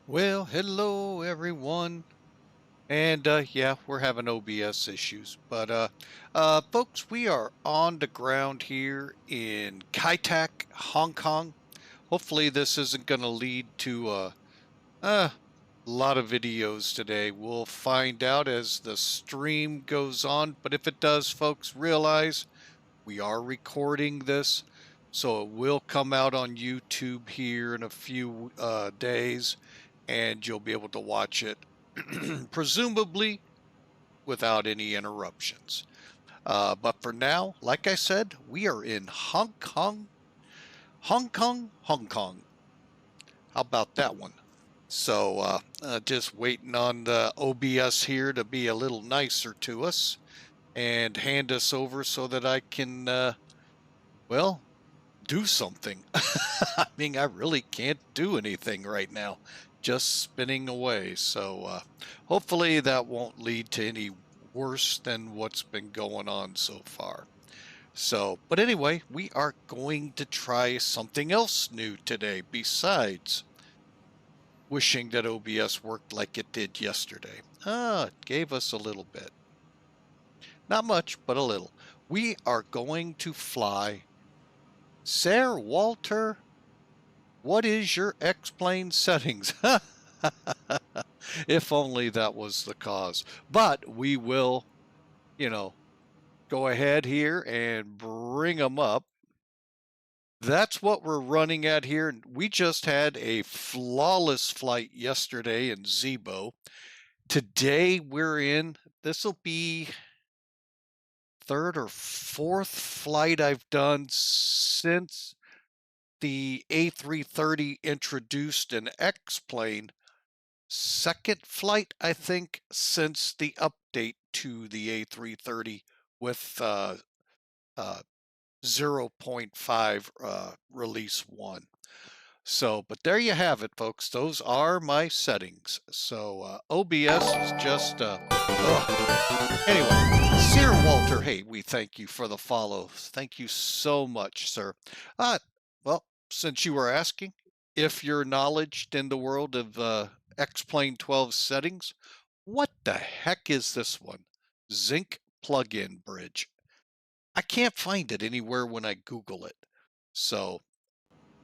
Well, hello everyone. And yeah, we're having OBS issues. But folks, we are on the ground here in Kai Hong Kong. Hopefully this isn't going to lead to a lot of videos today. We'll find out as the stream goes on, but if it does, folks, realize we are recording this, so it will come out on YouTube here in a few days, and you'll be able to watch it, presumably without any interruptions. But for now, like I said, we are in Hong Kong, Hong Kong, Hong Kong. How about that one? So just waiting on the OBS here to be a little nicer to us and hand us over so that I can, well, do something. I mean, I really can't do anything right now, just spinning away. So hopefully that won't lead to any worse than what's been going on so far. But anyway, we are going to try something else new today besides wishing that OBS worked like it did yesterday. It gave us a little bit. Not much, but a little. We are going to fly Sir Walter. What is your X-plane settings? If only that was the cause. But we will, go ahead here and bring them up. That's what we're running at here. We just had a flawless flight yesterday in Zibo. Today this will be third or fourth flight I've done since the A330 introduced an X-plane. Second flight, I think, since the update to the A330 with 0.5 release 1. But there you have it, folks. Those are my settings. OBS is just, Anyway, Sir Walter, hey, we thank you for the follow. Thank you so much, sir. Well, since you were asking if you're knowledged in the world of X-Plane 12 settings, what the heck is this one? Zinc plug-in bridge. I can't find it anywhere when I Google it. So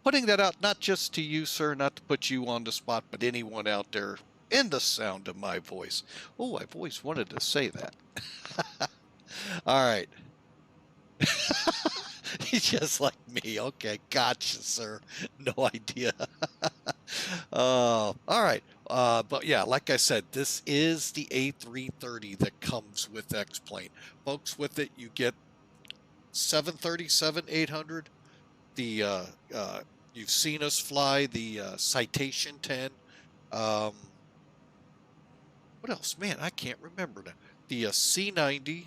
putting that out, not just to you, sir, not to put you on the spot, but anyone out there in the sound of my voice. Oh, I've always wanted to say that. All right. He's just like me. Okay, gotcha, sir. No idea. All right. But yeah, like I said, this is the A330 that comes with X-Plane. Folks, with it, you get 737-800. You've seen us fly the Citation 10. What else? Man, I can't remember now. The C90.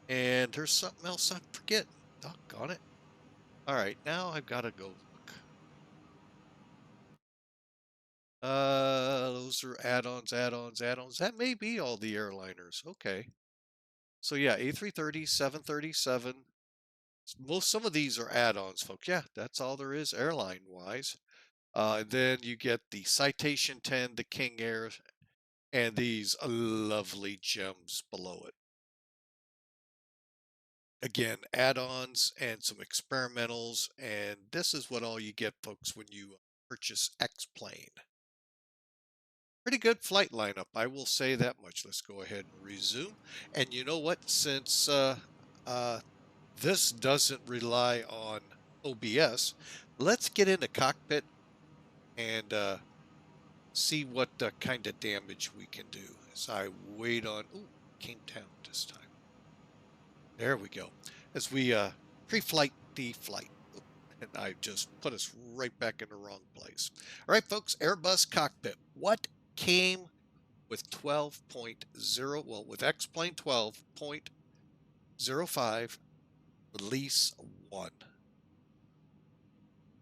And there's something else I'm forgetting. Doggone it. All right, now I've got to go look. Those are add-ons. That may be all the airliners. Okay. So yeah, A330, 737. Some of these are add-ons, folks. Yeah, that's all there is airline-wise. And then you get the Citation 10, the King Air, and these lovely gems below it. Again, add-ons and some experimentals, and this is what all you get, folks, when you purchase X-Plane. Pretty good flight lineup, I will say that much. Let's go ahead and resume. And you know what? Since this doesn't rely on OBS, let's get into cockpit and see what kind of damage we can do as I wait on. Ooh, came down this time. There we go. As we pre-flight deflight. And I just put us right back in the wrong place. All right, folks, Airbus cockpit. What came with 12.0, well, with X-Plane 12.05 release 1?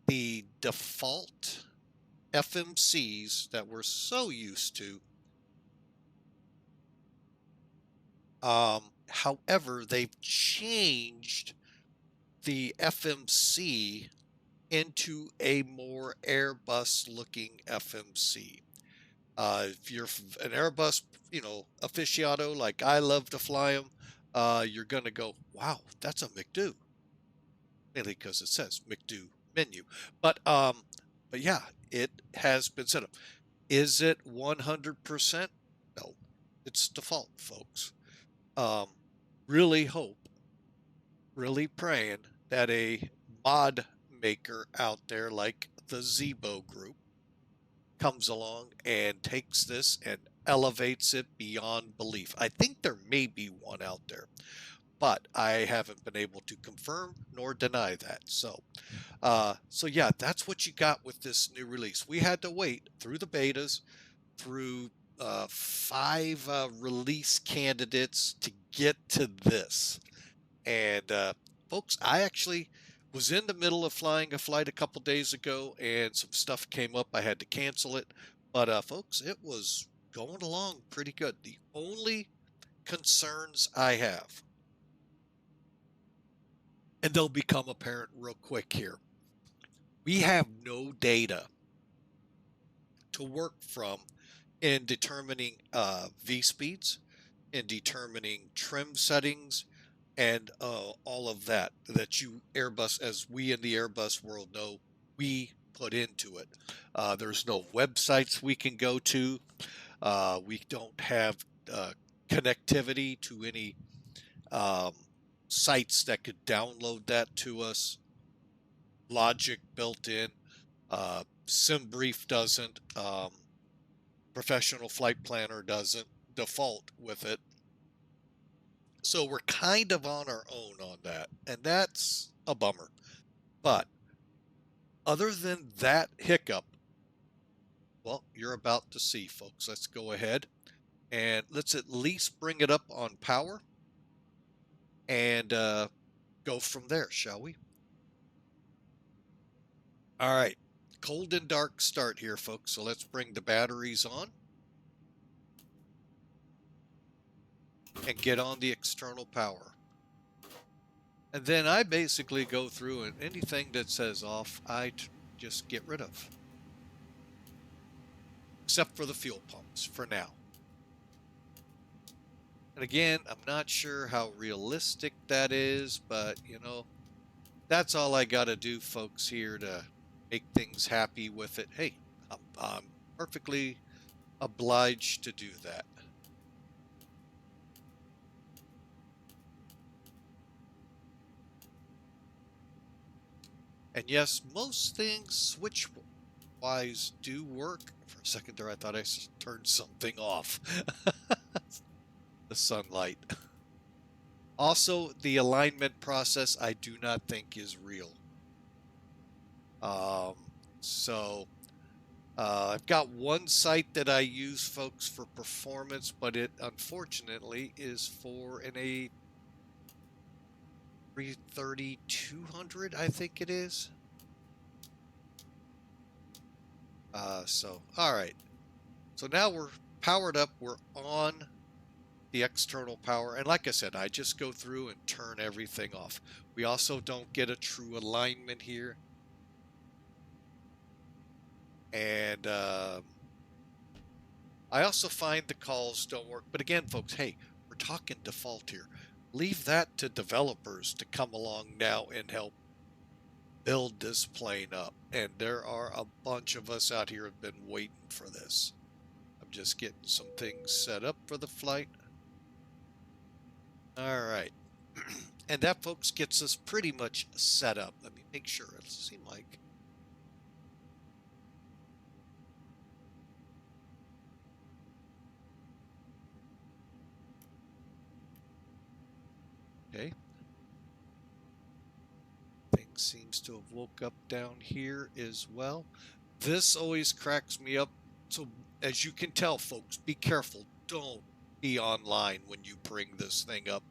The default FMCs that we're so used to. However, they've changed the FMC into a more Airbus looking FMC. If you're an Airbus, aficionado like I love to fly them, you're gonna go, wow, that's a McDo, mainly because it says McDo menu. But yeah, it has been set up. Is it 100%? No, it's default, folks. Um, really hope, really praying that a mod maker out there like the Zebo group comes along and takes this and elevates it beyond belief. I think there may be one out there, but I haven't been able to confirm nor deny that. So yeah, that's what you got with this new release. We had to wait through the betas, through 5 release candidates to get to this. And folks, I actually was in the middle of flying a flight a couple days ago, and some stuff came up. I had to cancel it. But folks, it was going along pretty good. The only concerns I have, and they'll become apparent real quick here, we have no data to work from in determining V speeds, in determining trim settings, and all of that you Airbus, as we in the Airbus world know, we put into it. There's no websites we can go to. We don't have connectivity to any um, sites that could download that to us. Logic built in. SimBrief doesn't. Professional Flight Planner doesn't. Default with it. So we're kind of on our own on that, and that's a bummer. But other than that hiccup, well, you're about to see, folks. Let's go ahead and let's at least bring it up on power and go from there, shall we? All right, cold and dark start here, folks. So let's bring the batteries on and get on the external power. And then I basically go through, and anything that says off, I just get rid of. Except for the fuel pumps for now. And again, I'm not sure how realistic that is, but that's all I got to do, folks, here to make things happy with it. Hey, I'm perfectly obliged to do that. And yes, most things switch-wise do work. For a second there, I thought I turned something off. The sunlight. Also, the alignment process I do not think is real. So I've got one site that I use, folks, for performance, but it unfortunately is for an A330-200, I think it is. All right. So now we're powered up. We're on the external power. And like I said, I just go through and turn everything off. We also don't get a true alignment here. And I also find the calls don't work. But again, folks, hey, we're talking default here. Leave that to developers to come along now and help build this plane up. And there are a bunch of us out here have been waiting for this. I'm just getting some things set up for the flight. All right. And that, folks, gets us pretty much set up. Let me make sure. It seems like... Okay. Thing seems to have woke up down here as well. This always cracks me up. So as you can tell, folks, be careful. Don't be online when you bring this thing up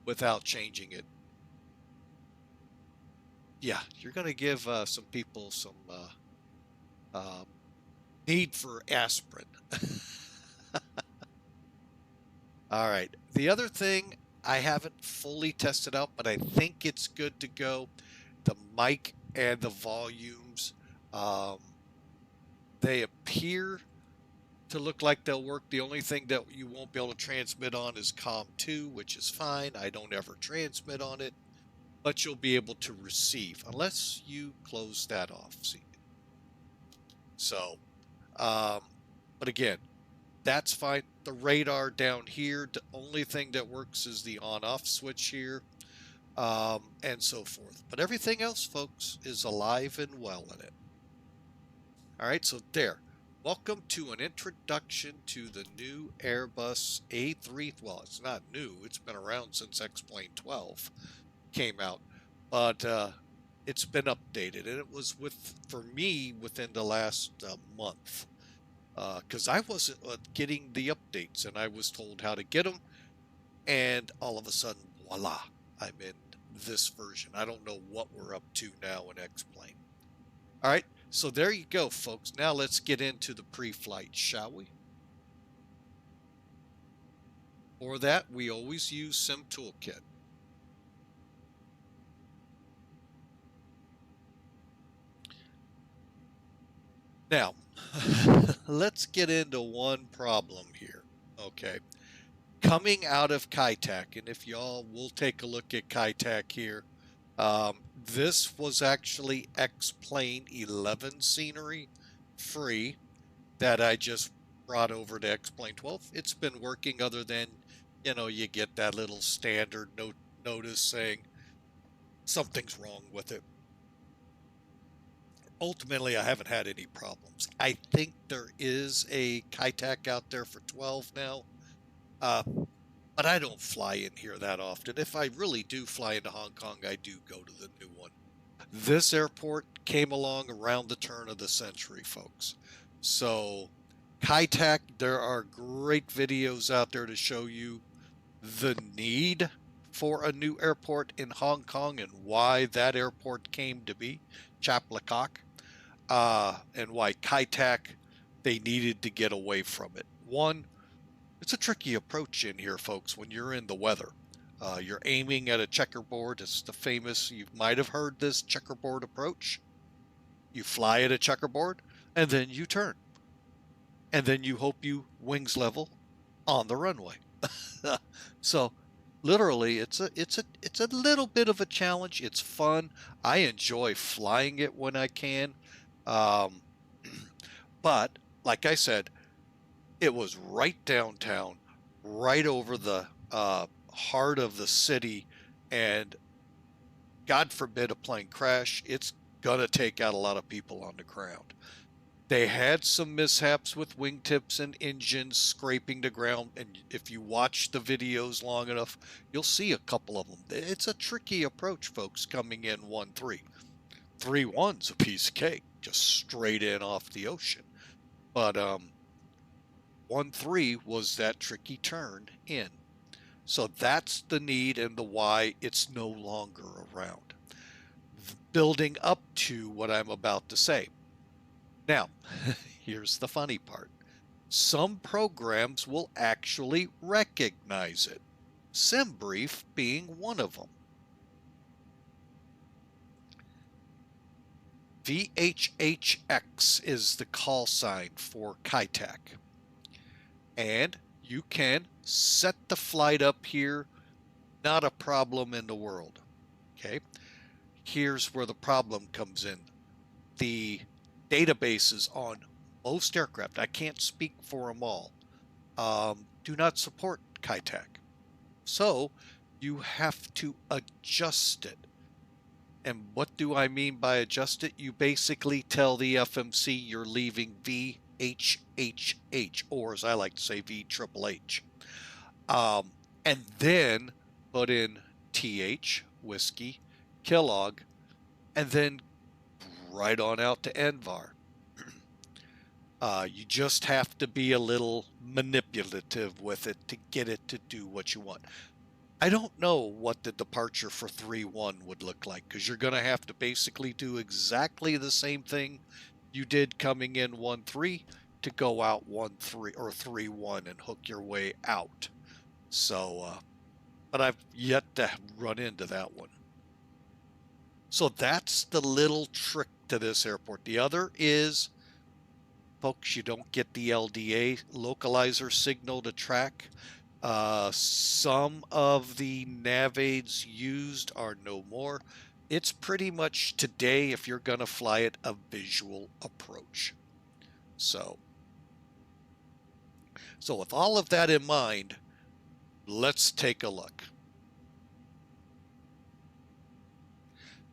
without changing it. Yeah, you're going to give some people some need for aspirin. All right. The other thing I haven't fully tested out, but I think it's good to go. The mic and the volumes, they appear to look like they'll work. The only thing that you won't be able to transmit on is COM2, which is fine. I don't ever transmit on it, but you'll be able to receive unless you close that off. See? So, but again, that's fine. The radar down here, the only thing that works is the on-off switch here, and so forth. But everything else, folks, is alive and well in it. All right, so there. Welcome to an introduction to the new Airbus A3. Well, it's not new. It's been around since X-Plane 12 came out, but it's been updated, and it was for me within the last month, because I wasn't getting the updates, and I was told how to get them, and all of a sudden, voila, I'm in this version. I don't know what we're up to now in X-Plane. All right, so there you go, folks. Now let's get into the pre-flight, shall we? For that, we always use Sim Toolkit. Now, let's get into one problem here. Okay. Coming out of Kaitak, and if y'all will take a look at Kaitak here, this was actually X-Plane 11 scenery free that I just brought over to X-Plane 12. It's been working, other than, you know, you get that little standard notice saying something's wrong with it. Ultimately, I haven't had any problems. I think there is a Kaitak out there for 12 now, but I don't fly in here that often. If I really do fly into Hong Kong, I do go to the new one. This airport came along around the turn of the century, folks. So Kaitak, there are great videos out there to show you the need for a new airport in Hong Kong and why that airport came to be, Chaplacock, and why Kaitak, they needed to get away from it. One, it's a tricky approach in here, folks, when you're in the weather. You're aiming at a checkerboard. It's the famous, you might have heard this checkerboard approach. You fly at a checkerboard, and then you turn. And then you hope you wings level on the runway. So literally, it's a little bit of a challenge. It's fun. I enjoy flying it when I can. But like I said, it was right downtown, right over the heart of the city, and God forbid a plane crash, it's gonna take out a lot of people on the ground. They had some mishaps with wingtips and engines scraping the ground, and if you watch the videos long enough, you'll see a couple of them. It's a tricky approach, folks, coming in 1-3. 3-1's a piece of cake, just straight in off the ocean. But 1-3 was that tricky turn in. So that's the need and the why it's no longer around. Building up to what I'm about to say. Now, here's the funny part. Some programs will actually recognize it, SimBrief being one of them. VHHX is the call sign for Kaitak. And you can set the flight up here, not a problem in the world. Okay, here's where the problem comes in. The databases on most aircraft, I can't speak for them all, do not support Kaitak. So you have to adjust it. And what do I mean by adjust it? You basically tell the FMC you're leaving VHHH, or as I like to say, VHHH. And then put in TH, whiskey, Kellogg, and then right on out to NVAR. You just have to be a little manipulative with it to get it to do what you want. I don't know what the departure for 3-1 would look like, because you're going to have to basically do exactly the same thing you did coming in 1-3 to go out 1-3 or 3-1 and hook your way out. So, but I've yet to run into that one. So that's the little trick to this airport. The other is Folks, you don't get the LDA localizer signal to track. Some of the nav aids used are no more. It's pretty much today, if you're going to fly it, a visual approach. So with all of that in mind, let's take a look.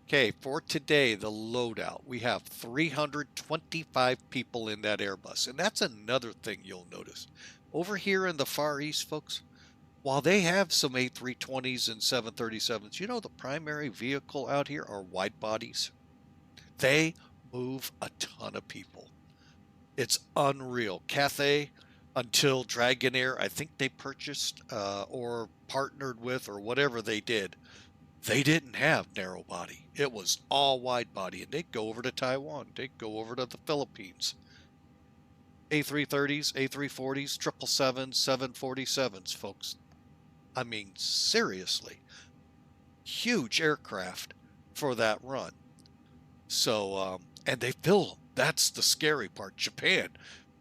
Okay, for today, the loadout, we have 325 people in that Airbus. And that's another thing you'll notice. Over here in the Far East, folks, while they have some A320s and 737s, you know the primary vehicle out here are wide bodies. They move a ton of people. It's unreal. Cathay, until Dragonair, I think they purchased or partnered with or whatever they did, they didn't have narrow body. It was all wide body, and they'd go over to Taiwan. They'd go over to the Philippines. A330s, A340s, 777s, 747s, folks. I mean, seriously, huge aircraft for that run. So, and they fill them. That's the scary part. Japan,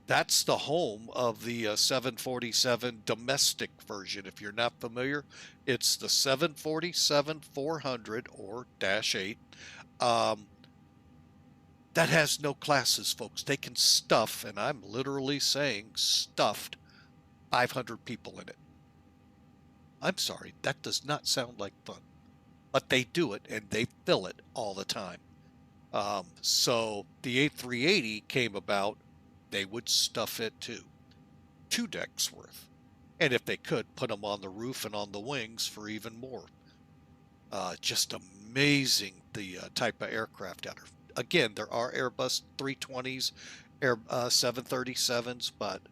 that's the home of the 747 domestic version. If you're not familiar, it's the 747-400 or -8. That has no classes, folks. They can stuff, and I'm literally saying stuffed, 500 people in it. I'm sorry, that does not sound like fun. But they do it, and they fill it all the time. So the A380 came about, they would stuff it too. 2 decks worth. And if they could, put them on the roof and on the wings for even more. Just amazing, the type of aircraft out there. Again, there are Airbus 320s, 737s, but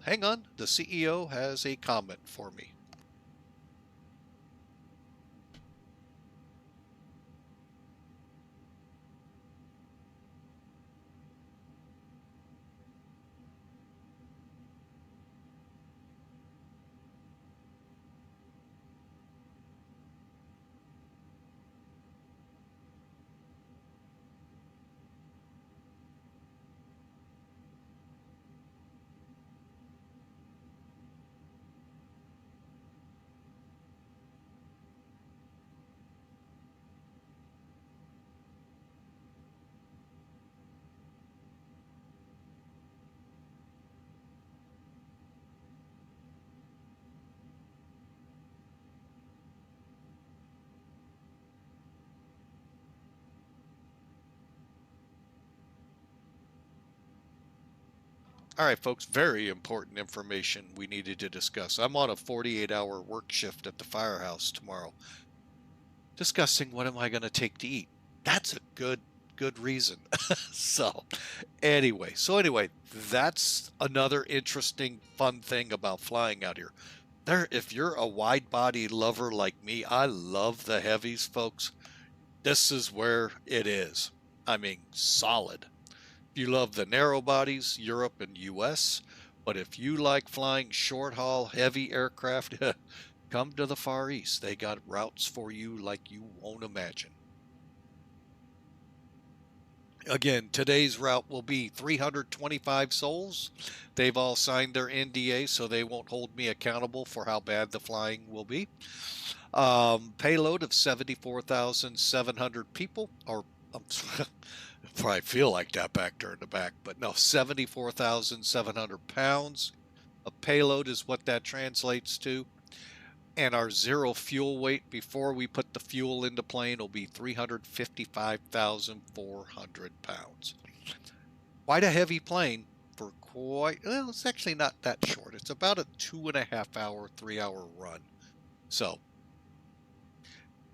hang on, the CEO has a comment for me. All right, folks, very important information we needed to discuss. I'm on a 48-hour work shift at the firehouse tomorrow, discussing what am I going to take to eat. That's a good reason. So anyway, that's another interesting, fun thing about flying out here. If you're a wide body lover like me, I love the heavies, folks. This is where it is. I mean, solid. If you love the narrow bodies, Europe and US, but if you like flying short haul heavy aircraft, come to the Far East. They got routes for you like you won't imagine. Again, today's route will be 325 souls. They've all signed their NDA, so they won't hold me accountable for how bad the flying will be. Payload of 74,700 people, or probably feel like that back there in the back, but no, 74,700 pounds of payload is what that translates to. And our zero fuel weight before we put the fuel in the plane will be 355,400 pounds. Quite a heavy plane for well, it's actually not that short. It's about a 2.5 hour, 3-hour run. So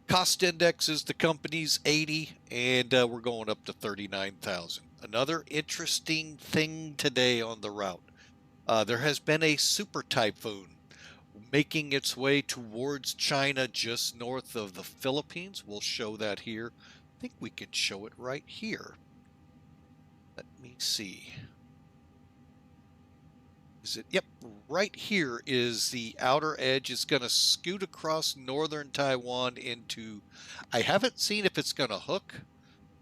cost index is the company's 80, and we're going up to 39,000. Another interesting thing today on the route. There has been a super typhoon making its way towards China just north of the Philippines. We'll show that here. I think we can show it right here. Let me see. Is it? Yep, right here is the outer edge. It's going to scoot across northern Taiwan into, I haven't seen if it's going to hook,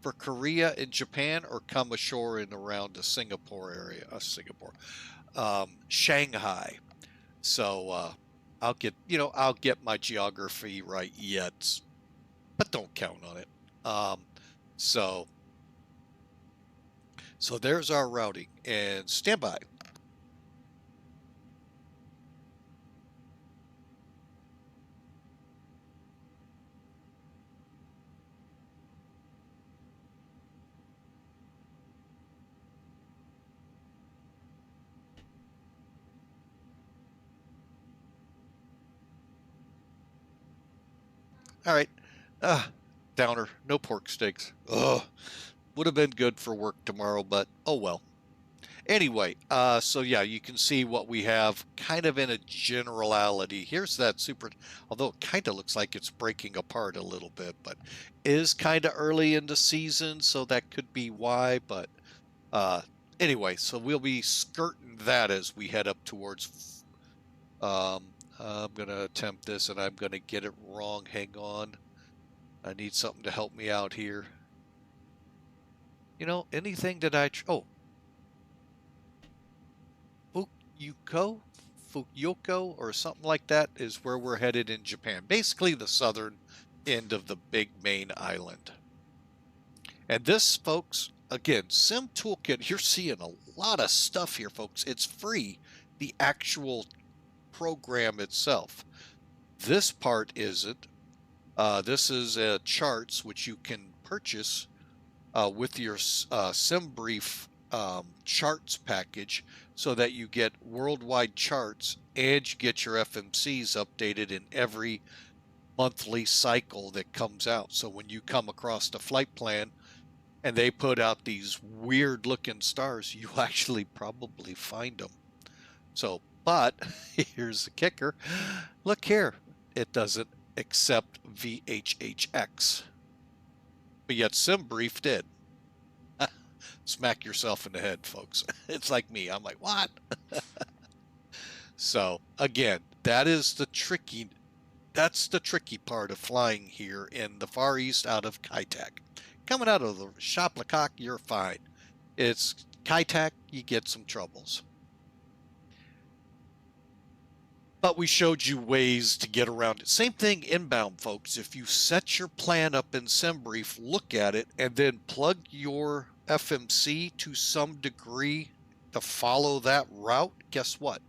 for Korea and Japan, or come ashore in around the Singapore area, Shanghai. So I'll get my geography right yet, but don't count on it. So there's our routing, and stand by. All right. Downer, no pork steaks. Ugh. Would have been good for work tomorrow, but oh well. Anyway, so yeah, you can see what we have kind of in a generality. Here's that super, although it kind of looks like it's breaking apart a little bit, but is kind of early in the season, so that could be why. But anyway, so we'll be skirting that as we head up towards. I'm going to attempt this, and I'm going to get it wrong. Hang on. I need something to help me out here. You know, anything that Fukuoka or something like that is where we're headed in Japan. Basically the southern end of the big main island. And this, folks, again, Sim Toolkit, you're seeing a lot of stuff here, folks. It's free, the actual program itself. This part isn't. This is charts, which you can purchase with your SimBrief charts package, so that you get worldwide charts and you get your FMCs updated in every monthly cycle that comes out. So when you come across the flight plan and they put out these weird looking stars, you actually probably find them. So, but here's the kicker. Look here, it doesn't accept VHHX, but yet SimBrief did. Smack yourself in the head, folks. It's like me. I'm like, what? So again, that's the tricky part of flying here in the Far East out of Kaitak. Coming out of the Shaplakak, you're fine. It's Kaitak, you get some troubles. But we showed you ways to get around it. Same thing inbound, folks. If you set your plan up in SimBrief, look at it, and then plug your FMC to some degree to follow that route, guess what?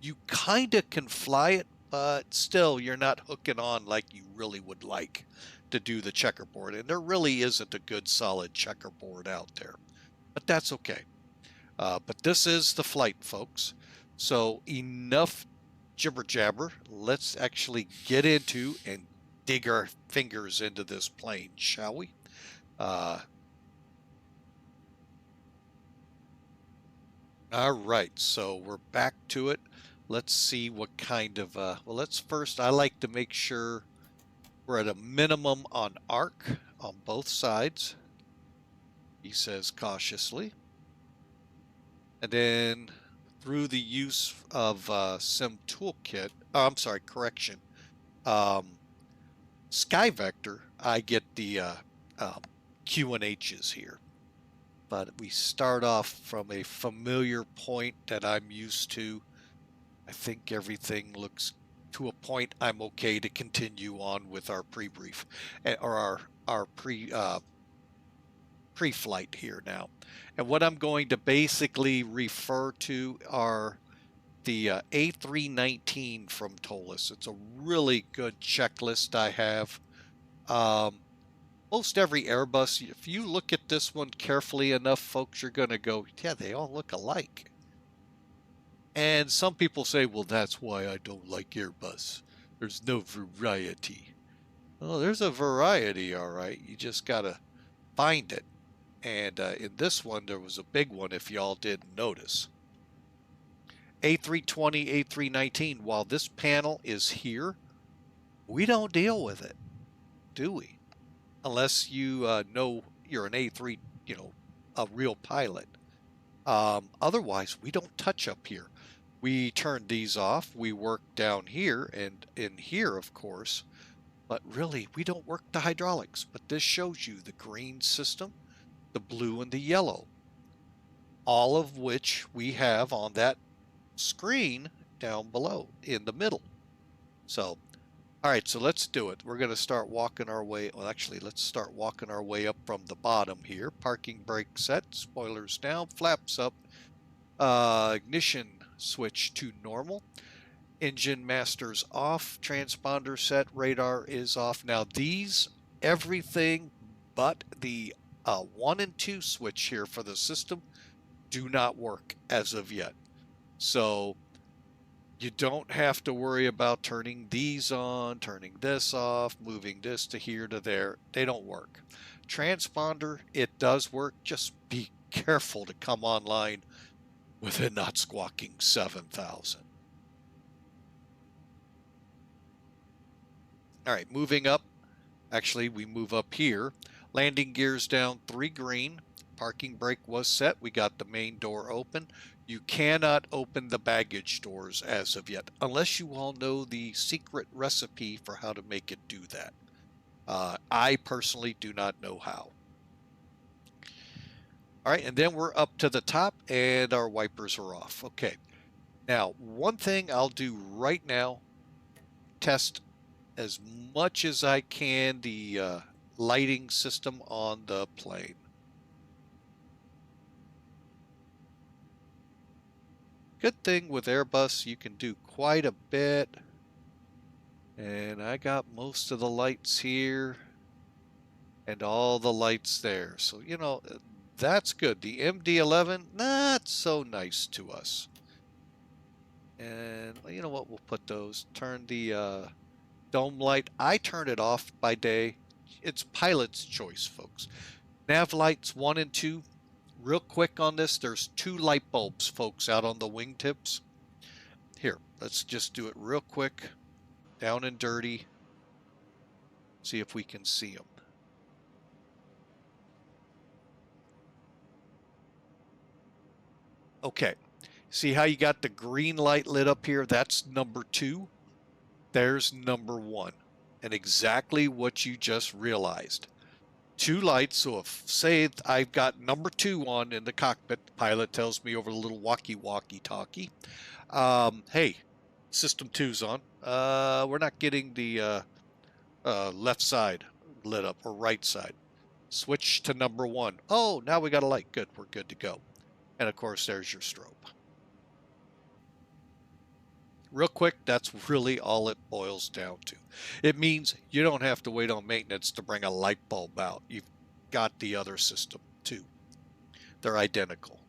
You kind of can fly it, but still you're not hooking on like you really would like to do the checkerboard. And there really isn't a good solid checkerboard out there, but that's okay. But this is the flight, folks. So enough jibber jabber. Let's actually get into and dig our fingers into this plane, shall we? All right, so we're back to it. Let's see what kind of, well, let's first, I like to make sure we're at a minimum on arc on both sides, he says cautiously. And then through the use of Sim Toolkit, I'm sorry, correction, Sky Vector, I get the Q and H's here. But we start off from a familiar point that I'm used to. I think everything looks to a point I'm okay to continue on with our pre-brief, or our pre-flight here now. And what I'm going to basically refer to are the A319 from Tolis. It's a really good checklist I have. Most every Airbus, if you look at this one carefully enough, folks, you're going to go, yeah, they all look alike. And some people say, well, that's why I don't like Airbus. There's no variety. Well, there's a variety, all right. You just got to find it. And in this one, there was a big one, if y'all didn't notice. A320, A319, while this panel is here, we don't deal with it, do we? Unless you know you're an A3, a real pilot. Otherwise, we don't touch up here. We turn these off. We work down here, and in here, of course, But really, we don't work the hydraulics. But this shows you the green system, the blue and the yellow, all of which we have on that screen down below in the middle. So, all right, so let's do it. We're going to start walking our way. Well, actually, let's start walking our way up from the bottom here. Parking brake set, spoilers down, flaps up, ignition switch to normal. Engine master's off, transponder set, radar is off. Now these, everything but the 1 and 2 switch here for the system do not work as of yet. So you don't have to worry about turning these on, turning this off, moving this to here to there. They don't work. Transponder, it does work. Just be careful to come online with it not squawking 7,000. All right, moving up. Actually, we move up here. Landing gears down, 3 green. Parking brake was set. We got the main door open. You cannot open the baggage doors as of yet, unless you all know the secret recipe for how to make it do that. I personally do not know how. All right, and then we're up to the top, and our wipers are off. Okay. Now, one thing I'll do right now, test as much as I can the lighting system on the plane. Good thing with Airbus, you can do quite a bit. And I got most of the lights here and all the lights there. So, you know, that's good. The MD-11, not so nice to us. And you know what? We'll put those. Turn the dome light. I turn it off by day. It's pilot's choice, folks. Nav lights 1 and 2. Real quick on this, there's 2 light bulbs, folks, out on the wingtips. Here, let's just do it real quick. Down and dirty. See if we can see them. Okay. See how you got the green light lit up here? That's number 2. There's number 1. And exactly what you just realized. 2 lights. So if, say, I've got number 2 on in the cockpit, the pilot tells me over the little walkie-talkie, hey, system 2's on. We're not getting the left side lit up or right side. Switch to number 1. Oh, now we got a light. Good. We're good to go. And of course, there's your strobe. Real quick, that's really all it boils down to. It means you don't have to wait on maintenance to bring a light bulb out. You've got the other system too. They're identical.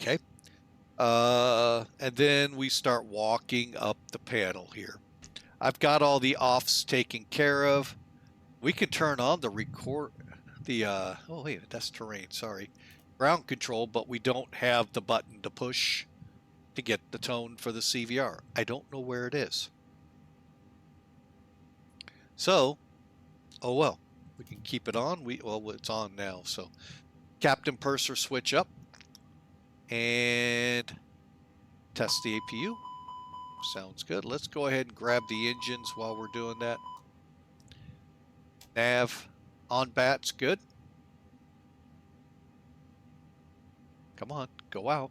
Okay. And then we start walking up the panel here. I've got all the offs taken care of. We can turn on the oh wait, that's terrain, sorry. Ground control, but we don't have the button to push to get the tone for the CVR. I don't know where it is. So, oh well, we can keep it on. Well, it's on now. So, Captain Purser switch up and test the APU. Sounds good. Let's go ahead and grab the engines while we're doing that. Nav on bats, good. Come on, go out.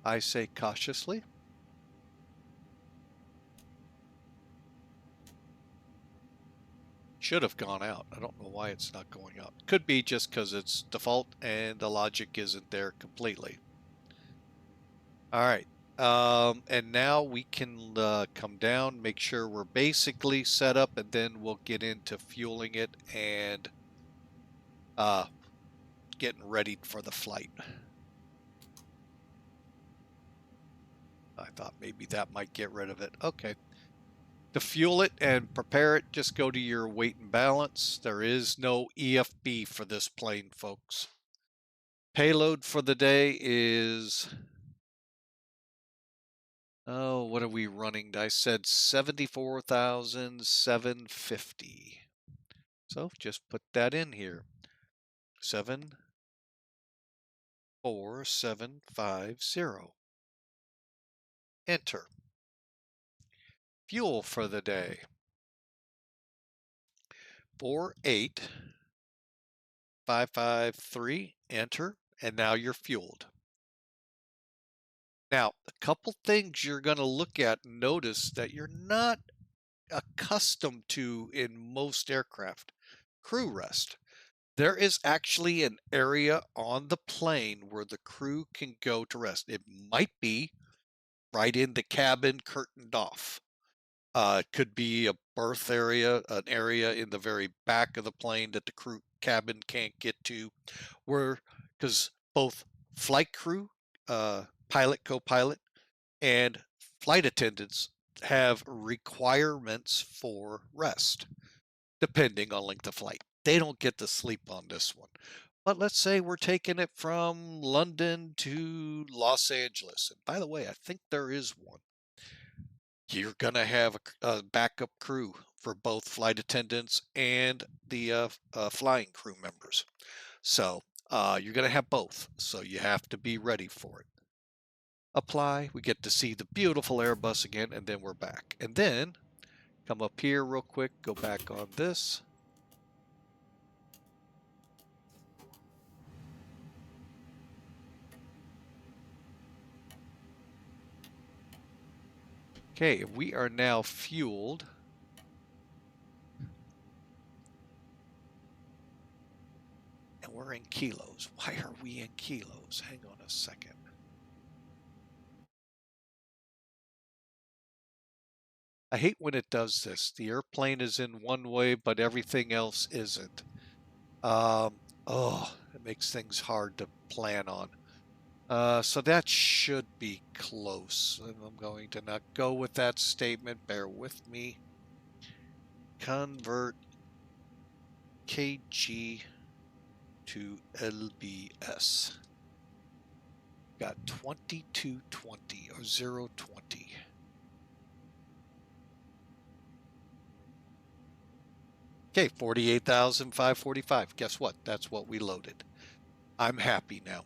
I say cautiously. Should have gone out. I don't know why it's not going out. Could be just because it's default and the logic isn't there completely. All right. And now we can come down, make sure we're basically set up, and then we'll get into fueling it and getting ready for the flight. I thought maybe that might get rid of it. Okay. To fuel it and prepare it, just go to your weight and balance. There is no EFB for this plane, folks. Payload for the day is, oh, what are we running? I said 74,750. So just put that in here. 7 4750. Enter. Fuel for the day. 48553. Enter. And now you're fueled. Now, a couple things you're going to look at and notice that you're not accustomed to in most aircraft. Crew rest. There is actually an area on the plane where the crew can go to rest. It might be right in the cabin, curtained off. It could be a berth area, an area in the very back of the plane that the crew cabin can't get to, where, because both flight crew, pilot, co-pilot, and flight attendants have requirements for rest, depending on length of flight. They don't get to sleep on this one. But let's say we're taking it from London to Los Angeles. And by the way, I think there is one. You're going to have a backup crew for both flight attendants and the flying crew members. So you're going to have both. So you have to be ready for it. Apply. We get to see the beautiful Airbus again, and then we're back. And then come up here real quick, go back on this. Okay, we are now fueled. And we're in kilos. Why are we in kilos? Hang on a second. I hate when it does this. The airplane is in one way, but everything else isn't. It makes things hard to plan on. So that should be close. And I'm going to not go with that statement. Bear with me. Convert kg to lbs. Got 2220 or 020. Okay, 48,545. Guess what? That's what we loaded. I'm happy now.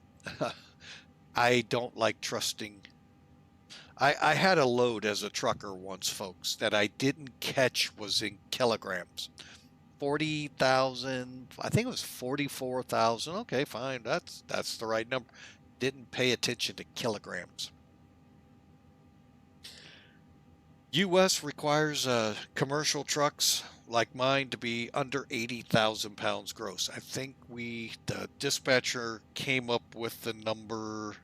I don't like trusting. I had a load as a trucker once, folks, that I didn't catch was in kilograms. 40,000, I think it was 44,000. Okay, fine. That's the right number. Didn't pay attention to kilograms. U.S. requires commercial trucks like mine to be under 80,000 pounds gross. I think the dispatcher came up with the number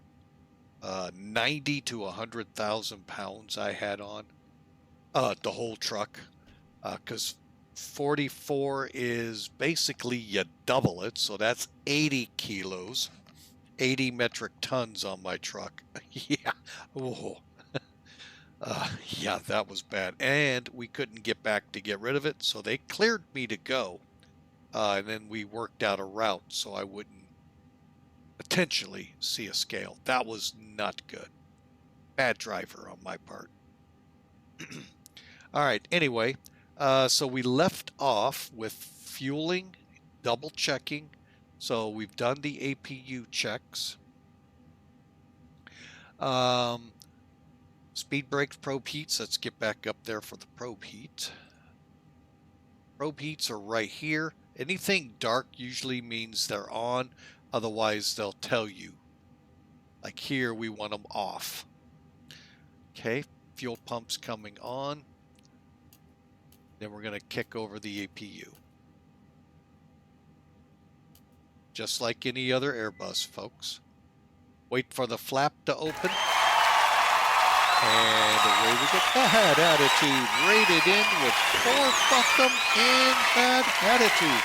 90 to 100,000 pounds I had on the whole truck, because 44 is basically you double it, so that's 80 kilos, 80 metric tons on my truck. Yeah. Oh. Yeah, that was bad. And we couldn't get back to get rid of it, so they cleared me to go. And then we worked out a route so I wouldn't potentially see a scale. That was not good. Bad driver on my part. All right, anyway, so we left off with fueling, double checking. So we've done the APU checks. Speed brakes, probe heats. Let's get back up there for the probe heat. Probe heats are right here. Anything dark usually means they're on. Otherwise, they'll tell you. Like here, we want them off. Okay, fuel pumps coming on. Then we're going to kick over the APU. Just like any other Airbus, folks. Wait for the flap to open. And away we go. Bad attitude rated in with 4 fuck 'em and bad attitude.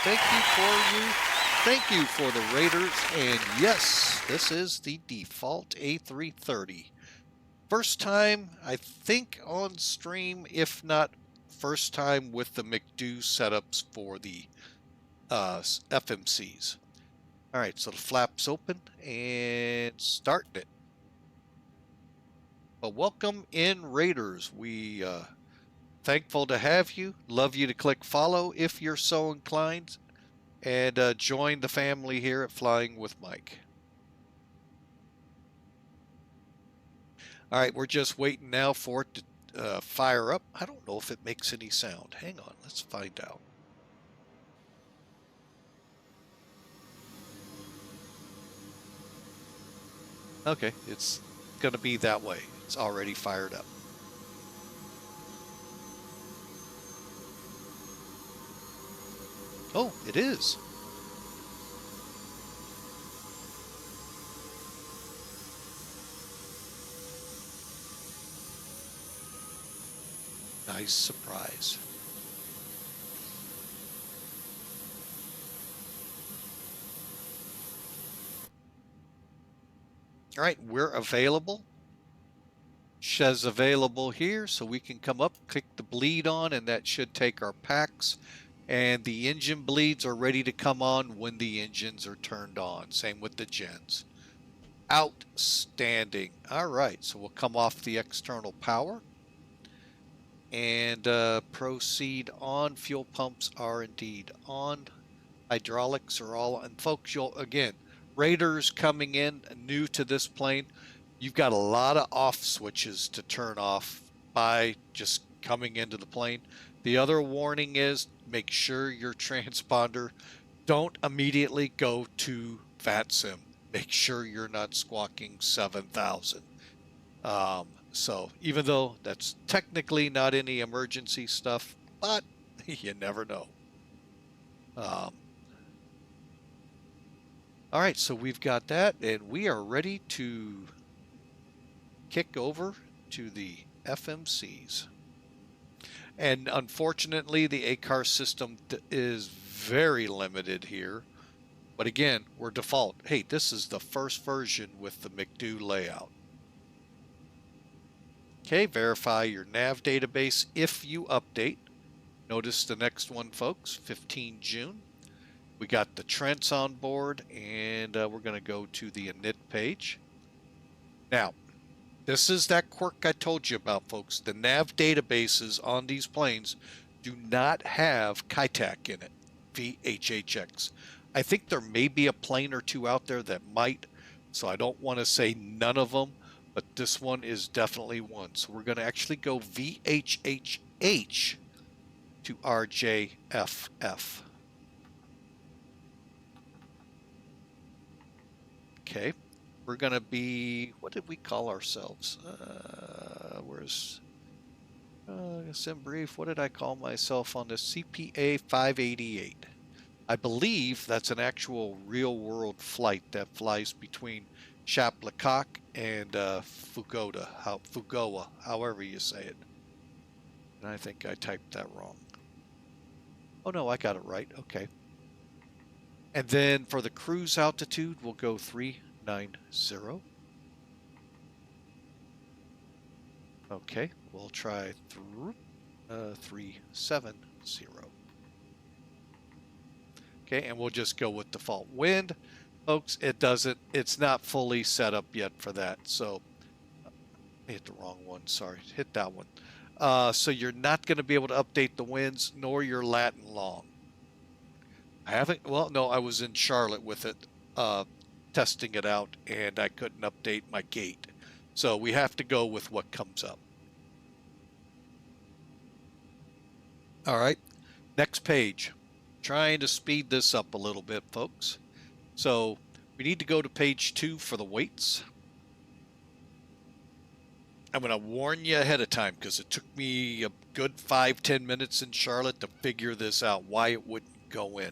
Thank you for the raters. And yes, this is the default A330. First time, I think, on stream, if not first time with the MCDU setups for the FMCs. All right, so the flap's open and starting it. Well, welcome in, Raiders. We thankful to have you. Love you to click follow if you're so inclined, and join the family here at Flying with Mike. All right, we're just waiting now for it to fire up. I don't know if it makes any sound. Hang on, let's find out. Okay, it's going to be that way. It's already fired up. Oh, it is. Nice surprise. All right, we're available. Says available here, so we can come up, click the bleed on, and that should take our packs. And the engine bleeds are ready to come on when the engines are turned on. Same with the gens. Outstanding. All right, so we'll come off the external power and proceed on. Fuel pumps are indeed on. Hydraulics are all, and folks, you'll, again, raiders coming in new to this plane, you've got a lot of off switches to turn off by just coming into the plane. The other warning is make sure your transponder, don't immediately go to VATSIM. Make sure you're not squawking 7,000. So even though that's technically not any emergency stuff, but you never know. All right, so we've got that, and we are ready to kick over to the FMCs. And unfortunately, the ACAR system is very limited here. But again, we're default. Hey, this is the first version with the MCDU layout. Okay, verify your nav database if you update. Notice the next one, folks, 15 June. We got the Trents on board, and we're going to go to the init page. Now, this is that quirk I told you about, folks. The nav databases on these planes do not have KITAC in it, VHHX. I think there may be a plane or two out there that might, so I don't want to say none of them, but this one is definitely one. So we're going to actually go VHHH to RJFF. Okay, we're going to be, what did we call ourselves? Where's, sim brief, what did I call myself on this? CPA 588. I believe that's an actual real world flight that flies between Chaplacock and Fukuoka, however you say it. And I think I typed that wrong. Oh no, I got it right. Okay. And then for the cruise altitude, we'll go 390. Okay, we'll try 370. Okay, and we'll just go with default wind. Folks, it's not fully set up yet for that. So, I hit the wrong one, sorry, hit that one. So you're not going to be able to update the winds nor your lat and long. I haven't, well, no, I was in Charlotte with it, testing it out, and I couldn't update my gate. So we have to go with what comes up. All right, next page. Trying to speed this up a little bit, folks. So we need to go to page 2 for the weights. I'm going to warn you ahead of time because it took me a good 5-10 minutes in Charlotte to figure this out, why it wouldn't go in.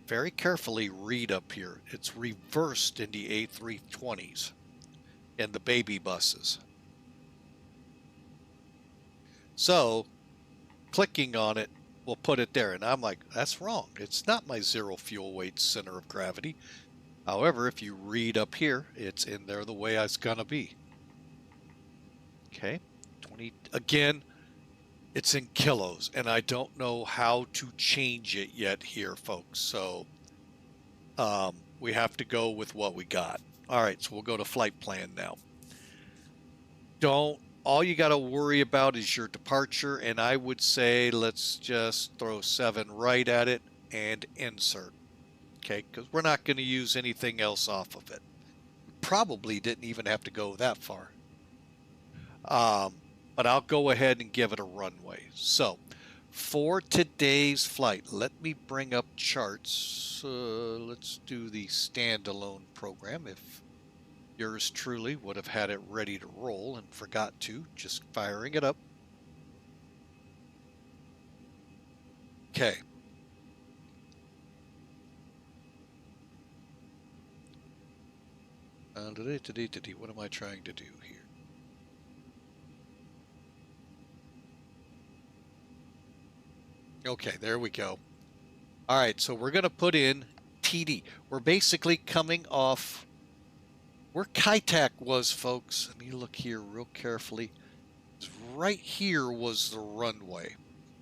Very carefully read up here. It's reversed in the A320s and the baby buses. So clicking on it will put it there, and I'm like, that's wrong. It's not my zero fuel weight center of gravity. However, if you read up here, it's in there the way it's gonna be. Okay, 20, again, it's in kilos, and I don't know how to change it yet here, folks. So we have to go with what we got. All right, so we'll go to flight plan now. All you got to worry about is your departure, and I would say let's just throw 7 right at it and insert. Okay, because we're not going to use anything else off of it. We probably didn't even have to go that far. But I'll go ahead and give it a runway. So for today's flight, let me bring up charts. Let's do the standalone program. If yours truly would have had it ready to roll and forgot to, just firing it up. Okay. What am I trying to do here? Okay, there we go. All right, so we're going to put in TD. We're basically coming off where Kaitak was, folks. Let me look here real carefully. Right here was the runway,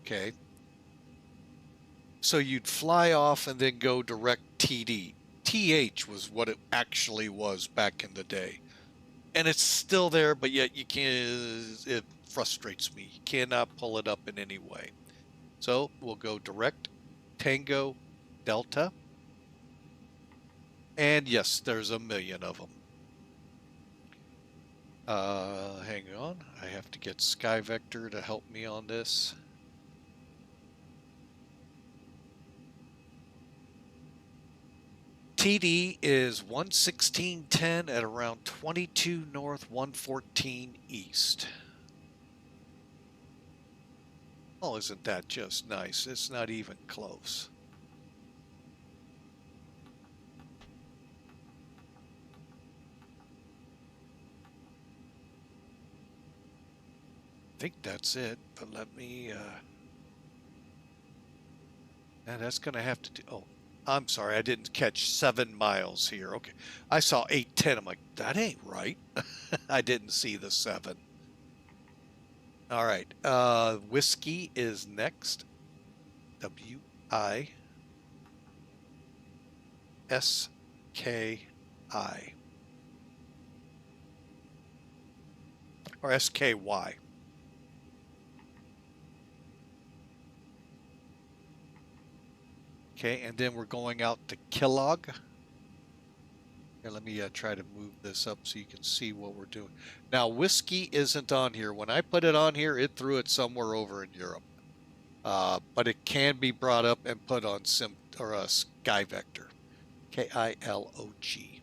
okay? So you'd fly off and then go direct TD. TH was what it actually was back in the day. And it's still there, but yet you can't, it frustrates me. You cannot pull it up in any way. So we'll go direct Tango Delta. And yes, there's a million of them. Hang on, I have to get SkyVector to help me on this. TD is 116.10 at around 22 north, 114 east. Oh, isn't that just nice? It's not even close. I think that's it, but let me, and that's going to have to do, oh, I'm sorry, I didn't catch 7 miles here. Okay, I saw 810. I'm like, that ain't right. I didn't see the 7. All right, Whiskey is next. W-I-S-K-I. Or S-K-Y. Okay, and then we're going out to Kellogg. Here, let me try to move this up so you can see what we're doing. Now, Whiskey isn't on here. When I put it on here, it threw it somewhere over in Europe. But it can be brought up and put on SkyVector. K-I-L-O-G.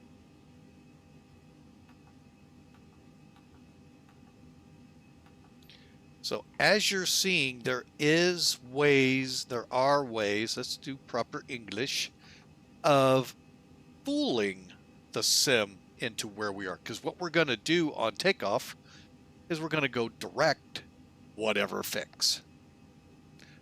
So as you're seeing, there are ways, let's do proper English, of fooling the sim into where we are. Because what we're going to do on takeoff is we're going to go direct whatever fix.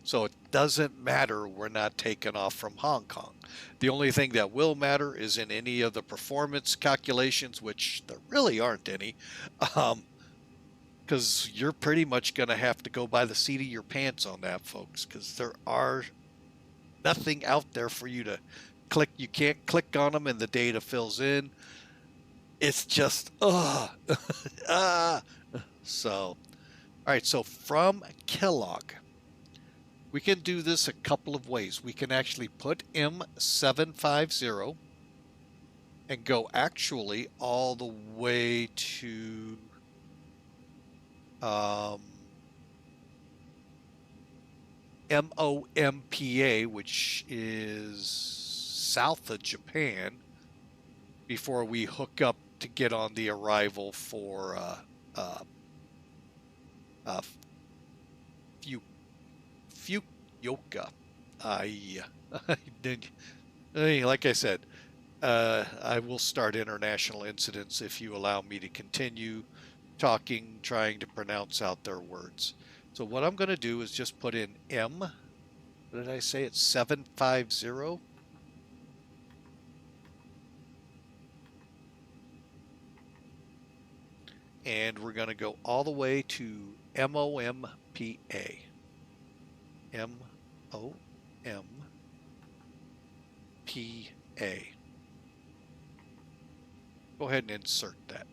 So it doesn't matter, we're not taking off from Hong Kong. The only thing that will matter is in any of the performance calculations, which there really aren't any, because you're pretty much going to have to go by the seat of your pants on that, folks, because there are nothing out there for you to click. You can't click on them and the data fills in. It's just, So, all right, so from Kellogg, we can do this a couple of ways. We can actually put M750 and go actually all the way to MOMPA, which is south of Japan, before we hook up to get on the arrival for Fukuoka. Like I said, I will start international incidents if you allow me to continue talking, trying to pronounce out their words. So what I'm going to do is just put in M. What did I say? It's 750. And we're going to go all the way to MOMPA. MOMPA. Go ahead and insert that.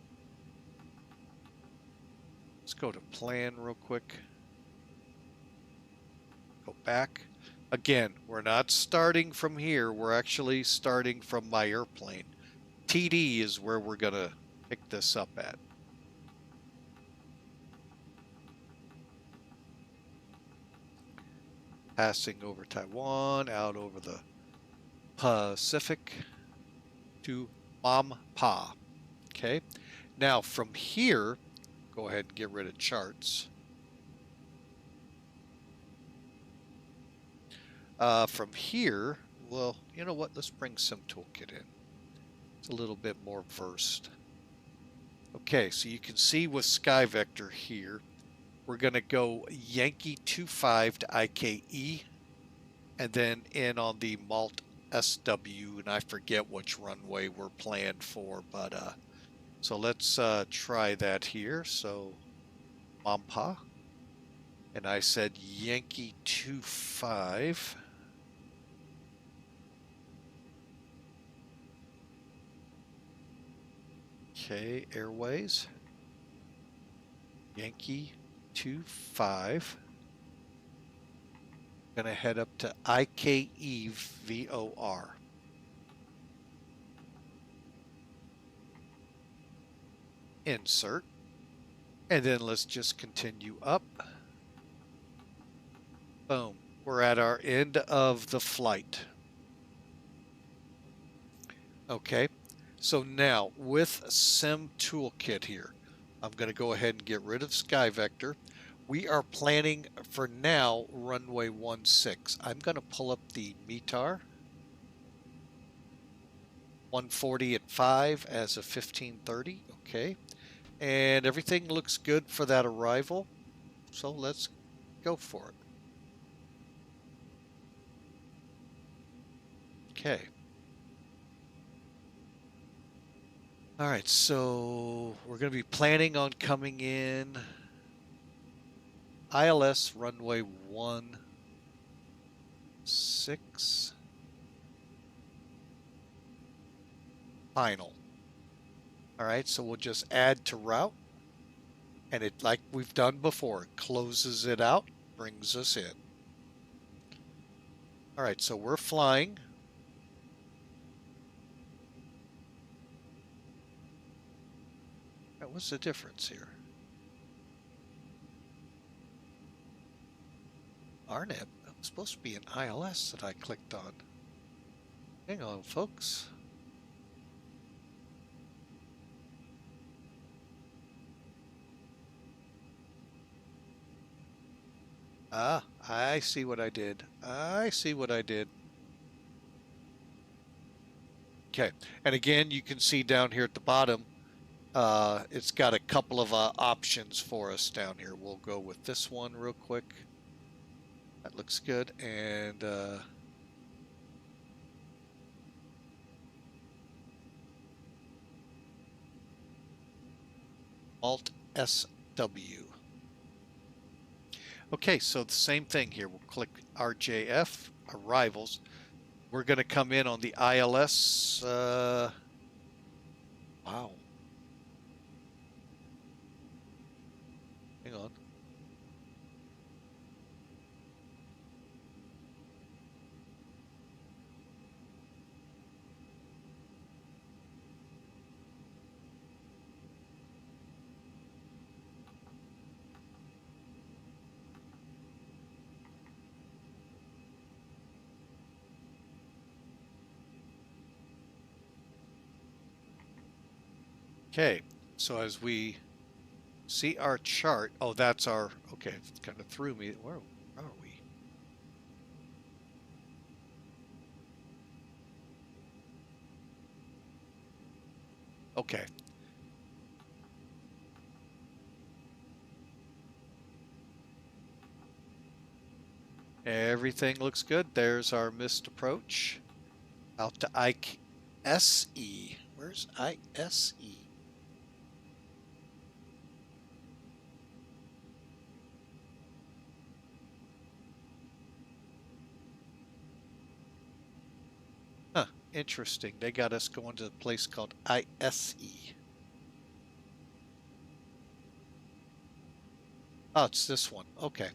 Let's go to plan real quick. Go back. Again, we're not starting from here. We're actually starting from my airplane. TD is where we're going to pick this up at. passing over Taiwan, out over the Pacific to Mampa. Okay, now from here, go ahead and get rid of charts. From here, well, you know what? Let's bring SimToolkit in. It's a little bit more versed. Okay, so you can see with SkyVector here, we're going to go Yankee 25 to IKE, and then in on the Malt SW, and I forget which runway we're planned for, but so let's try that here. So Mampa, and I said Yankee 25. Okay, Airways, Yankee 25. Gonna head up to IKE VOR. Insert, and then let's just continue up. Boom, we're at our end of the flight. Okay, so now with SimToolkit here, I'm going to go ahead and get rid of SkyVector. We are planning for now runway 16. I'm going to pull up the METAR 140 at 5 as of 1530. Okay, and everything looks good for that arrival, so let's go for it. Okay. All right, so we're going to be planning on coming in ILS runway 16 final. All right, so we'll just add to route, and it, like we've done before, closes it out, brings us in. All right, so we're flying. All right, what's the difference here? RNet, that was supposed to be an ILS that I clicked on. Hang on, folks. Ah, I see what I did. I see what I did. Okay, and again, you can see down here at the bottom, it's got a couple of options for us down here. We'll go with this one real quick. That looks good, and Alt SW. Okay, so the same thing here. We'll click RJF, arrivals. We're going to come in on the ILS. Wow. Hang on. Okay, so as we see our chart, oh, that's our, okay, it kind of threw me. Where are we? Okay. Everything looks good. There's our missed approach. Out to ISE. Where's ISE? Huh, interesting. They got us going to a place called ISE. Oh, it's this one. Okay.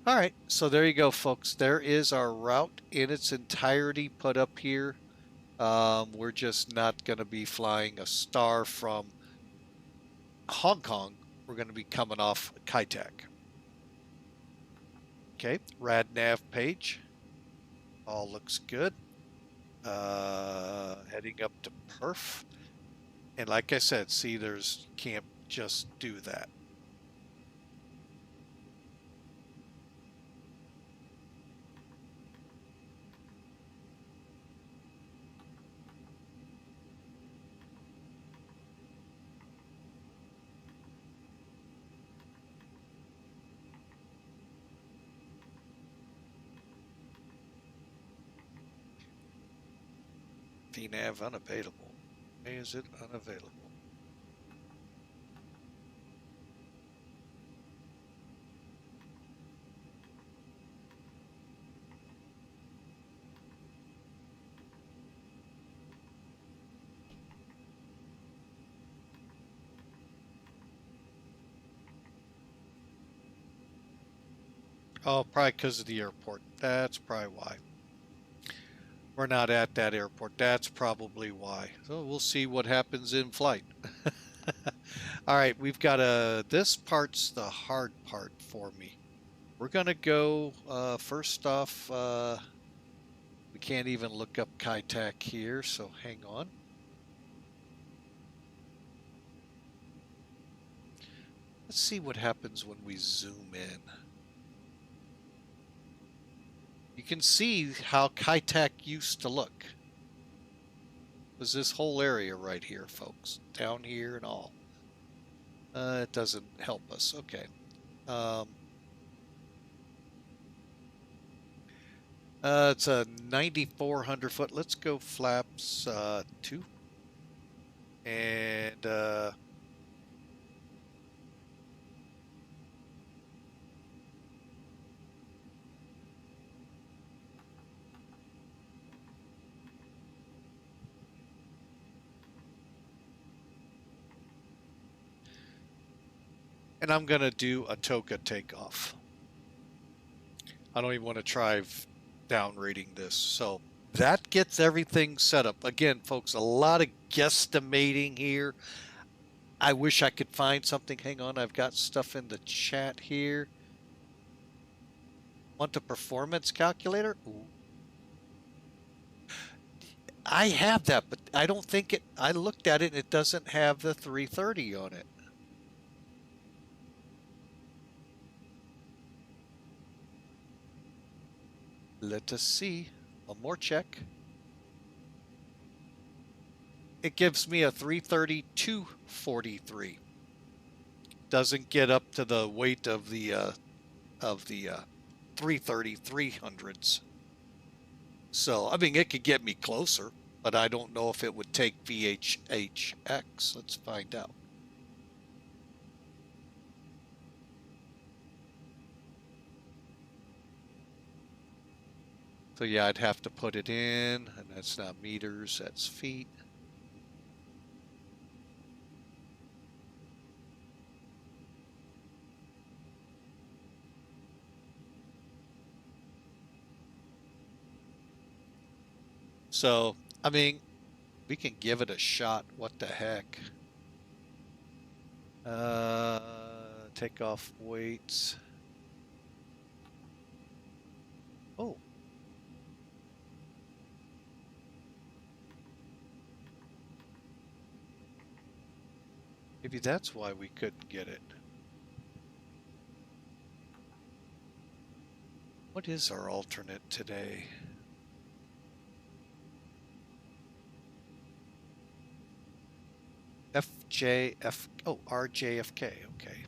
All right, so there you go, folks. There is our route in its entirety put up here. We're just not going to be flying a star from Hong Kong. We're going to be coming off Kai Tak. Okay, rad nav page. All looks good. Heading up to perf. And like I said, see, can't just do that. VNav unavailable. Why is it unavailable? Oh, probably because of the airport. That's probably why. We're not at that airport. That's probably why. So we'll see what happens in flight. All right, we've got this part's the hard part for me. We're gonna go, first off, we can't even look up Kaitak here, so hang on. Let's see what happens when we zoom in. You can see how Kaitak used to look. It was this whole area right here, folks, down here and all. It doesn't help us. Okay. It's a 9,400 foot. Let's go flaps 2. And I'm going to do a TOGA takeoff. I don't even want to try down rating this. So that gets everything set up. Again, folks, a lot of guesstimating here. I wish I could find something. Hang on, I've got stuff in the chat here. Want a performance calculator? Ooh. I have that, but I don't think it, I looked at it and it doesn't have the 330 on it. Let us see. One more check. It gives me a 330-243. Doesn't get up to the weight of the 330-300s. So, I mean, it could get me closer, but I don't know if it would take VHHX. Let's find out. So yeah, I'd have to put it in, and that's not meters, that's feet. So, I mean, we can give it a shot. What the heck? Take off weights. Oh. Maybe that's why we couldn't get it. What is our alternate today? RJFK, okay.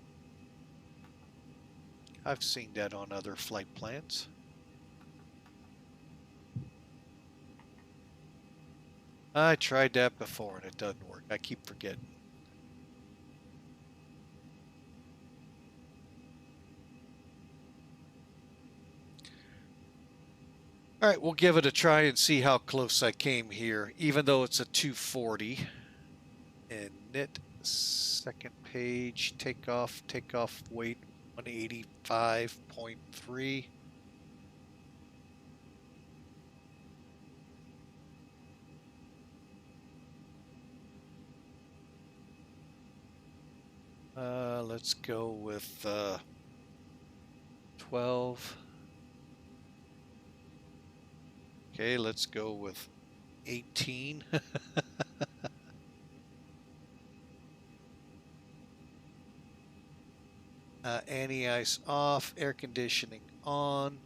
I've seen that on other flight plans. I tried that before and it doesn't work. I keep forgetting. All right, we'll give it a try and see how close I came here, even though it's a 240. And knit, second page, takeoff weight 185.3. Let's go with 12. Okay, let's go with 18. Anti-ice off, air conditioning on.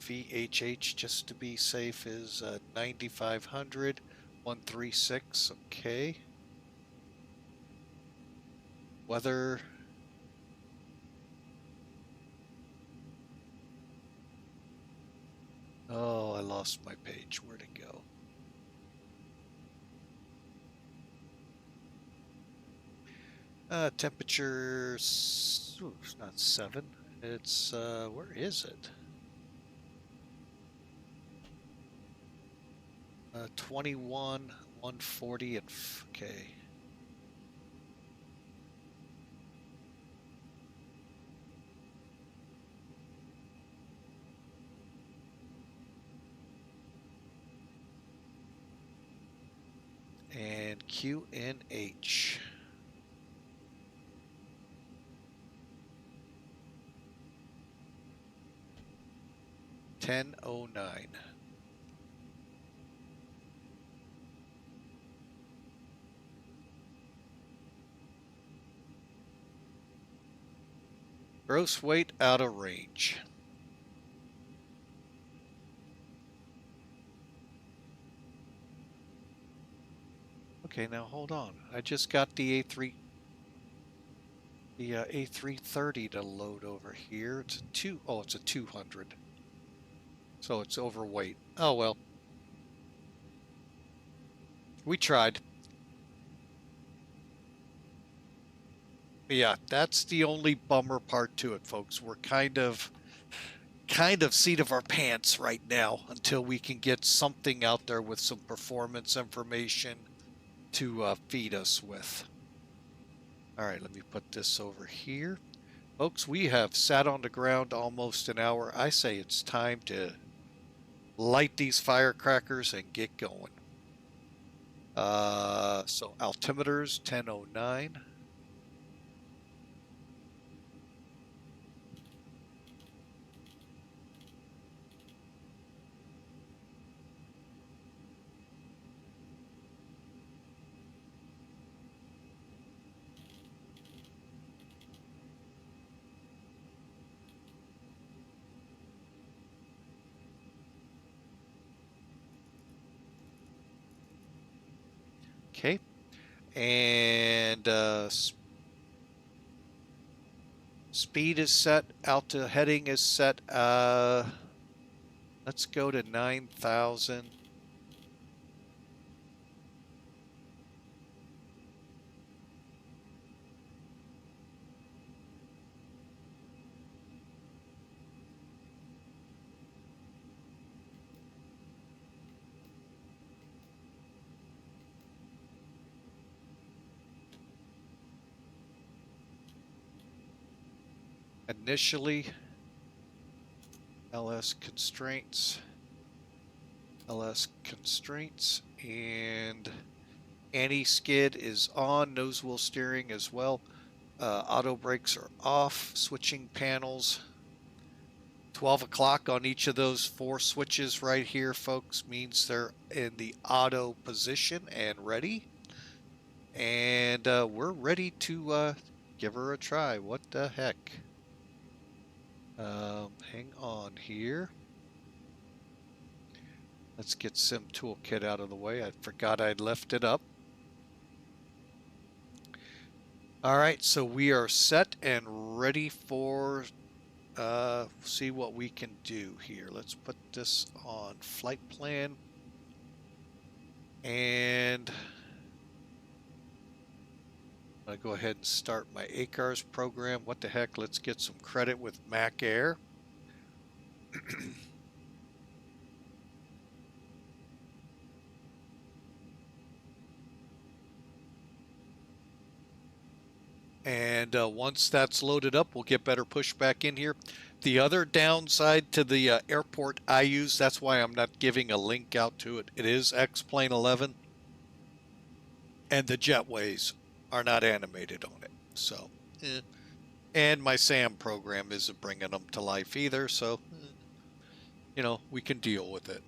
VHH, just to be safe, is 9500, 136. Okay. Weather. Oh, I lost my page. Where'd it go? Temperature, it's not 7. It's, where is it? 21, 140, and okay. And QNH. $10.09. Gross weight out of range. Okay, now hold on. I just got the A330 to load over here. It's a 200. So it's overweight. Oh well. We tried. Yeah, that's the only bummer part to it, folks. We're kind of seat of our pants right now until we can get something out there with some performance information to feed us with. All right, let me put this over here. Folks, we have sat on the ground almost an hour. I say it's time to light these firecrackers and get going. So altimeters 1009. Okay, and speed is set, heading is set. Let's go to 9,000. Initially, LS constraints, and anti-skid is on, nose wheel steering as well. Auto brakes are off, switching panels. 12 o'clock on each of those 4 switches right here, folks, means they're in the auto position and ready. And we're ready to give her a try. What the heck? Hang on here. Let's get Sim Toolkit out of the way. I forgot I'd left it up. All right, so we are set and ready for see what we can do here. Let's put this on flight plan. And I'm going to go ahead and start my ACARS program. What the heck? Let's get some credit with Mac Air. And once that's loaded up, we'll get better pushback in here. The other downside to the airport I use, that's why I'm not giving a link out to it. It is X-Plane 11. And the jetways are not animated on it. So, And my SAM program isn't bringing them to life either, so, you know, we can deal with it.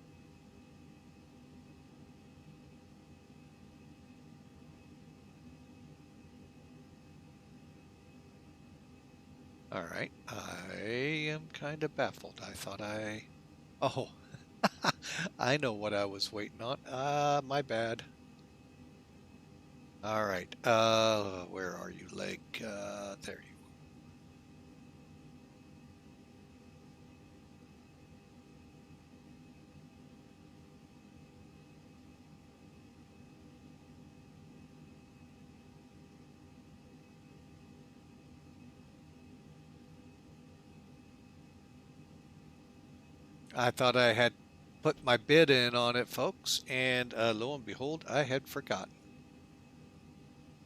All right, I am kind of baffled. I thought oh, I know what I was waiting on. My bad. All right, where are you, leg? There you I thought I had put my bid in on it, folks, and lo and behold, I had forgotten.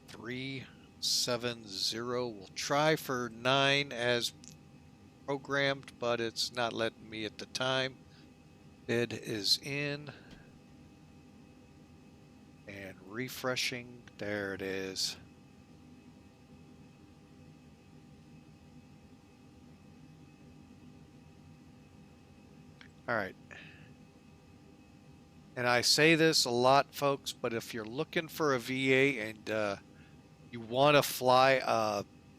370. We'll try for 9 as programmed, but it's not letting me at the time. Bid is in and refreshing. There it is. All right. And I say this a lot, folks, but if you're looking for a VA and you want to fly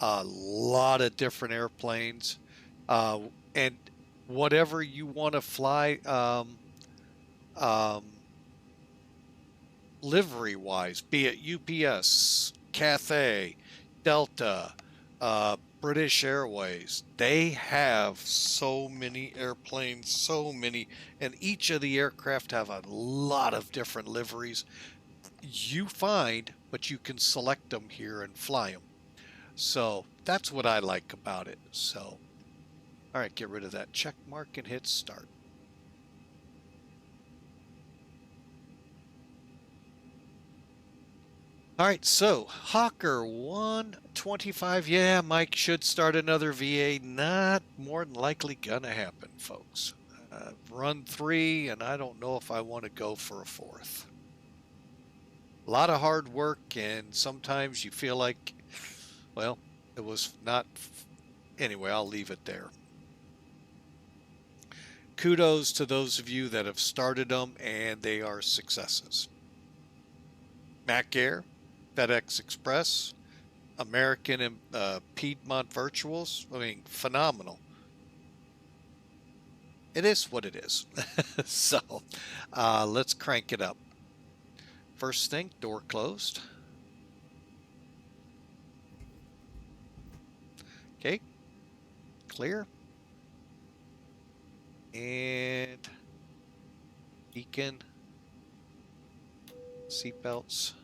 a lot of different airplanes, and whatever you want to fly, livery-wise, be it UPS, Cathay, Delta, British Airways, they have so many airplanes, so many, and each of the aircraft have a lot of different liveries. You find, but you can select them here and fly them. So that's what I like about it. So, all right, get rid of that check mark and hit start. All right, so Hawker 125. Yeah, Mike should start another VA. Not more than likely gonna happen, folks. Run 3, and I don't know if I want to go for a 4th. A lot of hard work, and sometimes you feel like, well, it was not. Anyway, I'll leave it there. Kudos to those of you that have started them, and they are successes. Mac Air, FedEx Express, American and Piedmont Virtuals. I mean, phenomenal. It is what it is. So let's crank it up. First thing, door closed. Okay, clear. And beacon, seatbelts.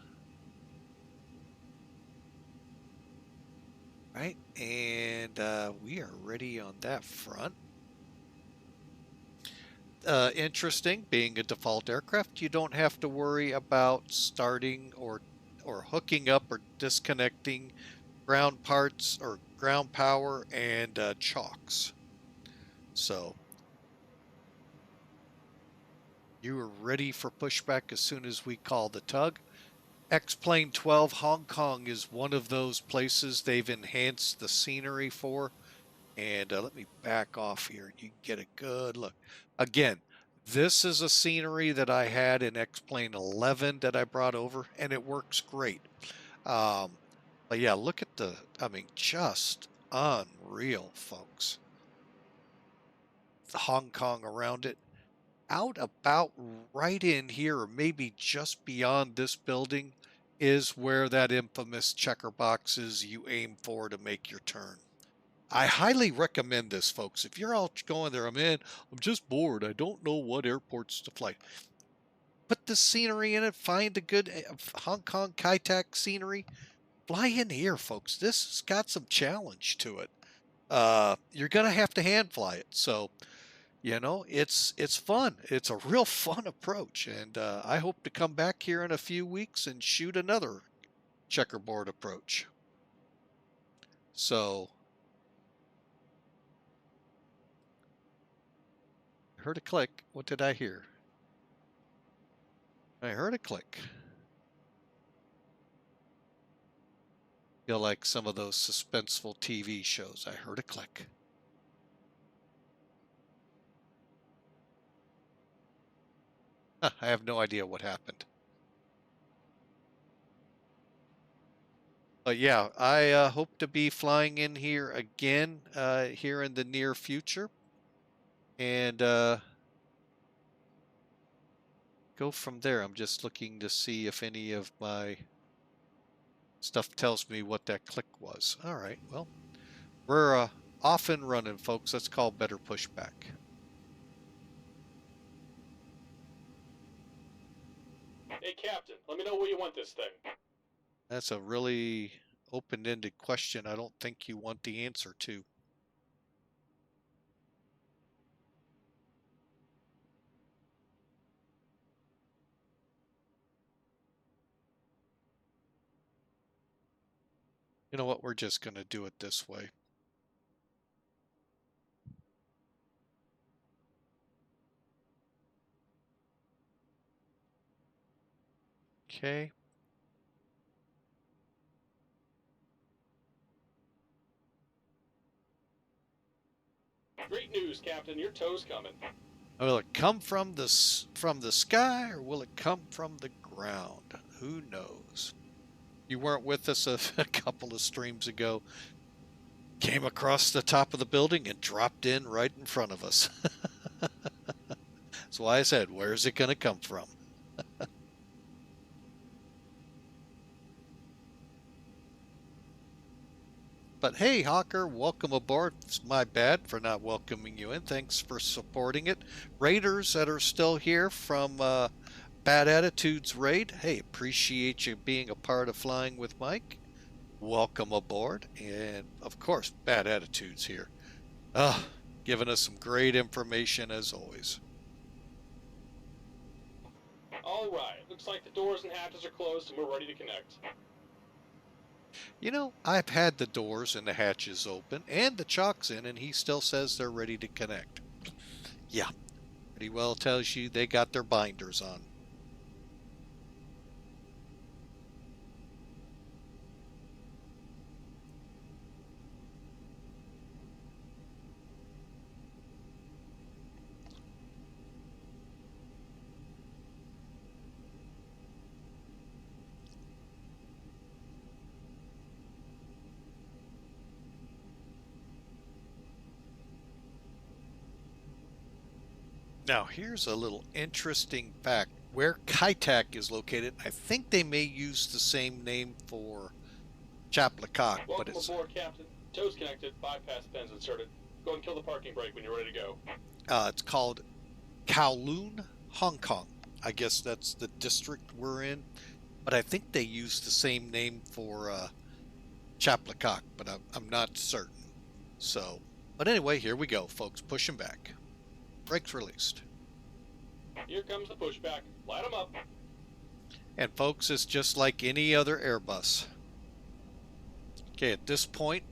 Right, and we are ready on that front. Interesting, being a default aircraft, you don't have to worry about starting or hooking up or disconnecting ground parts or ground power and chocks. So you are ready for pushback as soon as we call the tug. X-Plane 12 Hong Kong is one of those places they've enhanced the scenery for. And let me back off here. You can get a good look. Again, this is a scenery that I had in X-Plane 11 that I brought over, and it works great. But yeah, look at I mean, just unreal, folks. Hong Kong around it. Out about right in here, or maybe just beyond this building, is where that infamous checker box is you aim for to make your turn. I highly recommend this, folks. If you're all going there, I'm just bored. I don't know what airports to fly. Put the scenery in it. Find a good Hong Kong Kai Tak scenery. Fly in here, folks. This has got some challenge to it. You're gonna have to hand fly it. So, you know, it's fun. It's a real fun approach, and I hope to come back here in a few weeks and shoot another checkerboard approach. So, heard a click. What did I hear? I heard a click. Feel like some of those suspenseful TV shows. I heard a click. I have no idea what happened. But yeah, I hope to be flying in here again here in the near future. And go from there. I'm just looking to see if any of my stuff tells me what that click was. All right, well, we're off and running, folks. Let's call better pushback. Hey, Captain, let me know where you want this thing. That's a really open-ended question I don't think you want the answer to. You know what? We're just going to do it this way. Okay. Great news, Captain. Your tow's coming. Will it come from the sky or will it come from the ground? Who knows? You weren't with us a couple of streams ago. Came across the top of the building and dropped in right in front of us. That's why I said, where's it going to come from? But hey, Hawker, welcome aboard. It's my bad for not welcoming you in. Thanks for supporting it. Raiders that are still here from Bad Attitudes Raid, hey, appreciate you being a part of Flying with Mike. Welcome aboard. And of course, Bad Attitudes here. Giving us some great information as always. All right. Looks like the doors and hatches are closed and we're ready to connect. You know, I've had the doors and the hatches open and the chocks in, and he still says they're ready to connect. Yeah, pretty well tells you they got their binders on. Now, here's a little interesting fact. Where Kaitak is located, I think they may use the same name for Chaplacock, but Welcome it's aboard, Captain. Tow's connected, bypass pins inserted. Go and kill the parking brake when you're ready to go. it's called Kowloon, Hong Kong. I guess that's the district we're in, but I think they use the same name for Chaplacock, but I'm not certain. So, but anyway, here we go, folks. Pushing back. Brakes released. Here comes the pushback. Light them up. And folks, it's just like any other Airbus. Okay, at this point,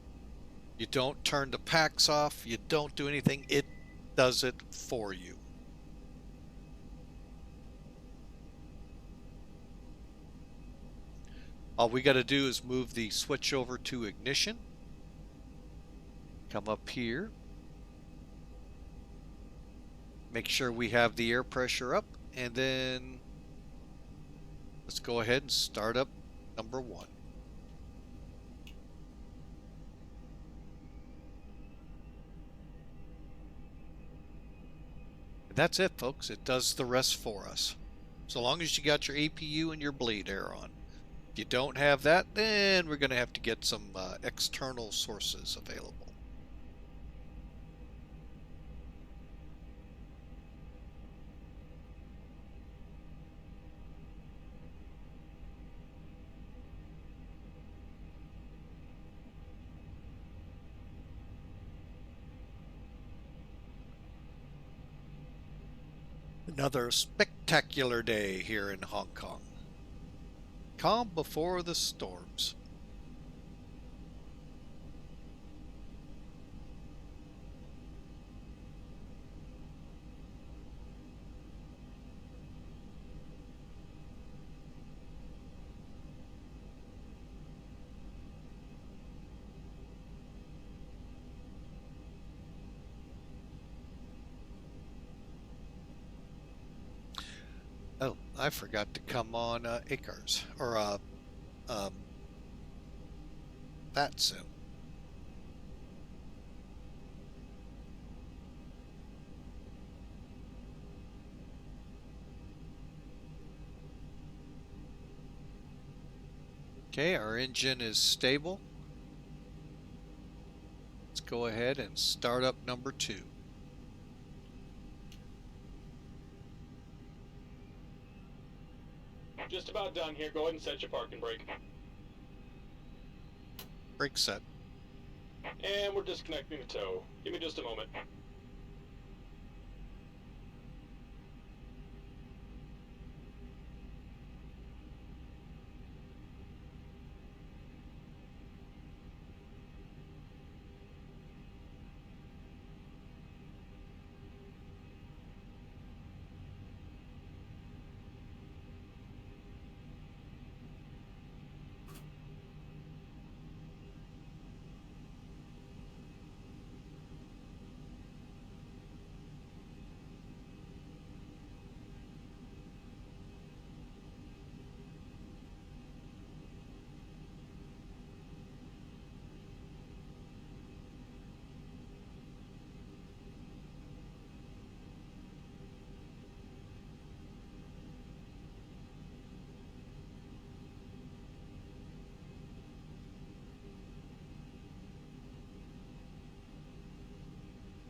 you don't turn the packs off. You don't do anything. It does it for you. All we got to do is move the switch over to ignition. Come up here. Make sure we have the air pressure up, and then let's go ahead and start up number 1. And that's it, folks. It does the rest for us. So long as you got your APU and your bleed air on. If you don't have that, then we're going to have to get some external sources available. Another spectacular day here in Hong Kong. Calm before the storms. Oh, I forgot to come on ACARS or VATSIM. Okay, our engine is stable. Let's go ahead and start up number 2. Just about done here. Go ahead and set your parking brake. Brake set. And we're disconnecting the tow. Give me just a moment.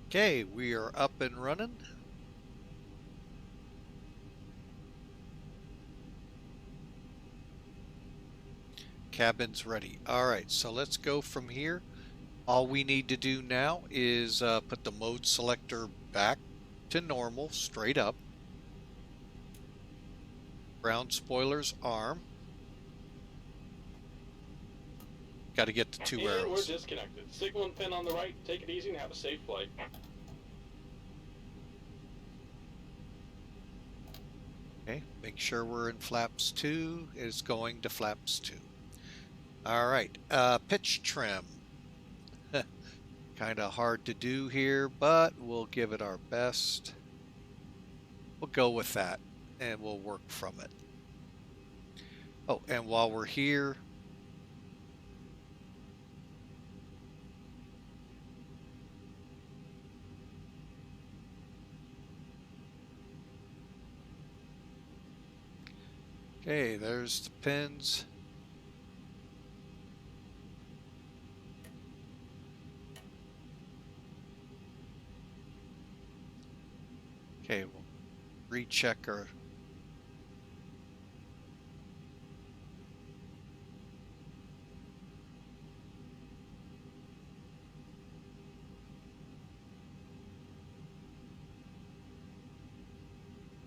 Okay, we are up and running. Cabin's ready. All right, so let's go from here. All we need to do now is put the mode selector back to normal, straight up. Ground spoilers arm. Got to get the 2 and arrows. We're disconnected. Signal and pin on the right. Take it easy and have a safe flight. Okay, make sure we're in flaps 2. It's going to flaps 2. All right, pitch trim. Kind of hard to do here, but we'll give it our best. We'll go with that, and we'll work from it. Oh, and while we're here, okay, there's the pins. Okay, we'll recheck our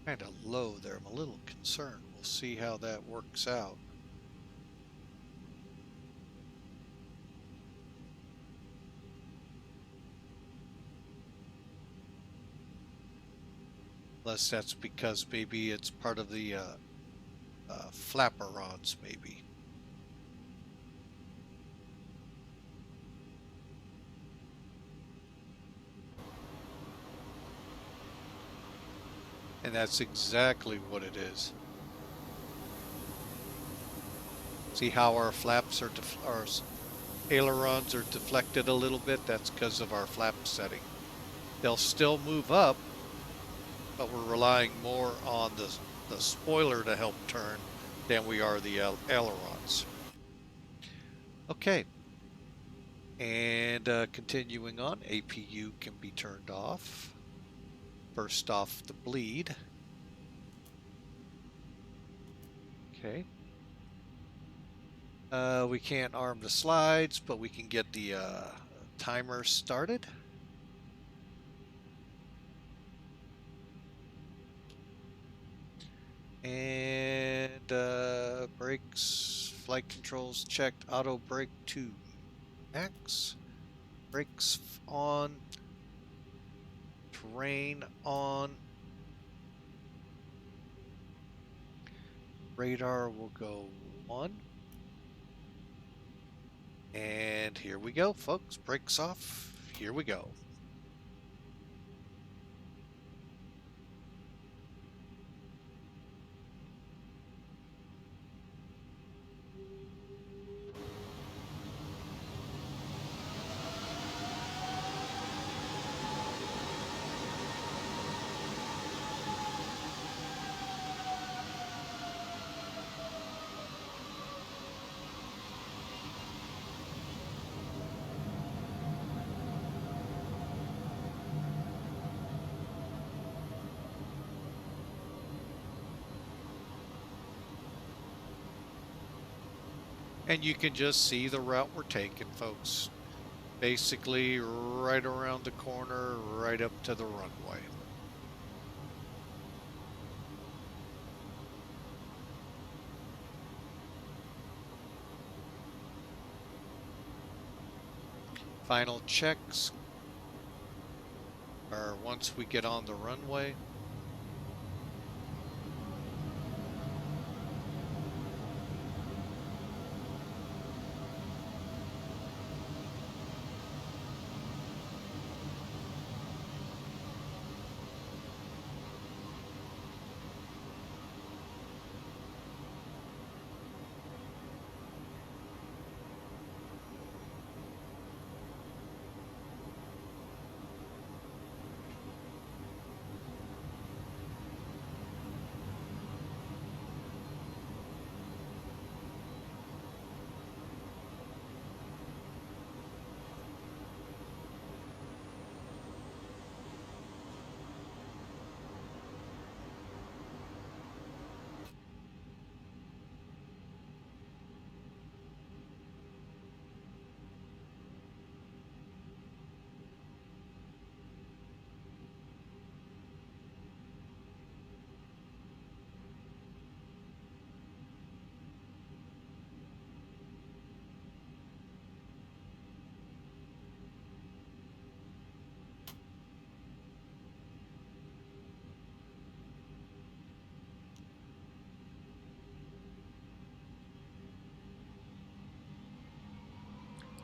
kind of low there. I'm a little concerned. We'll see how that works out. Unless that's because maybe it's part of the flaperons, maybe. And that's exactly what it is. See how our flaps are, our ailerons are deflected a little bit? That's because of our flap setting. They'll still move up, but we're relying more on the spoiler to help turn than we are the ailerons. Okay. And continuing on, APU can be turned off. Burst off the bleed. Okay. We can't arm the slides, but we can get the timer started. And brakes, flight controls checked, auto brake to max. Brakes on. Terrain on. Radar will go 1. And here we go, folks. Brakes off. Here we go. And you can just see the route we're taking, folks. Basically right around the corner, right up to the runway. Final checks are once we get on the runway.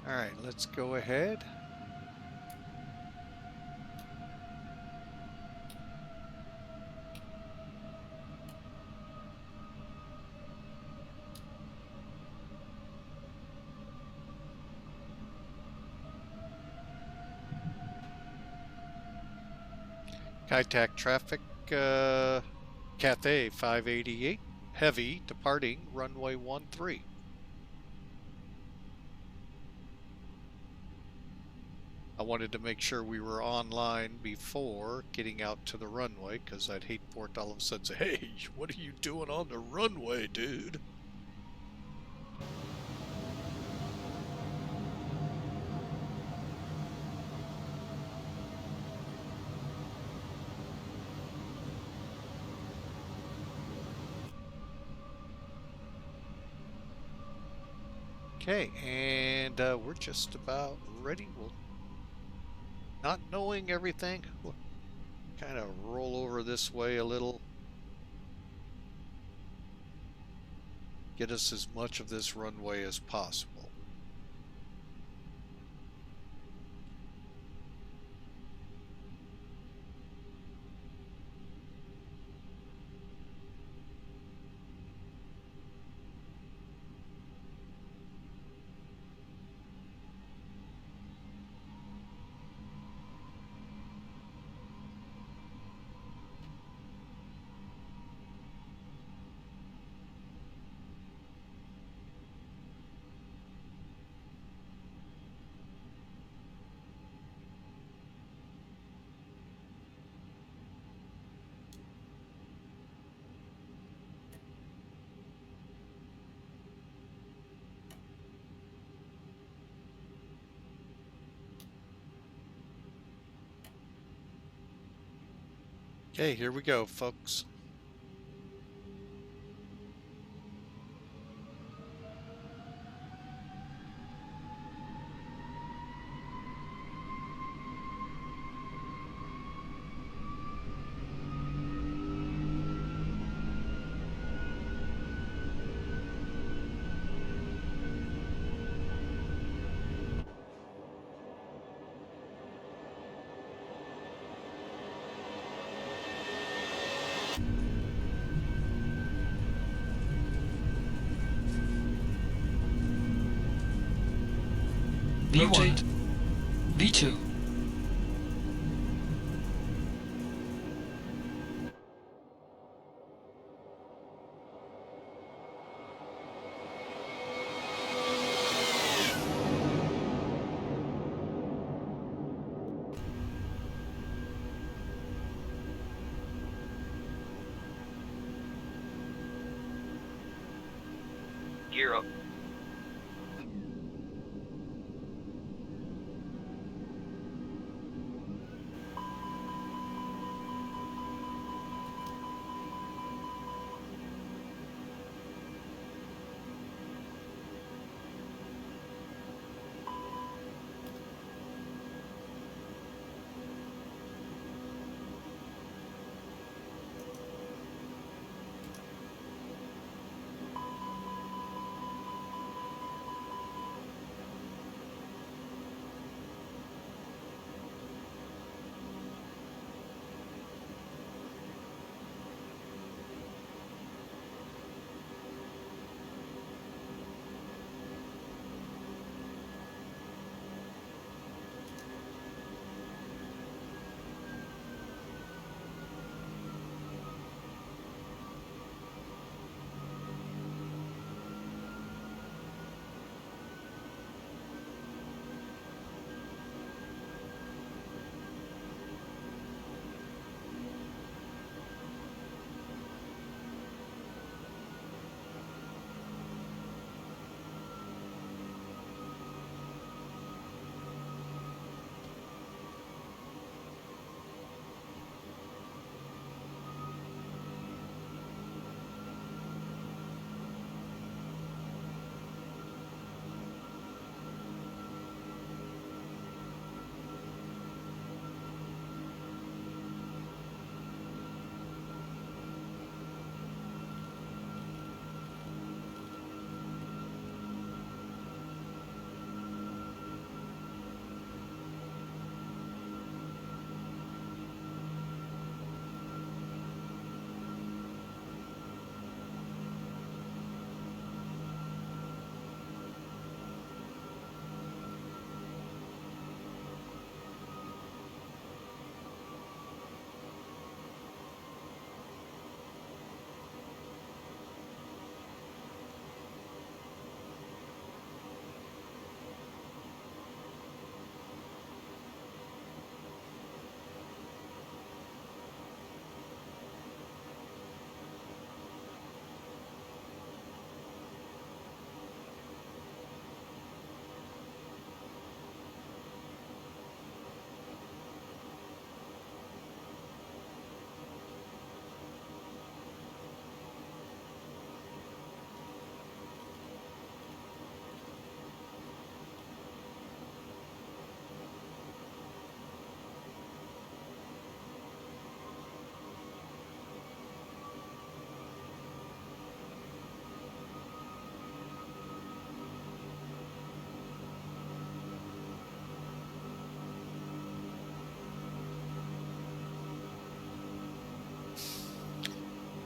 All right, let's go ahead. Contact traffic, Cathay 588, heavy, departing runway 13. I wanted to make sure we were online before getting out to the runway, because I'd hate for it to all of a sudden say, hey, what are you doing on the runway, dude? Okay, and we're just about ready. We'll, not knowing everything, we'll kind of roll over this way a little. Get us as much of this runway as possible. Okay, here we go, folks. V1, V2. Gear up.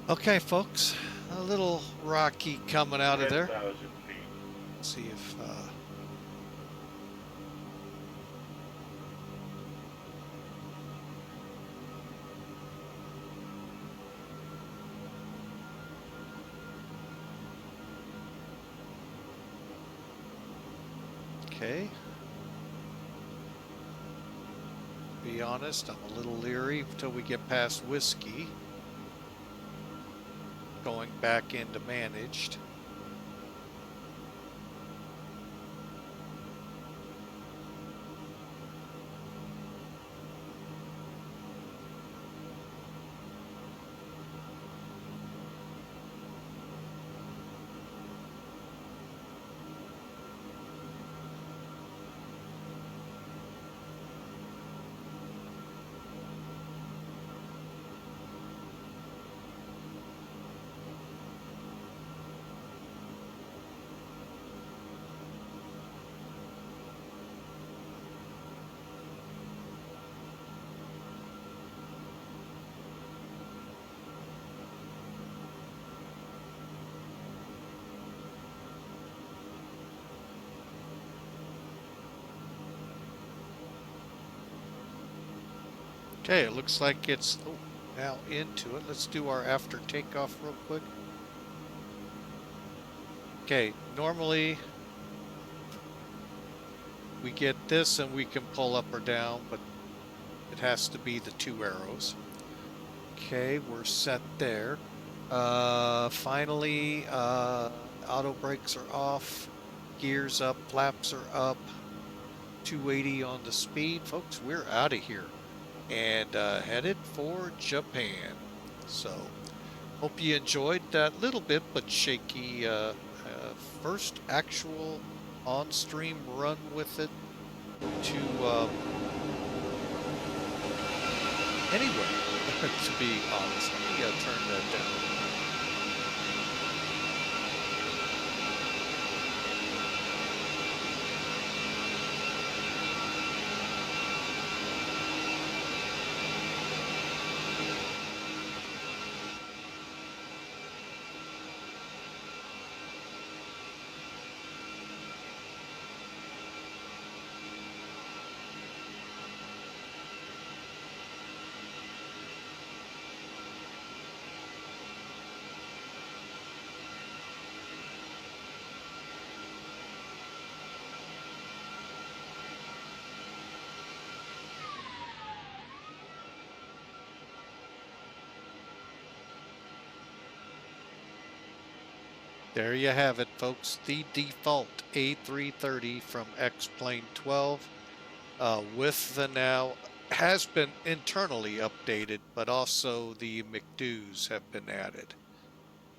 Okay, folks, a little rocky coming out of there. 10,000 feet. Let's see if okay. Be honest, I'm a little leery until we get past whiskey. Going back into managed. Okay, it looks like it's now into it. Let's do our after takeoff real quick. Okay, normally we get this and we can pull up or down, but it has to be the 2 arrows. Okay, we're set there. Finally, auto brakes are off, gears up, flaps are up, 280 on the speed. Folks, we're out of here and headed for Japan. So, hope you enjoyed that little bit but shaky first actual on-stream run with it to anyway, to be honest. Let me turn that down. There you have it, folks. The default A330 from X-Plane 12 with the now has been internally updated, but also the MCDUs have been added.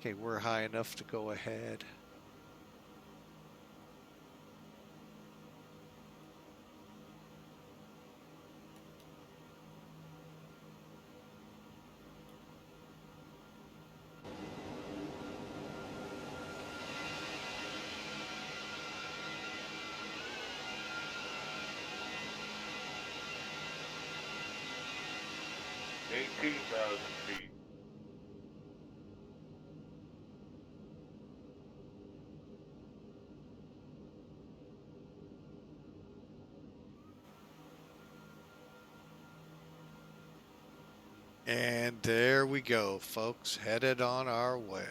Okay, we're high enough to go ahead. Feet. And there we go, folks, headed on our way.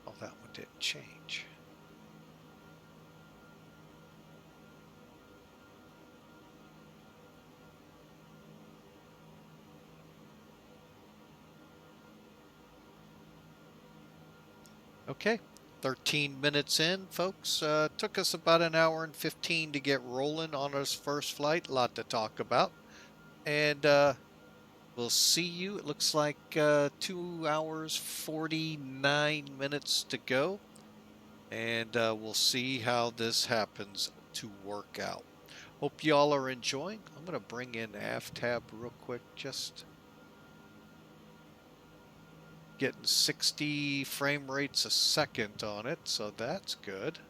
Oh, that one didn't change. Okay, 13 minutes in, folks. Took us about an hour and 15 to get rolling on our first flight. A lot to talk about. And we'll see you. It looks like 2 hours, 49 minutes to go. And we'll see how this happens to work out. Hope y'all are enjoying. I'm going to bring in AFTAB real quick, just getting 60 frame rates a second on it, so that's good.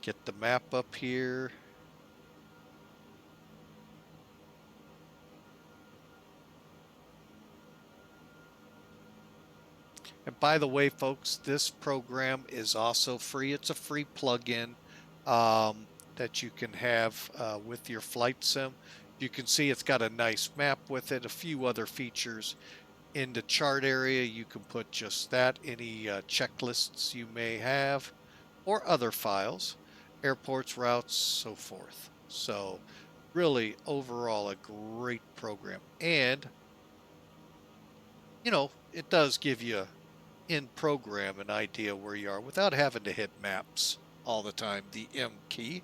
Get the map up here. And by the way, folks, this program is also free. It's a free plugin that you can have with your flight sim. You can see it's got a nice map with it, a few other features. In the chart area, you can put just that, any checklists you may have, or other files, airports, routes, so forth. So really, overall, a great program. And, you know, it does give you in program an idea where you are without having to hit maps all the time, the M key.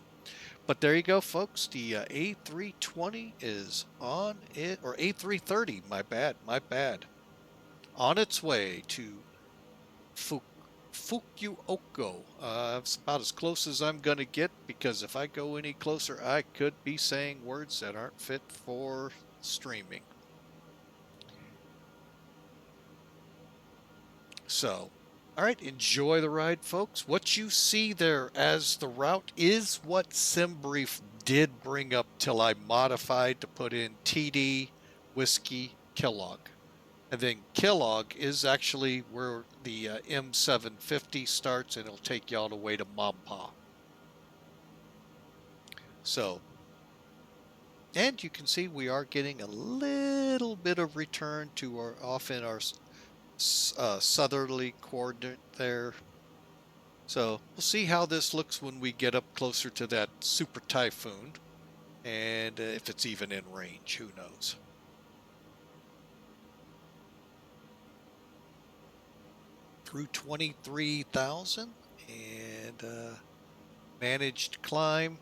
But there you go, folks. The A320 is on it, or A330, my bad, on its way to Fukuoka. It's about as close as I'm going to get, because if I go any closer, I could be saying words that aren't fit for streaming. So, all right, enjoy the ride, folks. What you see there as the route is what SimBrief did bring up till I modified to put in TD Whiskey Kellogg. And then Kellogg is actually where the M750 starts, and it'll take you all the way to Mampa. So, and you can see we are getting a little bit of return to our off in our southerly coordinate there. So we'll see how this looks when we get up closer to that super typhoon, and if it's even in range, who knows. Through 23,000 and managed climb.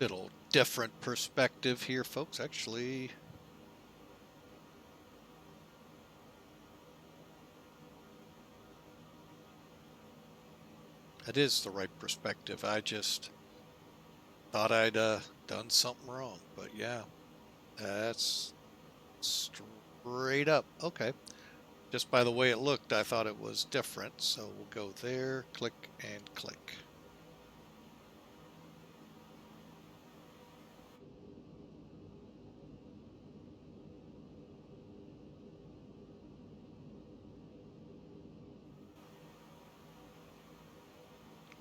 Little different perspective here, folks. Actually, that is the right perspective. I just thought I'd done something wrong, but yeah, that's straight up. Okay. Just by the way it looked, I thought it was different. So we'll go there, click and click.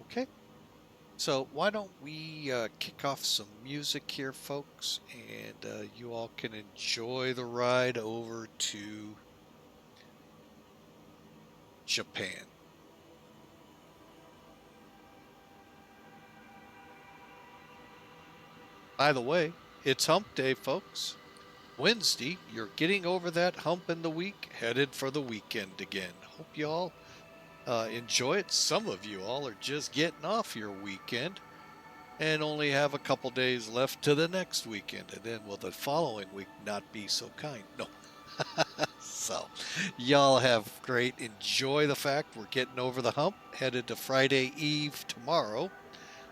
Okay. So why don't we kick off some music here, folks, and you all can enjoy the ride over to Japan. By the way, it's hump day, folks. Wednesday, you're getting over that hump in the week, headed for the weekend again. Hope you all enjoy it. Some of you all are just getting off your weekend and only have a couple days left to the next weekend, and then will the following week not be so kind? No. So y'all have great, enjoy the fact we're getting over the hump, headed to Friday Eve tomorrow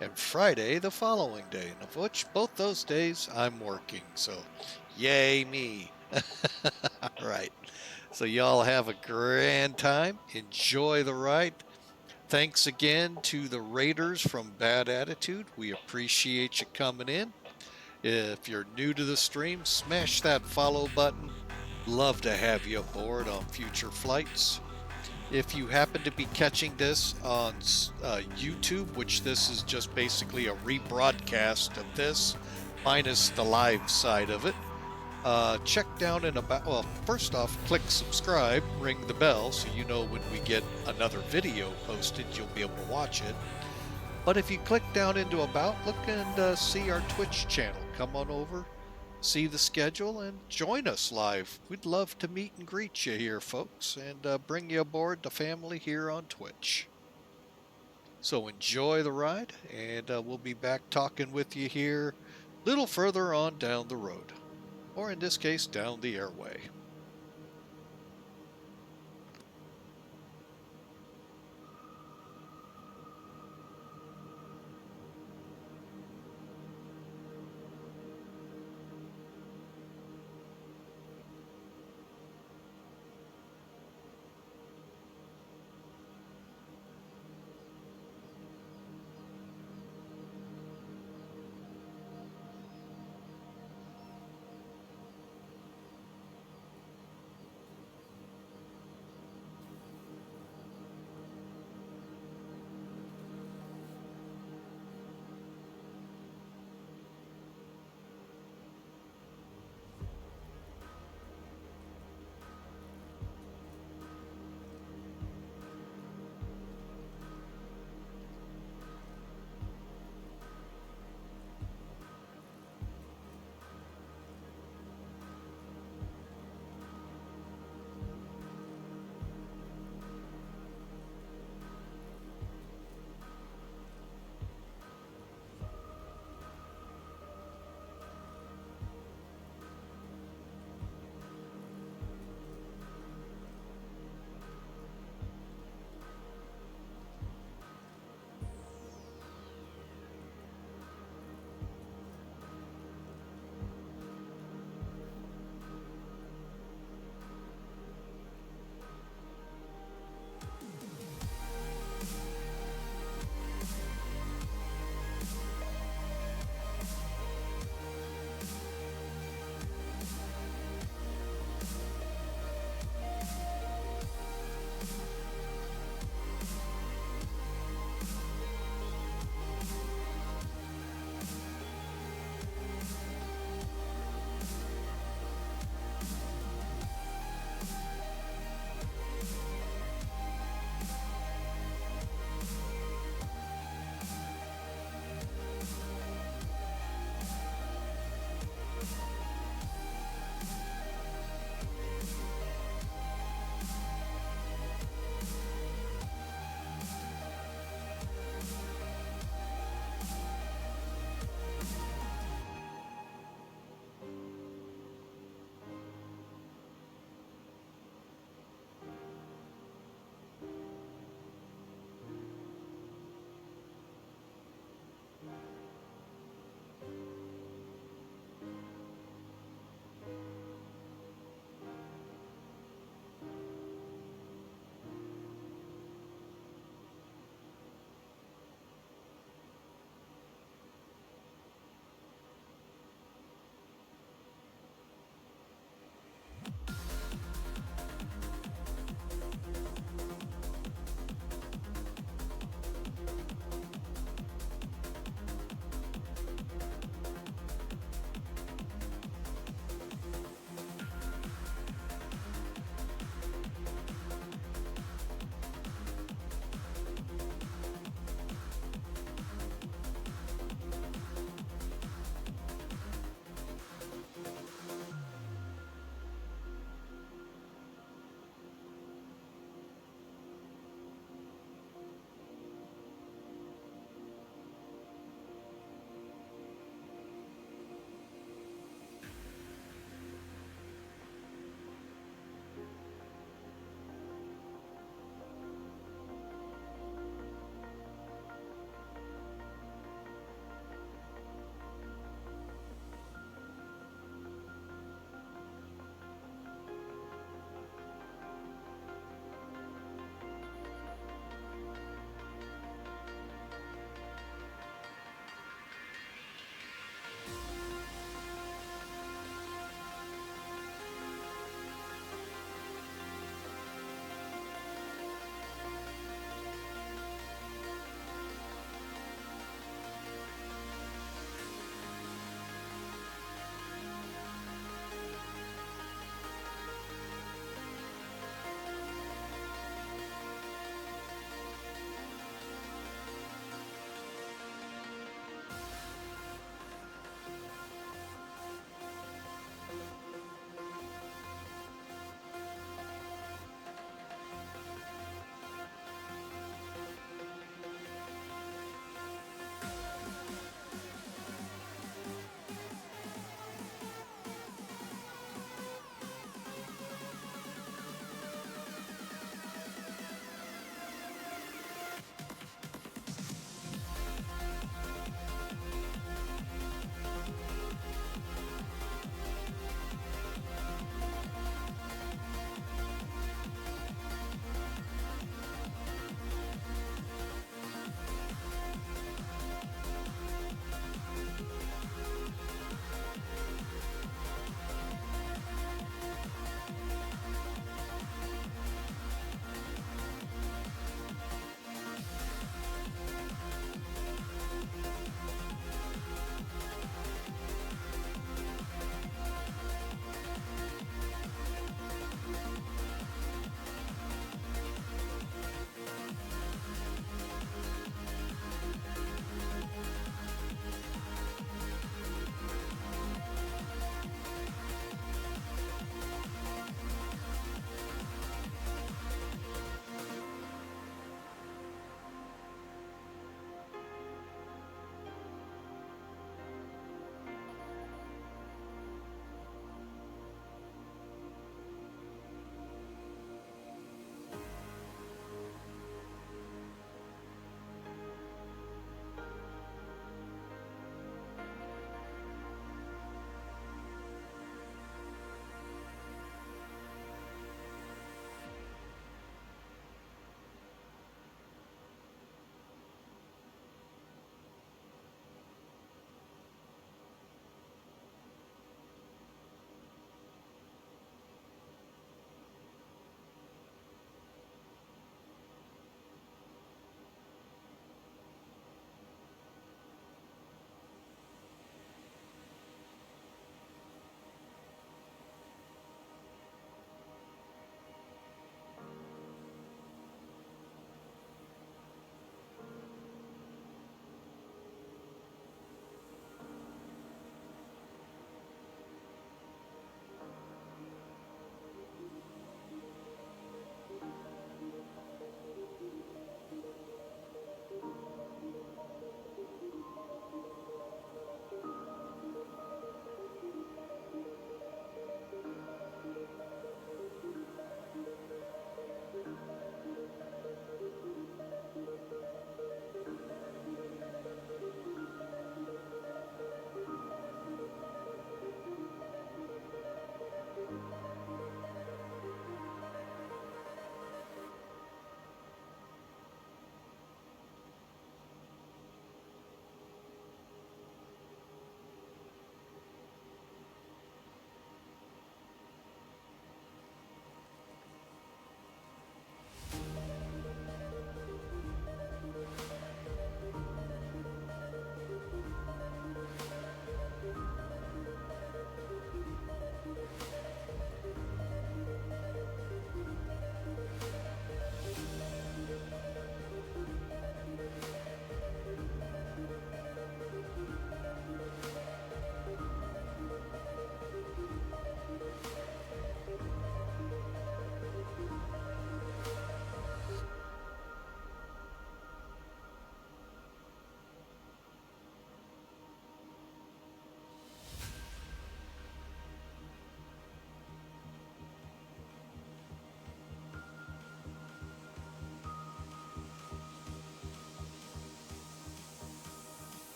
and Friday the following day, and of which both those days I'm working, so yay me. All right, so y'all have a grand time, enjoy the ride. Thanks again to the Raiders from Bad Attitude. We appreciate you coming in. If you're new to the stream, smash that follow button. Love to have you aboard on future flights. If you happen to be catching this on YouTube, which this is just basically a rebroadcast of this, minus the live side of it, check down in about, well, first off, click subscribe, ring the bell so you know when we get another video posted, you'll be able to watch it. But if you click down into about, look and see our Twitch channel. Come on over, see the schedule, and join us live. We'd love to meet and greet you here, folks, and bring you aboard the family here on Twitch. So enjoy the ride, and we'll be back talking with you here a little further on down the road. Or in this case, down the airway.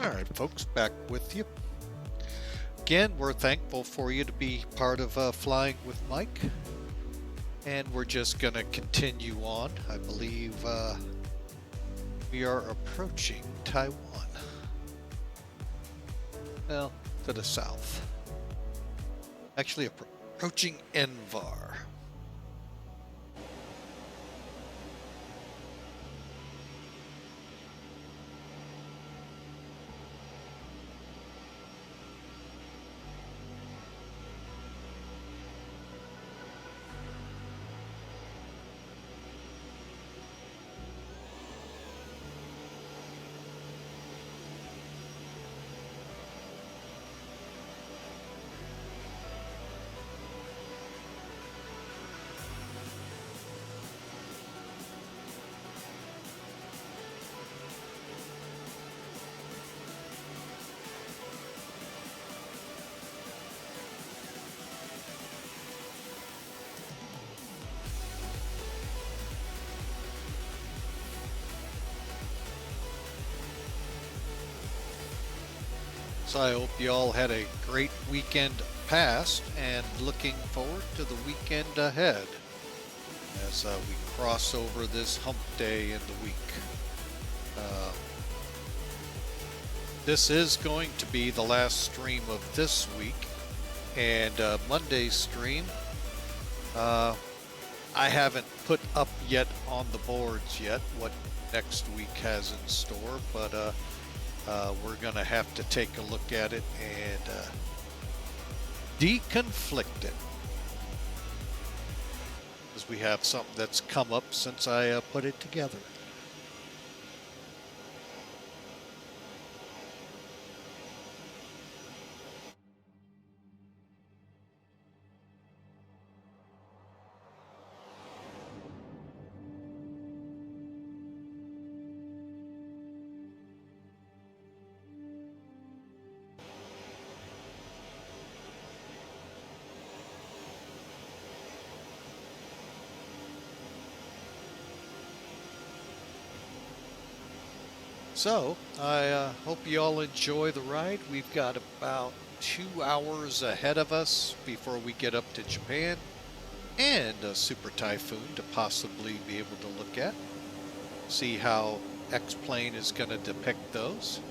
All right, folks, back with you. Again, we're thankful for you to be part of Flying with Mike. And we're just going to continue on. I believe we are approaching Taiwan. Well, to the south. Actually, approaching Envar. So I hope you all had a great weekend past and looking forward to the weekend ahead as we cross over this hump day in the week. This is going to be the last stream of this week, and Monday's stream I haven't put up yet on the boards yet what next week has in store, but we're going to have to take a look at it and deconflict it, because we have something that's come up since I put it together. So, I hope you all enjoy the ride. We've got about 2 hours ahead of us before we get up to Japan, and a super typhoon to possibly be able to look at. See how X-Plane is going to depict those.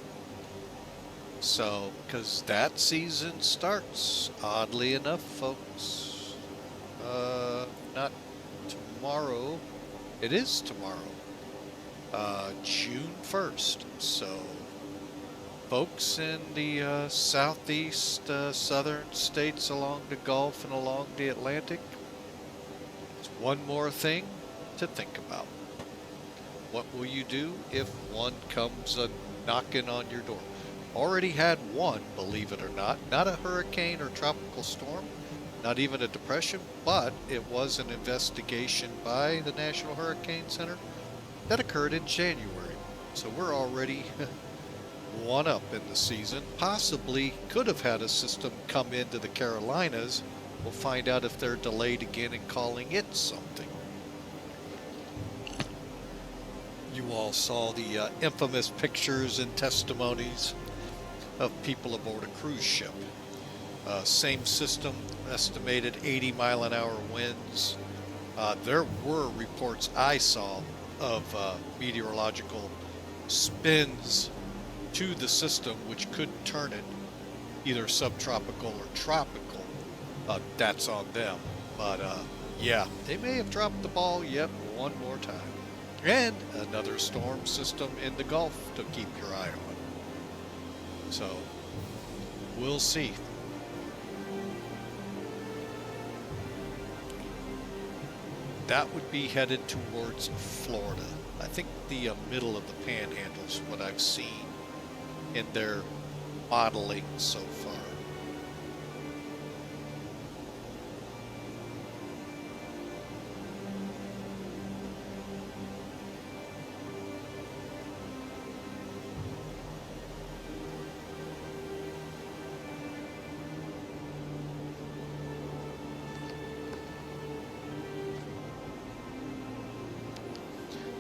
So, because that season starts, oddly enough, folks, not tomorrow. It is tomorrow. June 1st. So, folks in the southeast southern states along the Gulf and along the Atlantic, it's one more thing to think about. What will you do if one comes knocking on your door? Already had one, believe it or not a hurricane or tropical storm, not even a depression, but it was an investigation by the National Hurricane Center that occurred in January. So we're already one up in the season. Possibly could have had a system come into the Carolinas. We'll find out if they're delayed again and calling it something. You all saw the infamous pictures and testimonies of people aboard a cruise ship. Same system, estimated 80-mile-an-hour winds. There were reports I saw of meteorological spins to the system which could turn it either subtropical or tropical. That's on them. But yeah, they may have dropped the ball yet one more time. And another storm system in the Gulf to keep your eye on. So we'll see. That would be headed towards Florida. I think the middle of the panhandle is what I've seen in their modeling so far.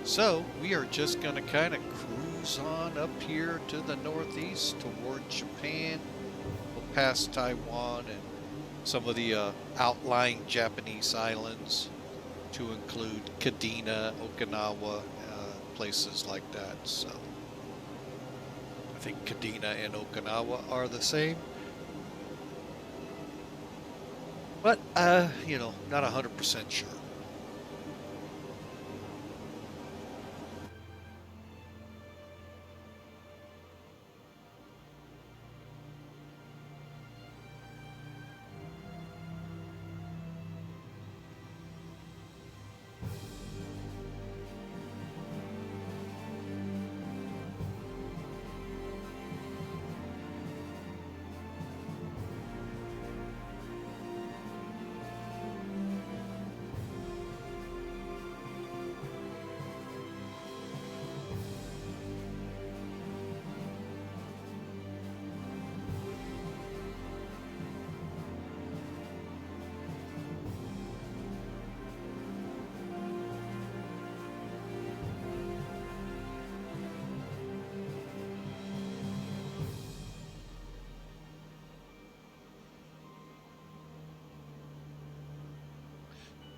So we are just going to kind of cruise on up here to the northeast toward Japan. We'll pass Taiwan and some of the outlying Japanese islands, to include Kadena, Okinawa, places like that. So I think Kadena and Okinawa are the same. But, you know, not 100% sure.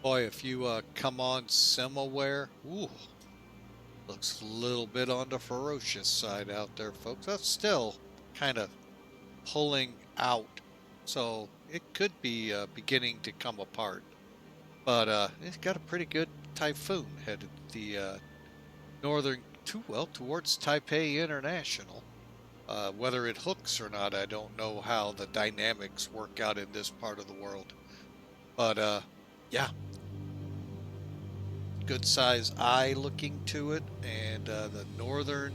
Boy, if you come on SimAware, ooh, looks a little bit on the ferocious side out there, folks. That's still kind of pulling out, so it could be beginning to come apart. But it's got a pretty good typhoon headed the northern, towards Taipei International. Whether it hooks or not, I don't know how the dynamics work out in this part of the world. But yeah, good size eye looking to it, and the northern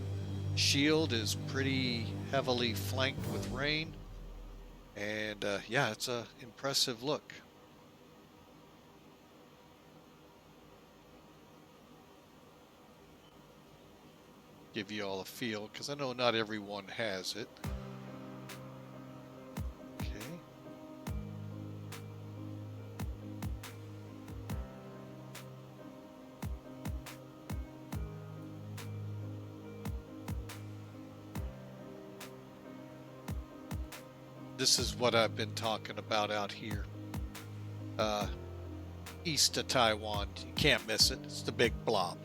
shield is pretty heavily flanked with rain, and yeah, it's a impressive look. Give you all a feel, because I know not everyone has it. Okay. This is what I've been talking about out here. East of Taiwan. You can't miss it. It's the big blob.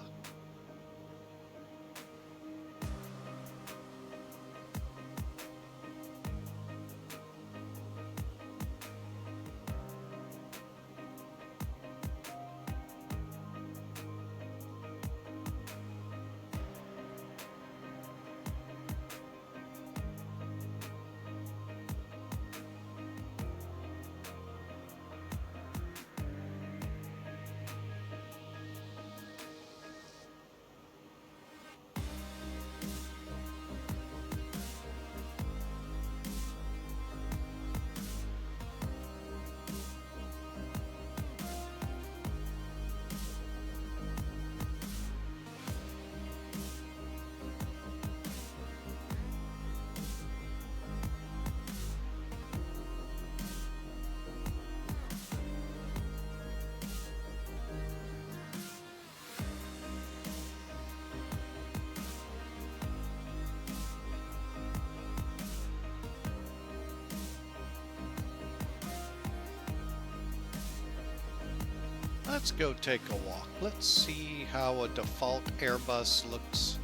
Let's go take a walk. Let's see how a default Airbus looks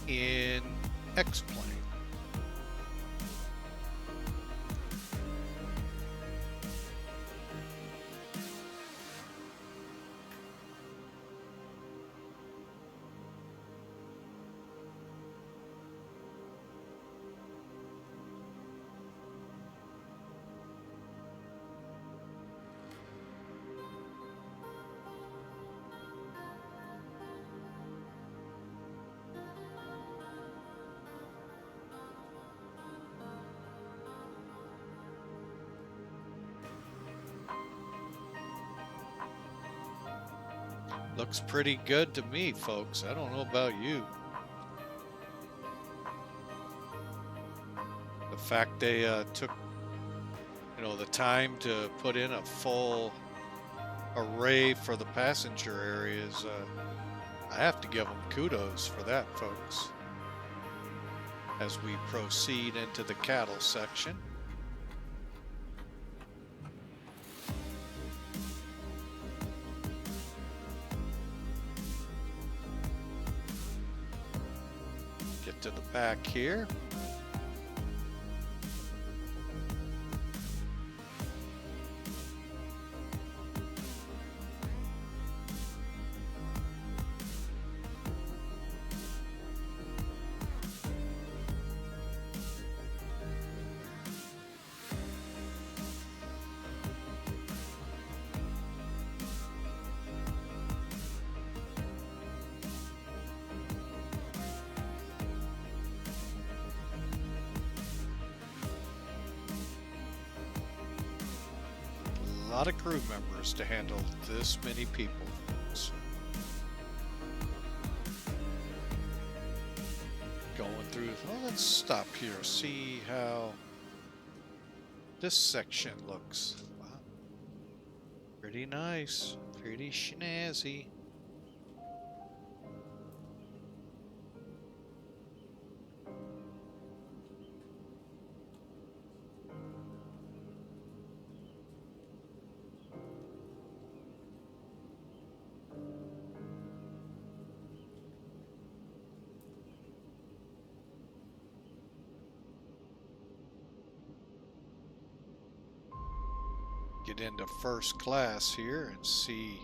in X-plane. Looks pretty good to me, folks. I don't know about you. The fact they took, the time to put in a full array for the passenger areas, I have to give them kudos for that, folks. As we proceed into the cattle section. Get to the back here. A lot of crew members to handle this many people, folks. Going through, well, let's stop here, see how this section looks. Wow. Pretty nice, pretty snazzy. Get into first class here and see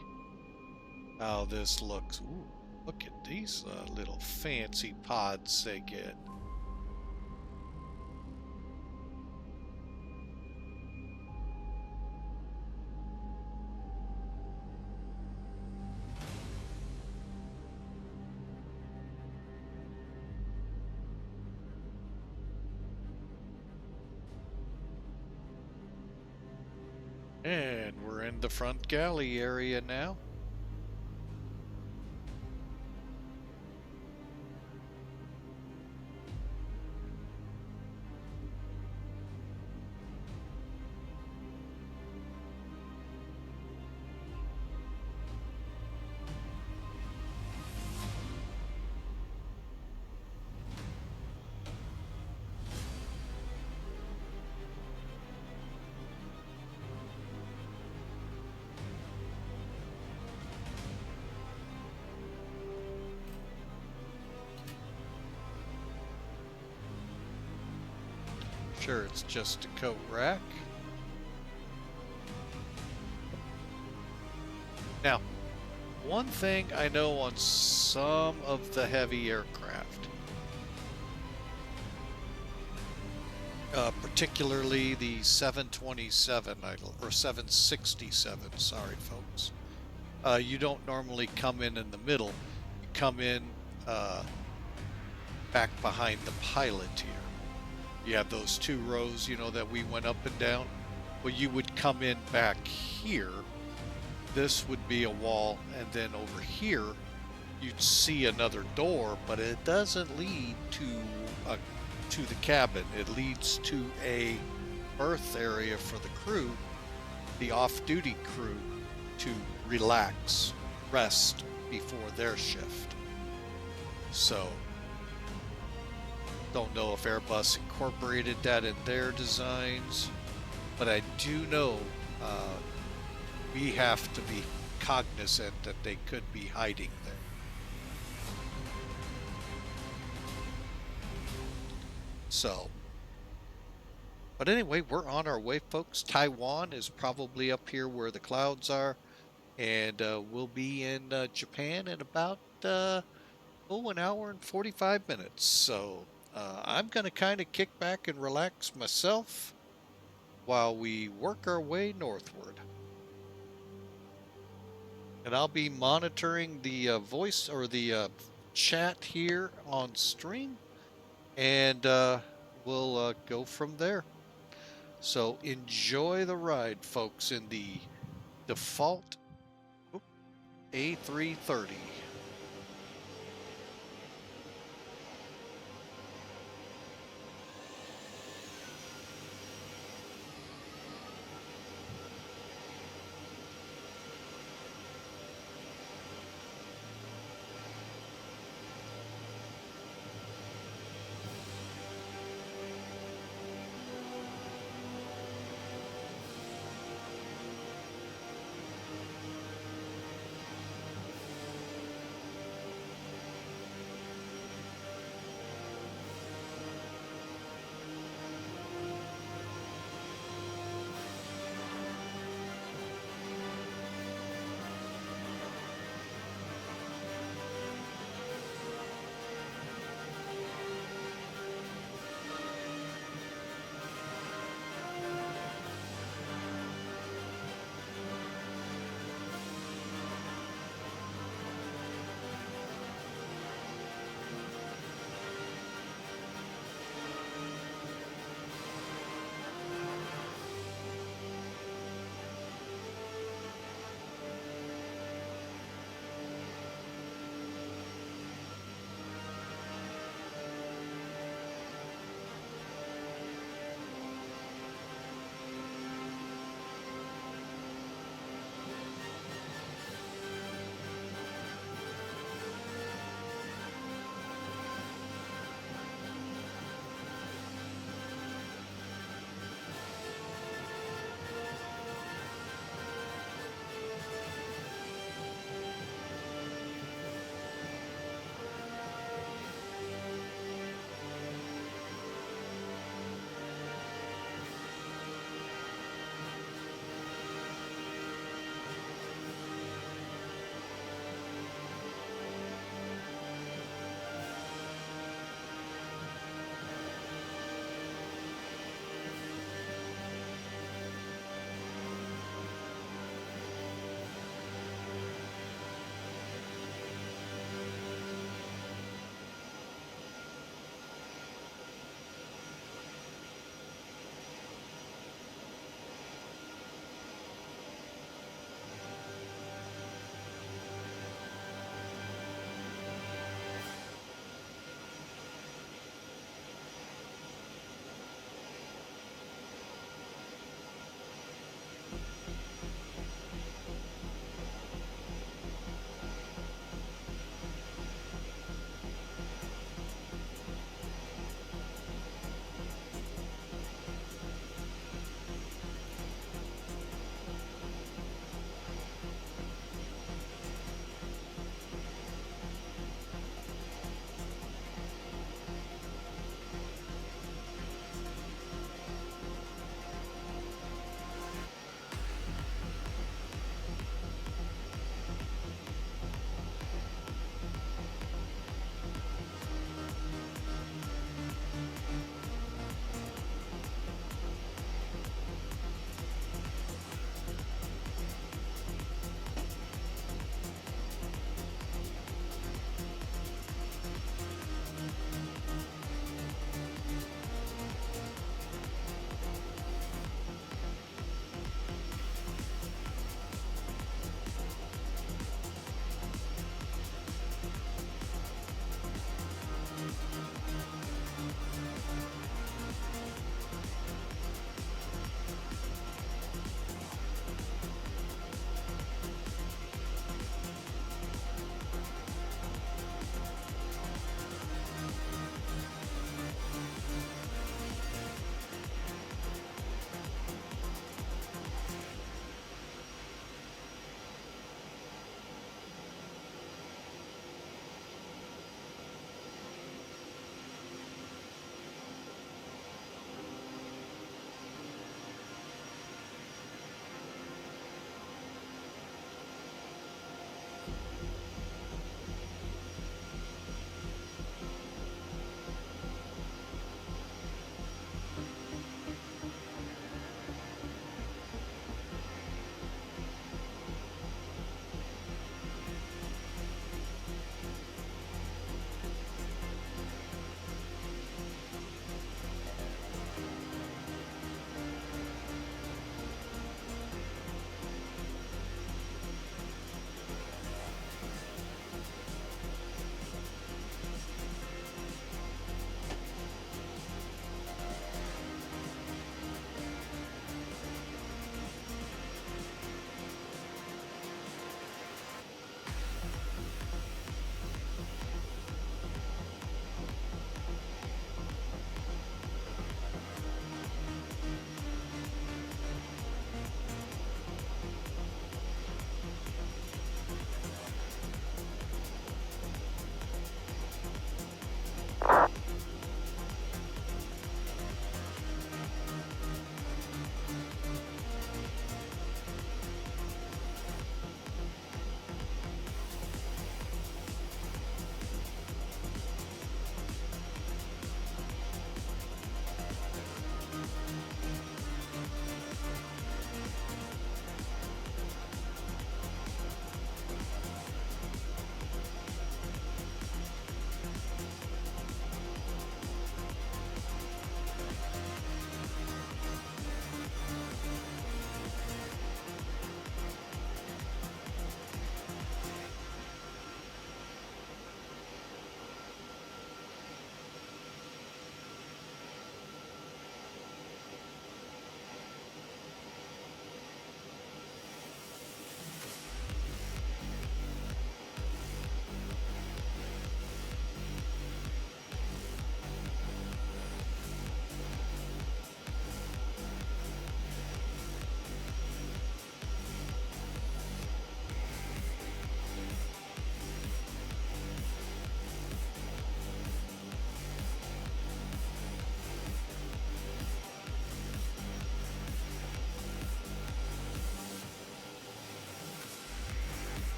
how this looks. Ooh, look at these little fancy pods they get. And we're in the front galley area now. Sure, it's just a coat rack. Now, one thing I know on some of the heavy aircraft, particularly the 727 or 767, sorry folks, you don't normally come in the middle. You come in back behind the pilot here. You have those two rows, you know, that we went up and down. Well, you would come in back here. This would be a wall, and then over here, you'd see another door, but it doesn't lead to the cabin. It leads to a berth area for the crew, the off-duty crew, to relax, rest before their shift. So, don't know if Airbus incorporated that in their designs, but I do know we have to be cognizant that they could be hiding there. So, but anyway, we're on our way, folks. Taiwan is probably up here where the clouds are, and we'll be in Japan in about an hour and 45 minutes. So I'm going to kind of kick back and relax myself while we work our way northward. And I'll be monitoring the voice or the chat here on stream, and we'll go from there. So enjoy the ride, folks, in the default A330.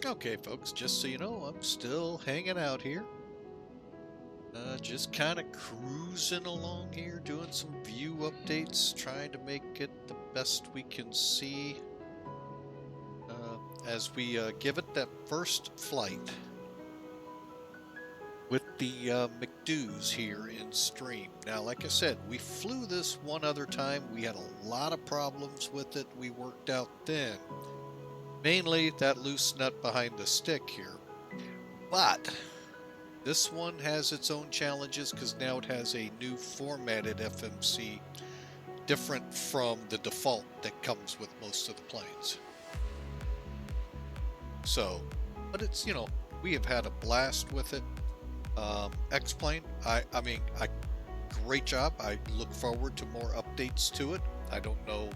Okay, folks, just so you know, I'm still hanging out here. Just kind of cruising along here, doing some view updates, trying to make it the best we can see as we give it that first flight with the MCDUs here in stream. Now, like I said, we flew this one other time. We had a lot of problems with it. We worked out then. Mainly that loose nut behind the stick here. But this one has its own challenges because now it has a new formatted FMC, different from the default that comes with most of the planes. So, but it's, you know, we have had a blast with it. X-Plane, I mean, great job. I look forward to more updates to it. I don't know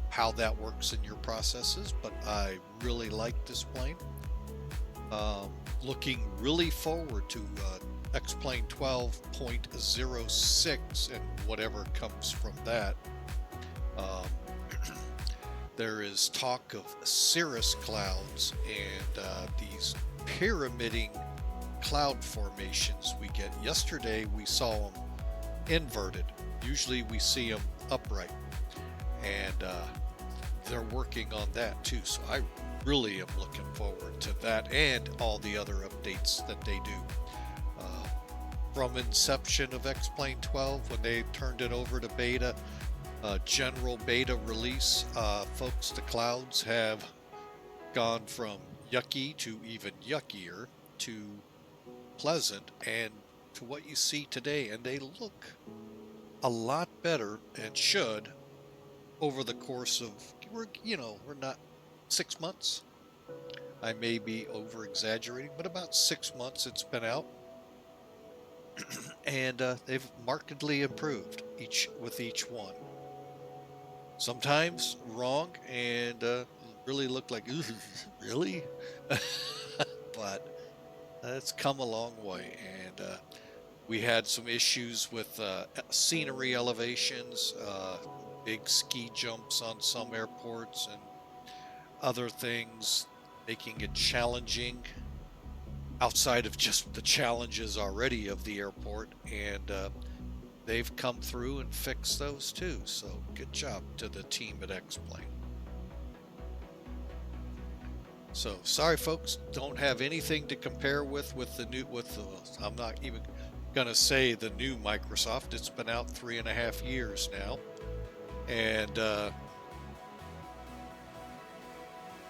how that works in your processes, but I really like this plane. Looking really forward to X-Plane 12.06 and whatever comes from that. There is talk of cirrus clouds and these pyramiding cloud formations we get. Yesterday we saw them inverted. Usually we see them upright, and they're working on that too. So I really am looking forward to that and all the other updates that they do. From inception of X-Plane 12, when they turned it over to beta, general beta release, folks, the clouds have gone from yucky to even yuckier to pleasant and to what you see today, and they look a lot better and should over the course of, we're not 6 months. I may be over exaggerating, but about 6 months it's been out. And they've markedly improved with each one. Sometimes wrong and really look like, really? But it's come a long way, and we had some issues with scenery elevations, big ski jumps on some airports, and other things making it challenging outside of just the challenges already of the airport, and they've come through and fixed those too. So good job to the team at X-Plane. So sorry, folks, don't have anything to compare with the new, I'm not even gonna say the new Microsoft. It's been out 3.5 years now, and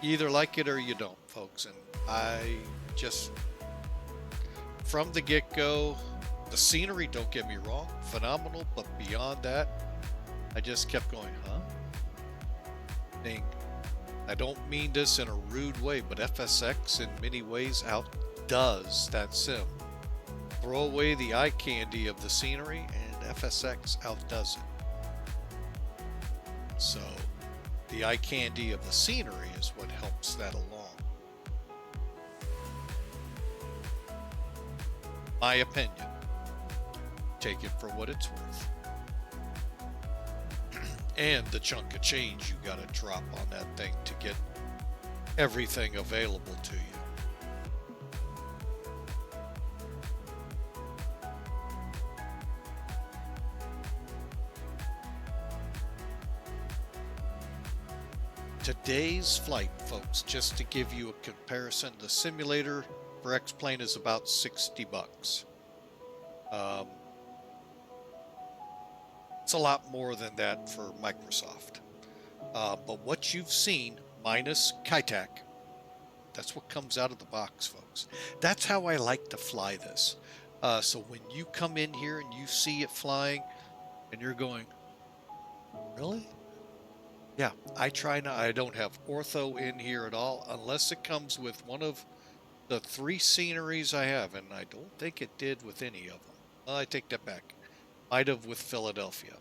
you either like it or you don't, folks. And I just, from the get-go, the scenery, don't get me wrong, phenomenal, but beyond that, I just kept going, huh? I don't mean this in a rude way, but FSX in many ways outdoes that sim. Throw away the eye candy of the scenery and FSX outdoes it. So the eye candy of the scenery is what helps that along. My opinion. Take it for what it's worth. And the chunk of change you gotta drop on that thing to get everything available to you. Today's flight, folks, just to give you a comparison, the simulator for X-Plane is about $60. It's a lot more than that for Microsoft. But what you've seen, minus Kaitak, that's what comes out of the box, folks. That's how I like to fly this. So when you come in here and you see it flying, and you're going, really? Yeah, I don't have ortho in here at all, unless it comes with one of the 3 sceneries I have, and I don't think it did with any of them. I take that back. Might have with Philadelphia.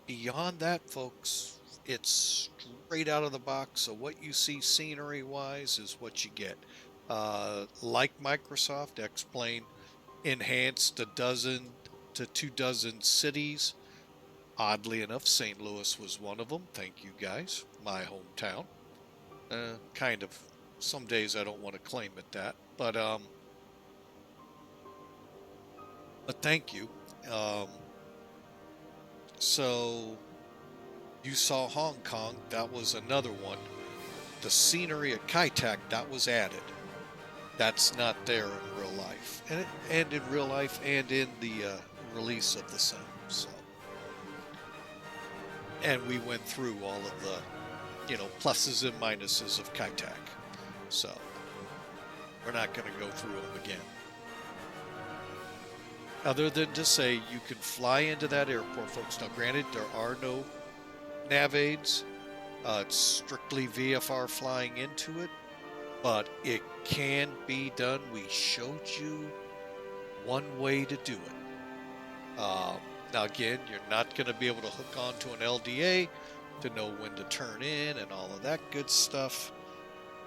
Beyond that, folks, it's straight out of the box. So what you see scenery-wise is what you get. Like Microsoft, X-Plane enhanced 12 to 24 cities. Oddly enough, St. Louis was one of them. Thank you guys, my hometown. Kind of. Some days I don't want to claim it that, but thank you. Um, so you saw Hong Kong. That was another one. The scenery at Kai Tak, that was added. That's not there in real life, and in real life, and in the release of the sim. So, and we went through all of the, pluses and minuses of Kai Tak. So we're not going to go through them again. Other than to say you can fly into that airport, folks. Now, granted, there are no nav aids. It's strictly VFR flying into it, but it can be done. We showed you one way to do it. Now, again, you're not going to be able to hook onto an LDA to know when to turn in and all of that good stuff,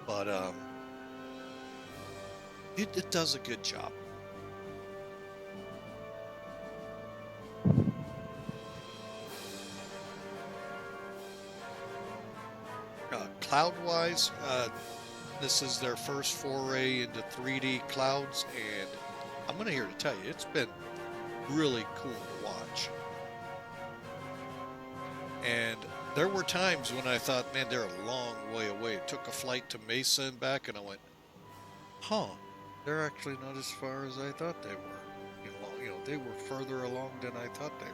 but it does a good job. Cloud-wise, this is their first foray into 3D clouds, and I'm going to here to tell you, it's been really cool to watch. And there were times when I thought, man, they're a long way away. It took a flight to Mesa and back, and I went, huh, they're actually not as far as I thought they were. They were further along than I thought they were.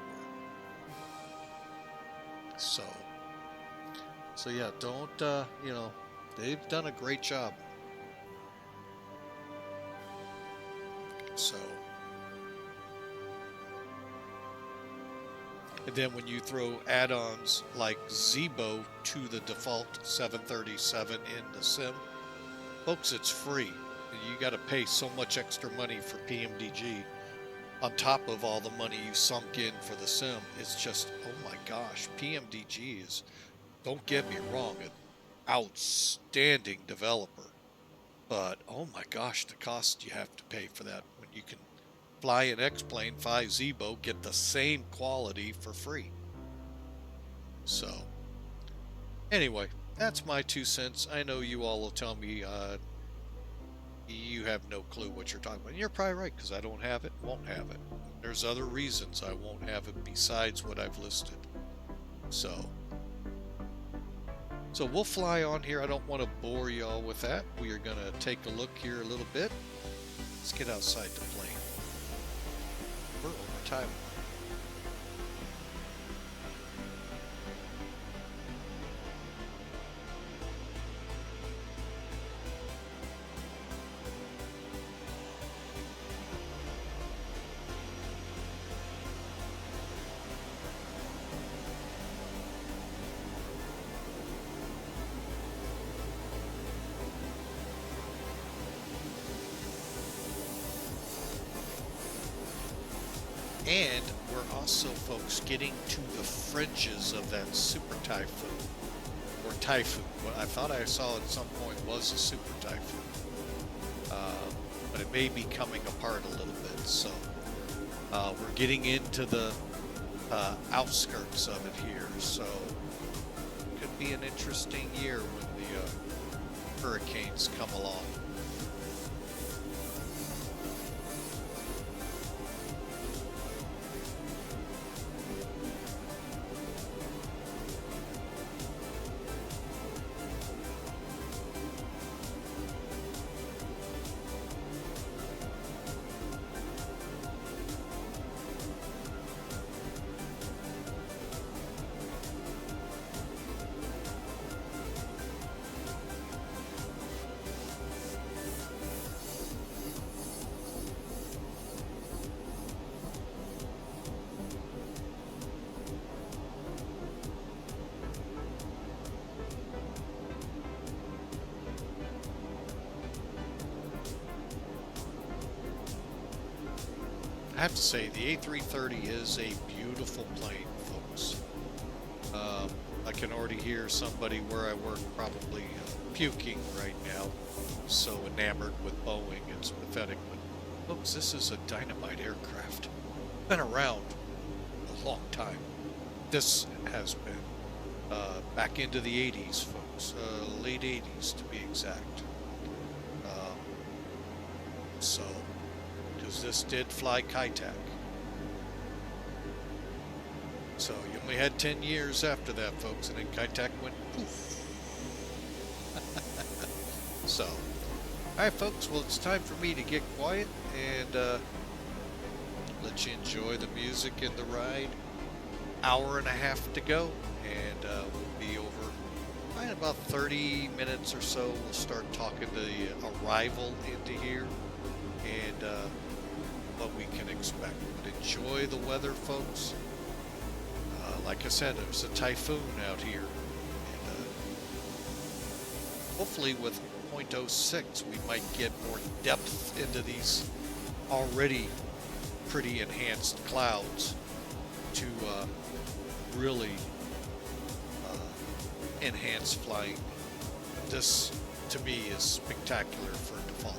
So yeah, don't, they've done a great job. So, and then when you throw add-ons like Zebo to the default 737 in the sim, folks, it's free. You got to pay so much extra money for PMDG on top of all the money you sunk in for the sim. It's just, oh my gosh, PMDG is, don't get me wrong, an outstanding developer. But, oh my gosh, the cost you have to pay for that when you can fly an X-Plane 5 Zebo, get the same quality for free. So, anyway, that's my 2 cents. I know you all will tell me you have no clue what you're talking about. And you're probably right, because I don't have it, won't have it. There's other reasons I won't have it besides what I've listed. So we'll fly on here. I don't want to bore y'all with that. We are going to take a look here a little bit. Let's get outside the plane. We're over time. And we're also, folks, getting to the fringes of that super typhoon, or typhoon. What I thought I saw at some point was a super typhoon, but it may be coming apart a little bit. So we're getting into the outskirts of it here. So it could be an interesting year when the hurricanes come along. I have to say, the A330 is a beautiful plane, folks. I can already hear somebody where I work probably puking right now. So enamored with Boeing, it's pathetic. But folks, this is a dynamite aircraft. Been around a long time. This has been back into the 80s, folks, late 80s to be exact. Um, so, because this did fly Kaitak. So you only had 10 years after that, folks, and then Kaitak went poof. So, alright folks, well it's time for me to get quiet and let you enjoy the music and the ride. Hour and a half to go, and we'll be over in about 30 minutes or so. We'll start talking the arrival into here and what we can expect. But enjoy the weather, folks. Like I said, there's a typhoon out here, and hopefully with 0.06 we might get more depth into these already pretty enhanced clouds to really enhance flying. This to me is spectacular for default.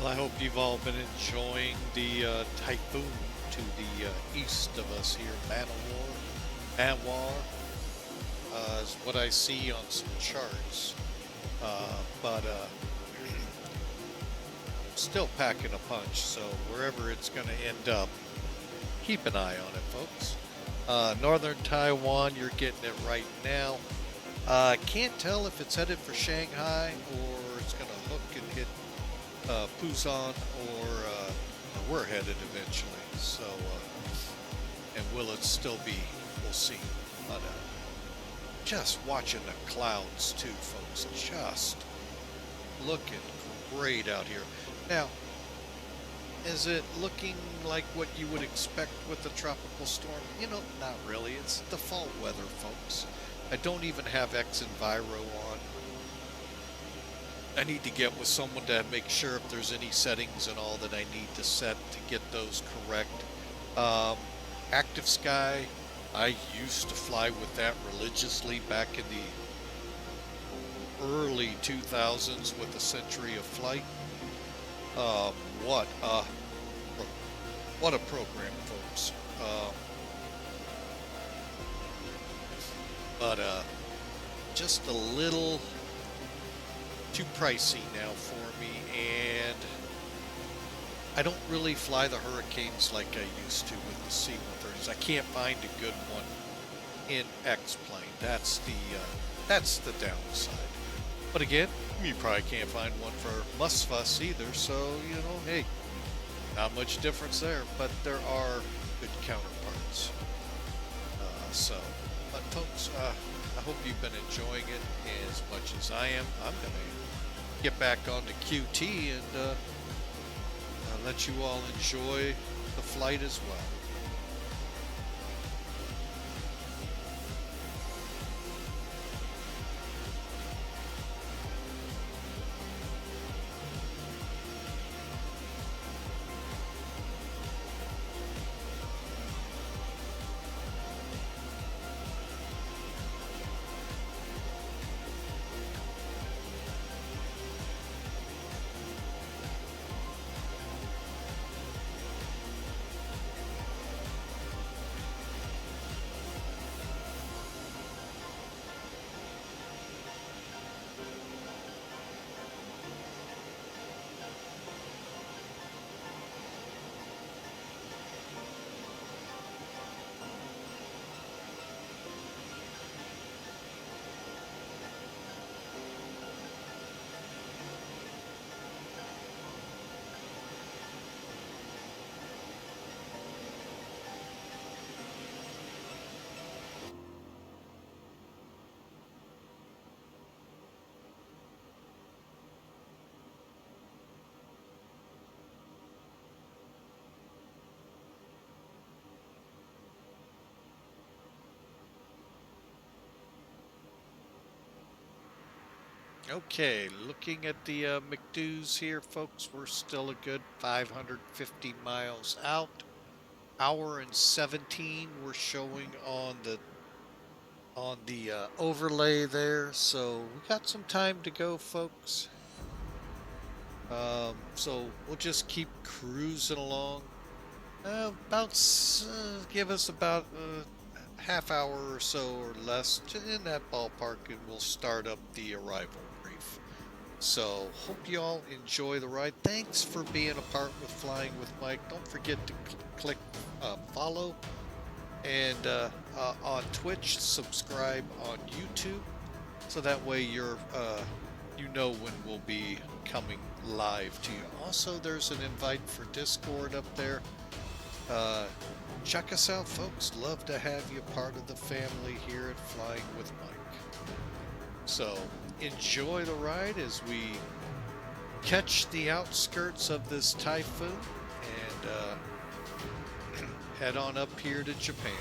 Well, I hope you've all been enjoying the typhoon to the east of us here, Manwar, is what I see on some charts. But still packing a punch, so wherever it's going to end up, keep an eye on it, folks. Northern Taiwan, you're getting it right now. Can't tell if it's headed for Shanghai or it's going to hook and hit Busan, or we're headed eventually. So, and will it still be? We'll see. But just watching the clouds too, folks. Just looking great out here. Now, is it looking like what you would expect with a tropical storm? You know, not really. It's default weather, folks. I don't even have X-Enviro on. I need to get with someone to make sure if there's any settings and all that I need to set to get those correct. Active Sky, I used to fly with that religiously back in the early 2000s with a century of flight. What a program, folks. But just a little too pricey now for me, and I don't really fly the Hurricanes like I used to with the C-130s. I can't find a good one in X-Plane. That's the downside. But again, you probably can't find one for Musfuss either, so, you know, hey, not much difference there, but there are good counterparts. But folks, I hope you've been enjoying it as much as I am. I'm going to get back on to QT and let you all enjoy the flight as well. Okay, looking at the McDo's here, folks, we're still a good 550 miles out. Hour and 17 we're showing on the overlay there, so we got some time to go, folks. So we'll just keep cruising along. Give us about half hour or so or less in that ballpark, and we'll start up the arrival brief. So hope you all enjoy the ride. Thanks for being a part with Flying with Mike. Don't forget to click follow, and on Twitch, subscribe on YouTube, so that way you're you know when we'll be coming live to you. Also, there's an invite for Discord up there. Check us out, folks. Love to have you part of the family here at Flying with Mike. So enjoy the ride as we catch the outskirts of this typhoon and head on up here to Japan.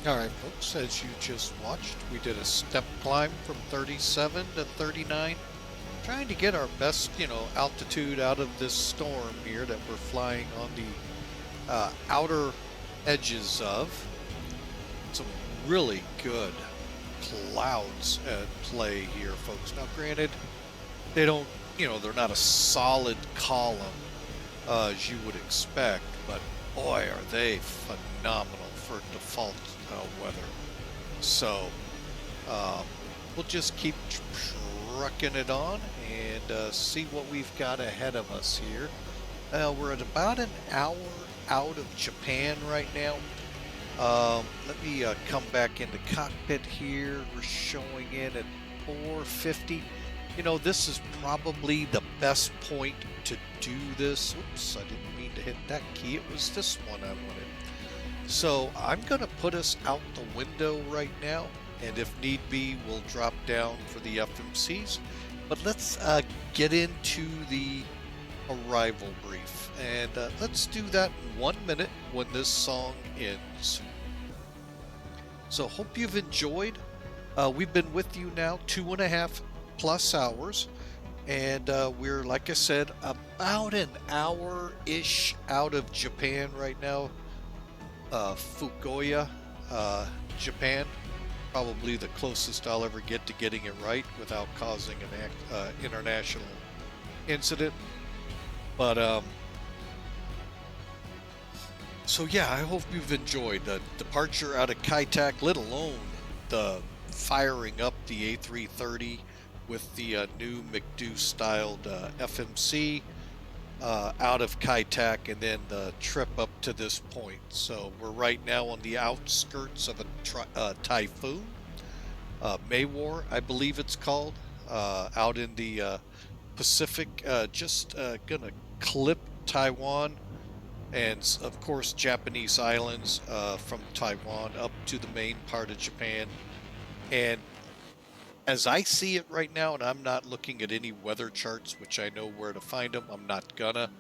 Alright folks, as you just watched, we did a step climb from 37 to 39, trying to get our best, altitude out of this storm here that we're flying on the outer edges of. Some really good clouds at play here, folks. Now granted, they don't, they're not a solid column as you would expect, but boy are they phenomenal for default weather. So we'll just keep trucking it on and see what we've got ahead of us here. We're at about an hour out of Japan right now. Let me come back into cockpit here. We're showing in at 450. This is probably the best point to do this. Oops, I didn't mean to hit that key. It was this one I wanted. So I'm going to put us out the window right now, and if need be, we'll drop down for the FMCs. But let's get into the arrival brief, and let's do that in 1 minute when this song ends. So hope you've enjoyed. We've been with you now 2.5+ hours, and we're, like I said, about an hour-ish out of Japan right now. Fukuoka, Japan, probably the closest I'll ever get to getting it right without causing an international incident. But so yeah, I hope you've enjoyed the departure out of Kai Tak, let alone the firing up the A330 with the new MCDU styled FMC out of Kai Tak, and then the trip up to this point. So we're right now on the outskirts of a typhoon, Maywar, I believe it's called, out in the Pacific, just gonna clip Taiwan and of course Japanese islands from Taiwan up to the main part of Japan. And as I see it right now, and I'm not looking at any weather charts, which I know where to find them, I'm not gonna,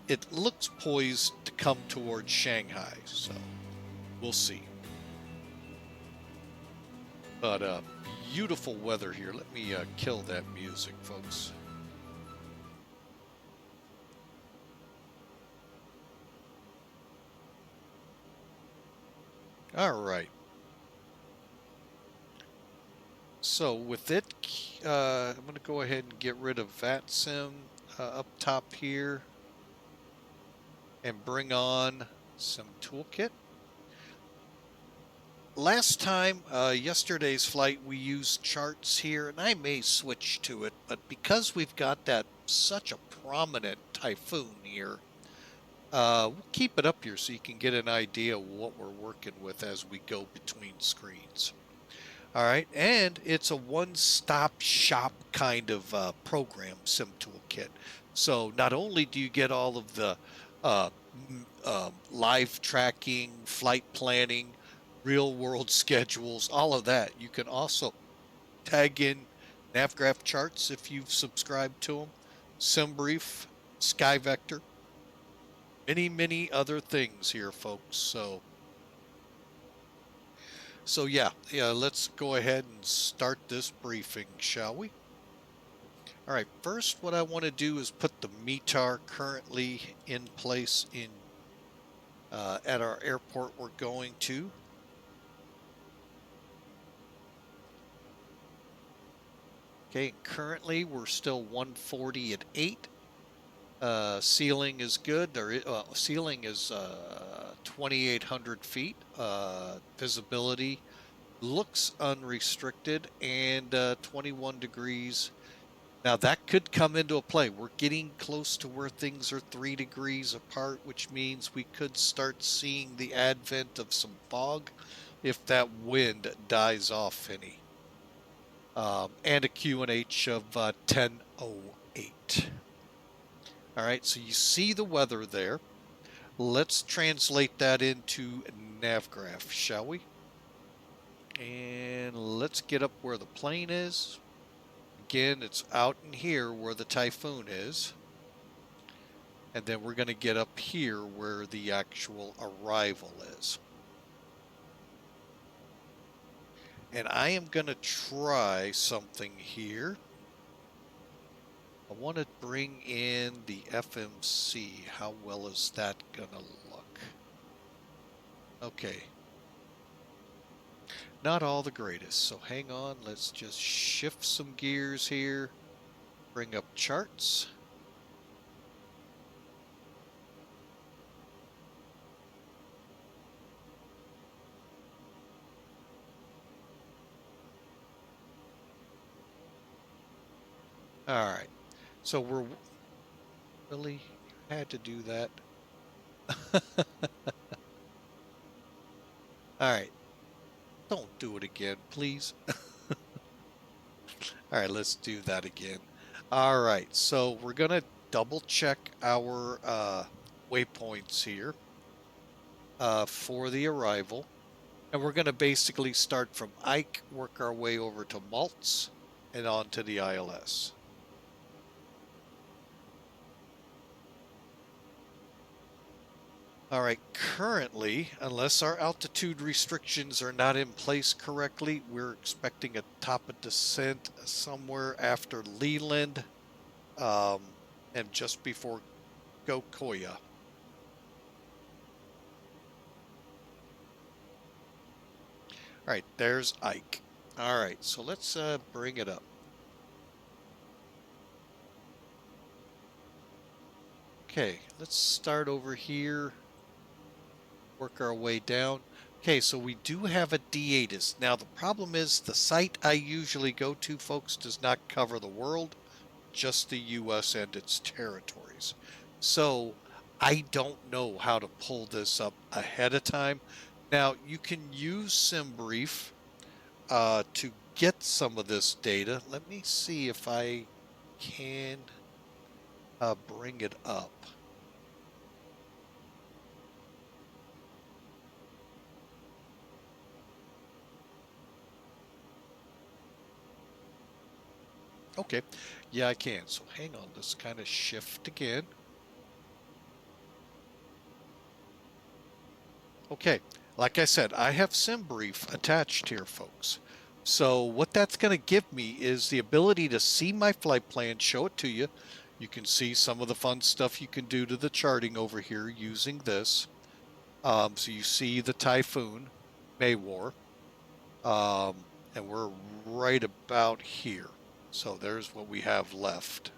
it looks poised to come towards Shanghai, so we'll see. But beautiful weather here. Let me kill that music, folks. All right. So with it, I'm going to go ahead and get rid of VATSIM up top here and bring on some toolkit. Last time, yesterday's flight, we used charts here, and I may switch to it, but because we've got such a prominent typhoon here, we'll keep it up here so you can get an idea of what we're working with as we go between screens. All right, and it's a one-stop shop kind of program, Sim Toolkit. So not only do you get all of the live tracking, flight planning, real-world schedules, all of that, you can also tag in NavGraph charts if you've subscribed to them, SimBrief, SkyVector, many other things here, folks. So yeah, let's go ahead and start this briefing, shall we? All right, first what I want to do is put the METAR currently in place at our airport we're going to. Okay, currently we're still 140 at 8. Ceiling is good. Ceiling is 2,800 feet. Visibility looks unrestricted, and 21 degrees. Now that could come into a play. We're getting close to where things are 3 degrees apart, which means we could start seeing the advent of some fog if that wind dies off any. And a QNH of 10:08. All right, so you see the weather there. Let's translate that into NavGraph, shall we? And let's get up where the plane is. Again, it's out in here where the typhoon is. And then we're going to get up here where the actual arrival is. And I am going to try something here. I want to bring in the FMC. How well is that going to look? Okay. Not all the greatest. So hang on. Let's just shift some gears here. Bring up charts. All right. So we're really had to do that. All right. Don't do it again, please. All right, let's do that again. All right, so we're going to double check our waypoints here for the arrival. And we're going to basically start from Ike, work our way over to Maltz, and on to the ILS. All right, currently, unless our altitude restrictions are not in place correctly, we're expecting a top of descent somewhere after Leland and just before Gokoya. All right, there's Ike. All right, so let's bring it up. Okay, let's start over here. Work our way down. Okay, so we do have a D-ATIS. Now, the problem is the site I usually go to, folks, does not cover the world, just the U.S. and its territories. So I don't know how to pull this up ahead of time. Now, you can use SimBrief to get some of this data. Let me see if I can bring it up. Okay, yeah, I can. So hang on, let's kind of shift again. Okay, like I said, I have SimBrief attached here, folks. So what that's going to give me is the ability to see my flight plan, show it to you. You can see some of the fun stuff you can do to the charting over here using this. So you see the Typhoon, Maywar, and we're right about here. So there's what we have left.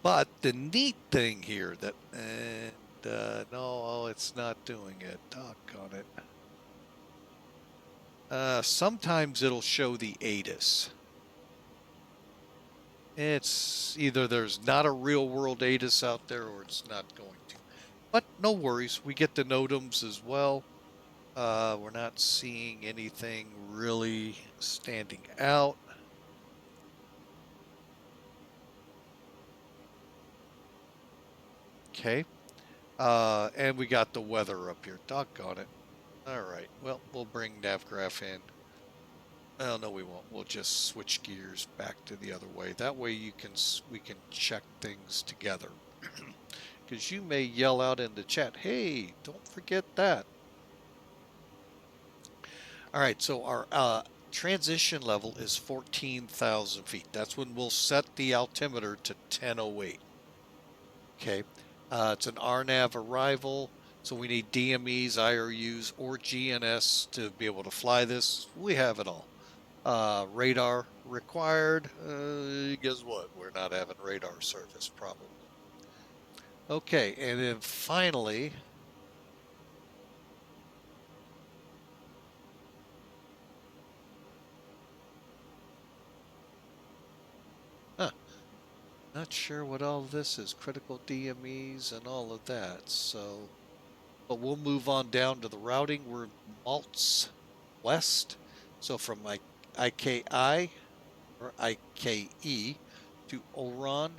But the neat thing here that, no, it's not doing it. Doggone it. Sometimes it'll show the ATIS. It's either there's not a real world ATIS out there or it's not going to. But no worries, we get the NOTAMs as well. We're not seeing anything really standing out. Okay. And we got the weather up here. Doggone it. All right. Well, we'll bring NavGraph in. Oh, no, we won't. We'll just switch gears back to the other way. That way we can check things together. Because you may yell out in the chat, hey, don't forget that. All right, so our transition level is 14,000 feet. That's when we'll set the altimeter to 1008. Okay, it's an RNAV arrival, so we need DMEs, IRUs, or GNS to be able to fly this. We have it all. Radar required. Guess what? We're not having radar service, probably. Okay, and then finally, not sure what all this is, critical DMEs and all of that, so, but we'll move on down to the routing. We're Maltz West, so from IKI or IKE to Oran,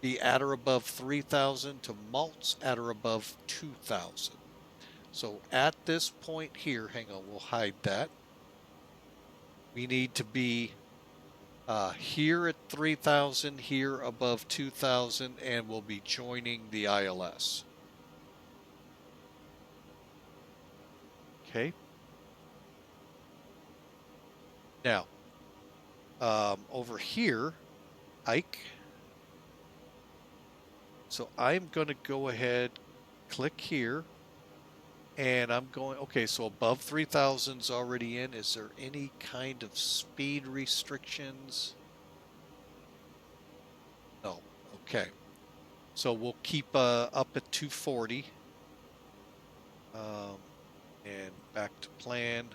be at or above 3,000 to Maltz at or above 2,000. So at this point here, hang on, we'll hide that. We need to be here at 3,000, here above 2,000, and we'll be joining the ILS. Okay. Now, over here, hike. So I'm going to go ahead, click here, and I'm going, okay, so above 3,000's already in. Is there any kind of speed restrictions? No. Okay. So we'll keep up at 240. And back to plan.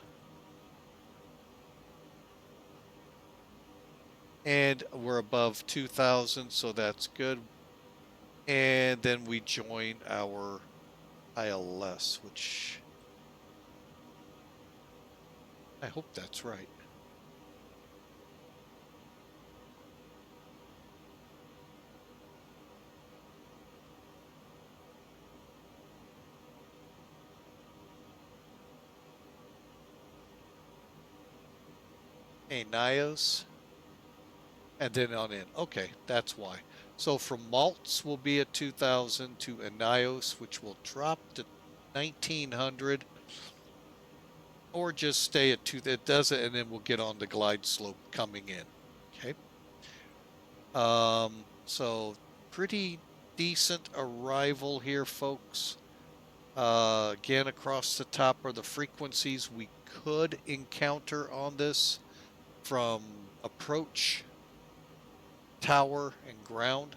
And we're above 2,000, so that's good. And then we join our ILS, which I hope that's right. Hey, Nios. And then on in. Okay, that's why. So from Maltz will be at 2,000 to Anios, which will drop to 1,900. Or just stay at 2. It does it, and then we'll get on the glide slope coming in. Okay. So pretty decent arrival here, folks. Again, across the top are the frequencies we could encounter on this from approach, tower, and ground.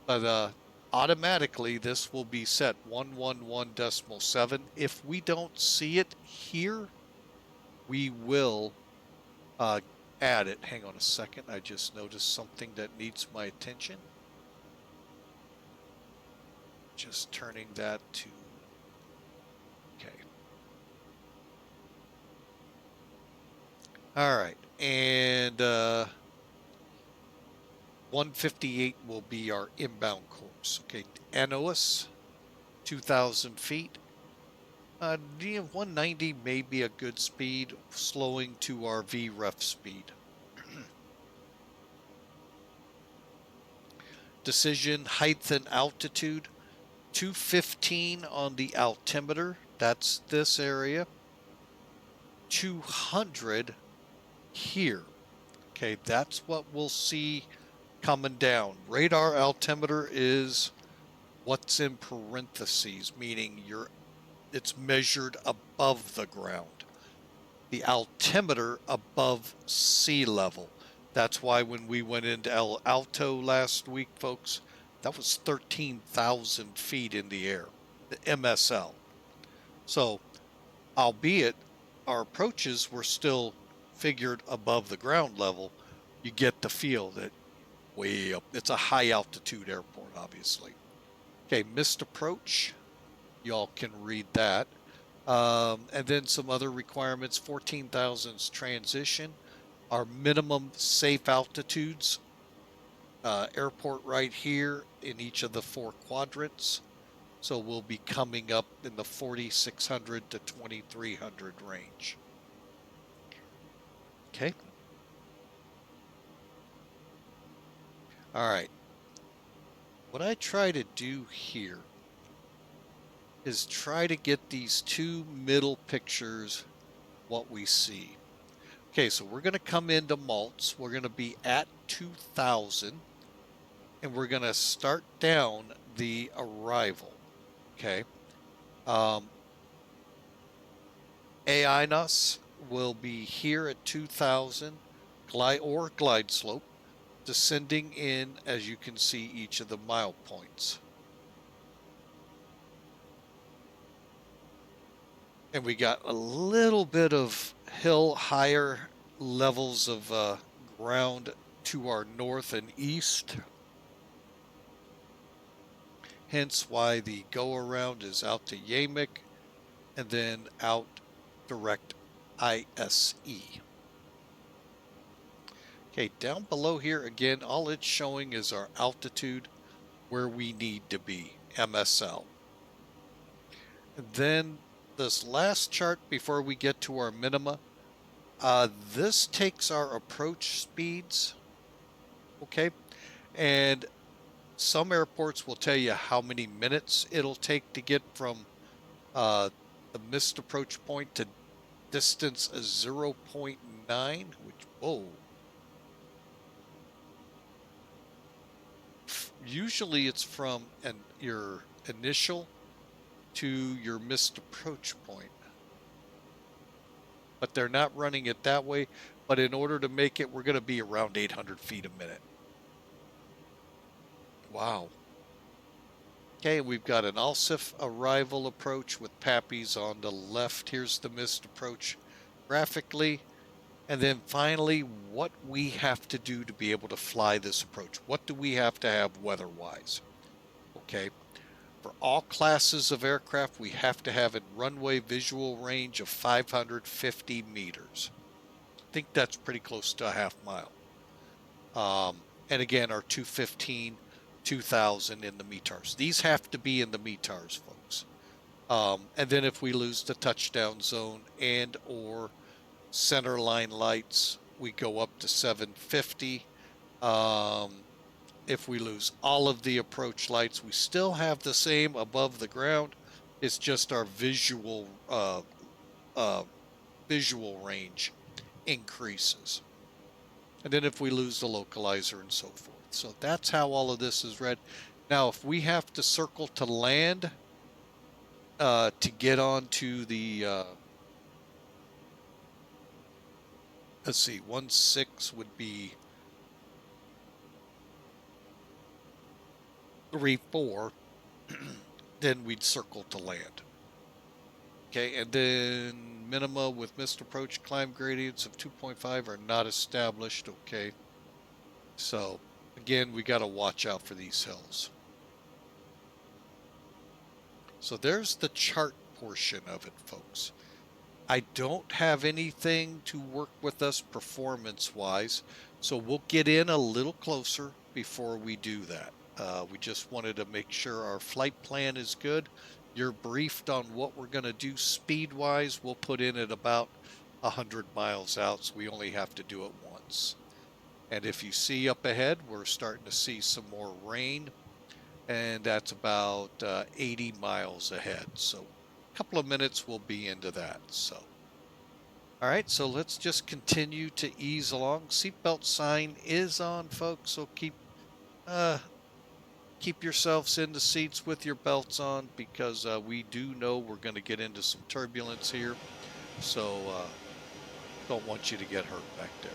But automatically this will be set 111.7. If we don't see it here, we will add it. Hang on a second. I just noticed something that needs my attention. Just turning that to, okay. All right. And 158 will be our inbound course. Okay. Anoas, 2,000 feet. 190 may be a good speed, slowing to our VREF speed. Decision, height and altitude, 215 on the altimeter, that's this area, 200 here. Okay, that's what we'll see coming down. Radar altimeter is what's in parentheses, meaning it's measured above the ground. The altimeter above sea level. That's why when we went into El Alto last week, folks, that was 13,000 feet in the air, the MSL. So, albeit our approaches were still figured above the ground level, you get the feel that way up. It's a high altitude airport, obviously. Okay, missed approach. Y'all can read that. And then some other requirements, 14,000's transition, our minimum safe altitudes, airport right here in each of the 4 quadrants. So we'll be coming up in the 4,600 to 2,300 range. Okay. All right. What I try to do here is try to get these 2 middle pictures what we see. Okay, so we're going to come into Maltz. We're going to be at 2,000, and we're going to start down the arrival. Okay. AINUS will be here at 2,000, glide slope, descending in, as you can see, each of the mile points. And we got a little bit of hill, higher levels of ground to our north and east. Hence why the go around is out to Yamik and then out direct ISE. Okay, down below here again, all it's showing is our altitude where we need to be, MSL. And then this last chart before we get to our minima, this takes our approach speeds, okay? And some airports will tell you how many minutes it'll take to get from the missed approach point to distance 0.9 9, which, whoa. Usually it's from your initial to your missed approach point. But they're not running it that way. But in order to make it, we're going to be around 800 feet a minute. Wow. Okay, we've got an ALSIF arrival approach with Pappies on the left. Here's the missed approach graphically. And then finally, what we have to do to be able to fly this approach. What do we have to have weather-wise? Okay, for all classes of aircraft, we have to have a runway visual range of 550 meters. I think that's pretty close to a half mile. And again, our 215, 2000 in the METARs. These have to be in the METARs, folks. And then if we lose the touchdown zone and or center line lights, we go up to 750. If we lose all of the approach lights, we still have the same above the ground. It's just our visual range increases. And then if we lose the localizer and so forth. So that's how all of this is read. Now, if we have to circle to land to get onto the, let's see, 1.6 would be 3.4, then we'd circle to land. Okay, and then minima with missed approach climb gradients of 2.5 are not established. Okay, so again, we got to watch out for these hills. So there's the chart portion of it, folks. I don't have anything to work with us performance-wise, so we'll get in a little closer before we do that. We just wanted to make sure our flight plan is good. You're briefed on what we're going to do speed-wise. We'll put in at about 100 miles out, so we only have to do it once. And if you see up ahead, we're starting to see some more rain, and that's about 80 miles ahead. So a couple of minutes we'll be into that. So, all right, so let's just continue to ease along. Seatbelt sign is on, folks, so keep yourselves in the seats with your belts on, because we do know we're going to get into some turbulence here. So don't want you to get hurt back there.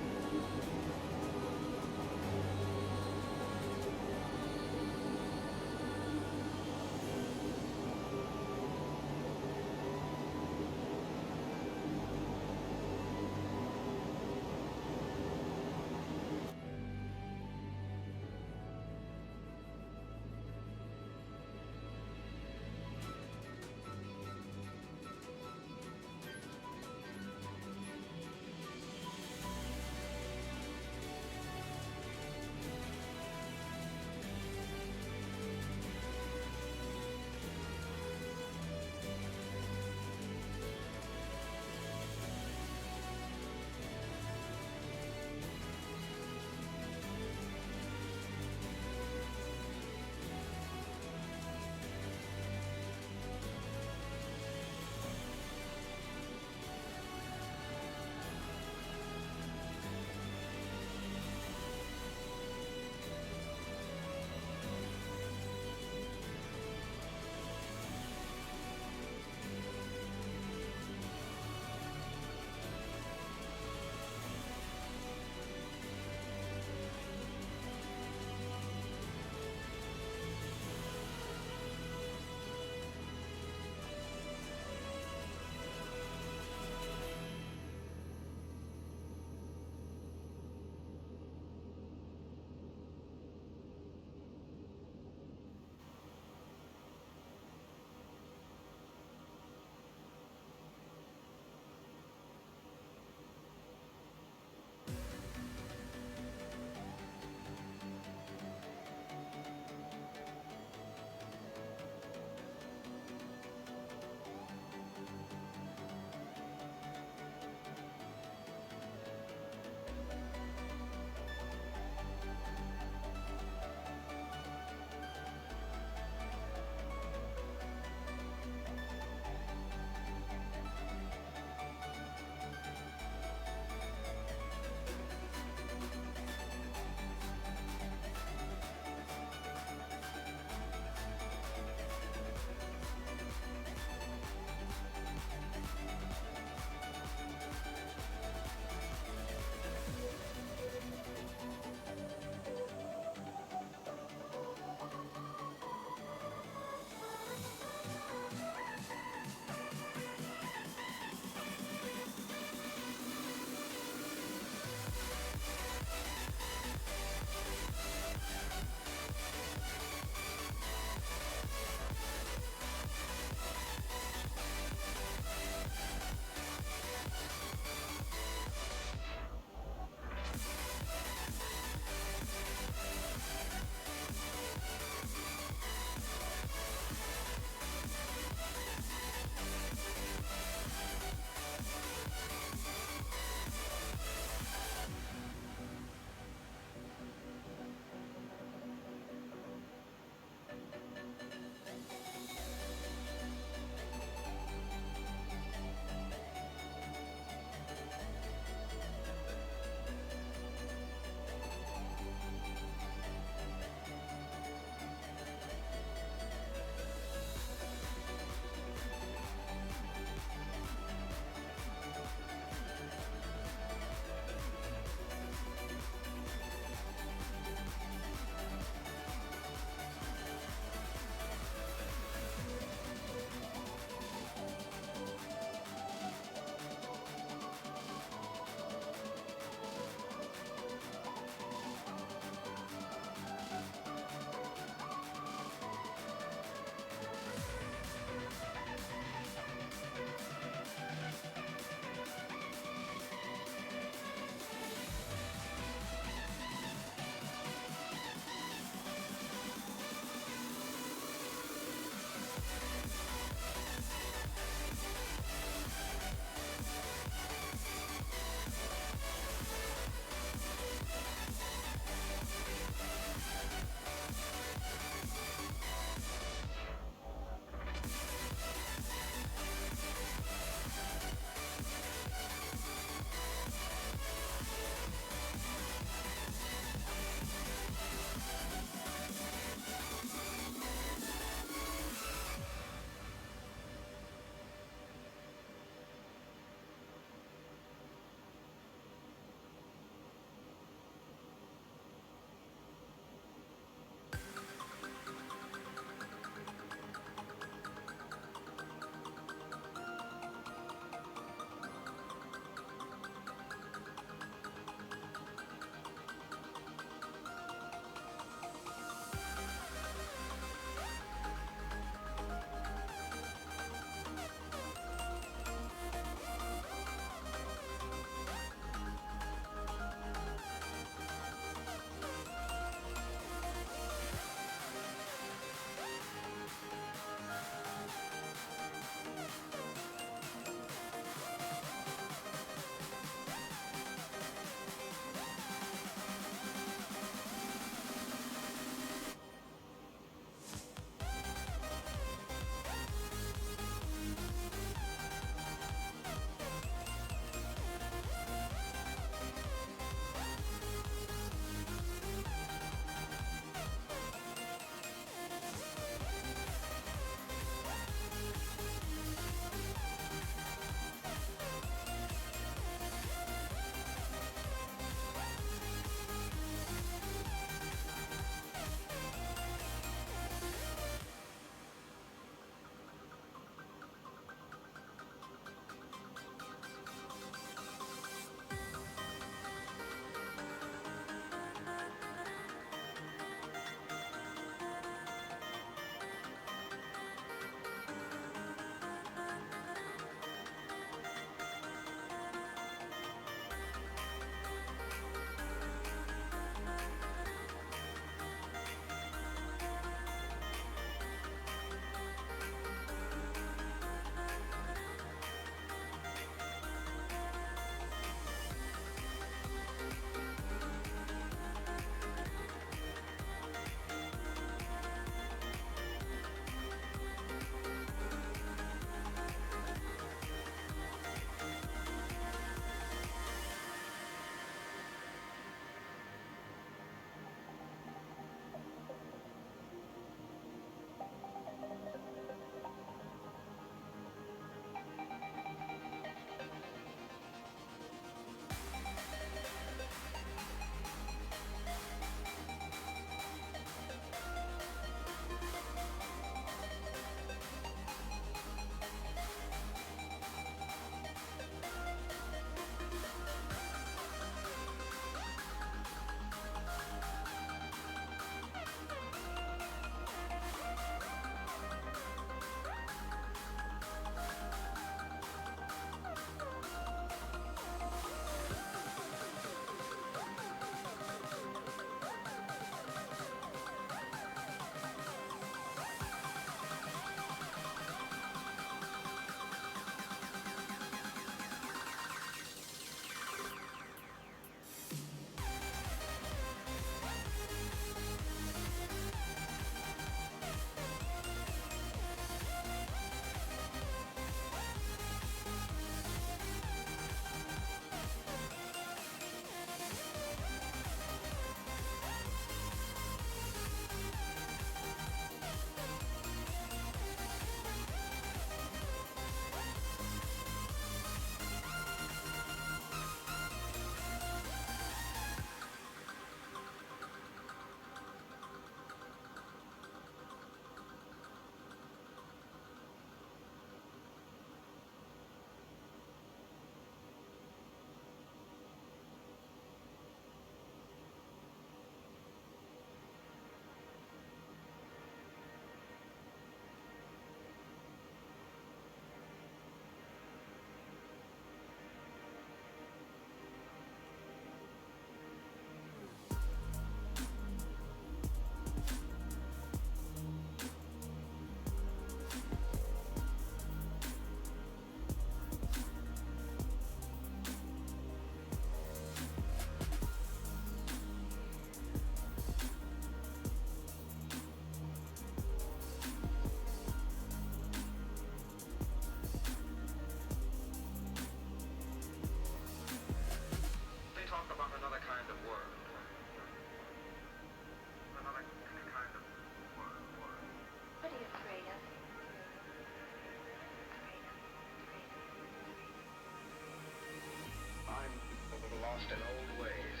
lost in old ways.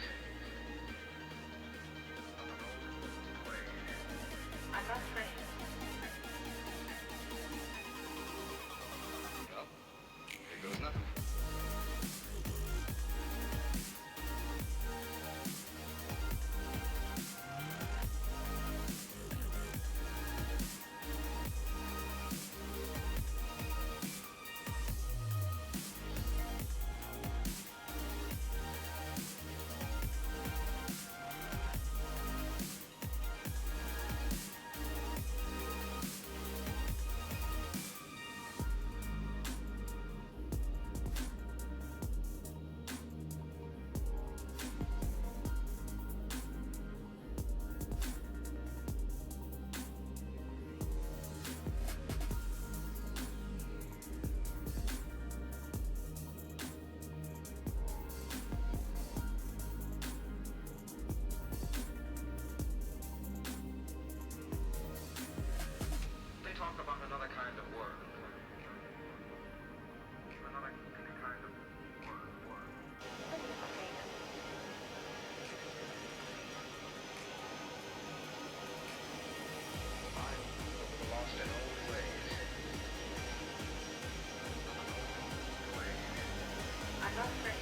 I'm not afraid. Well, here goes nothing. Talk about another kind of world. Another kind of world. I'm lost in old ways. I'm not afraid.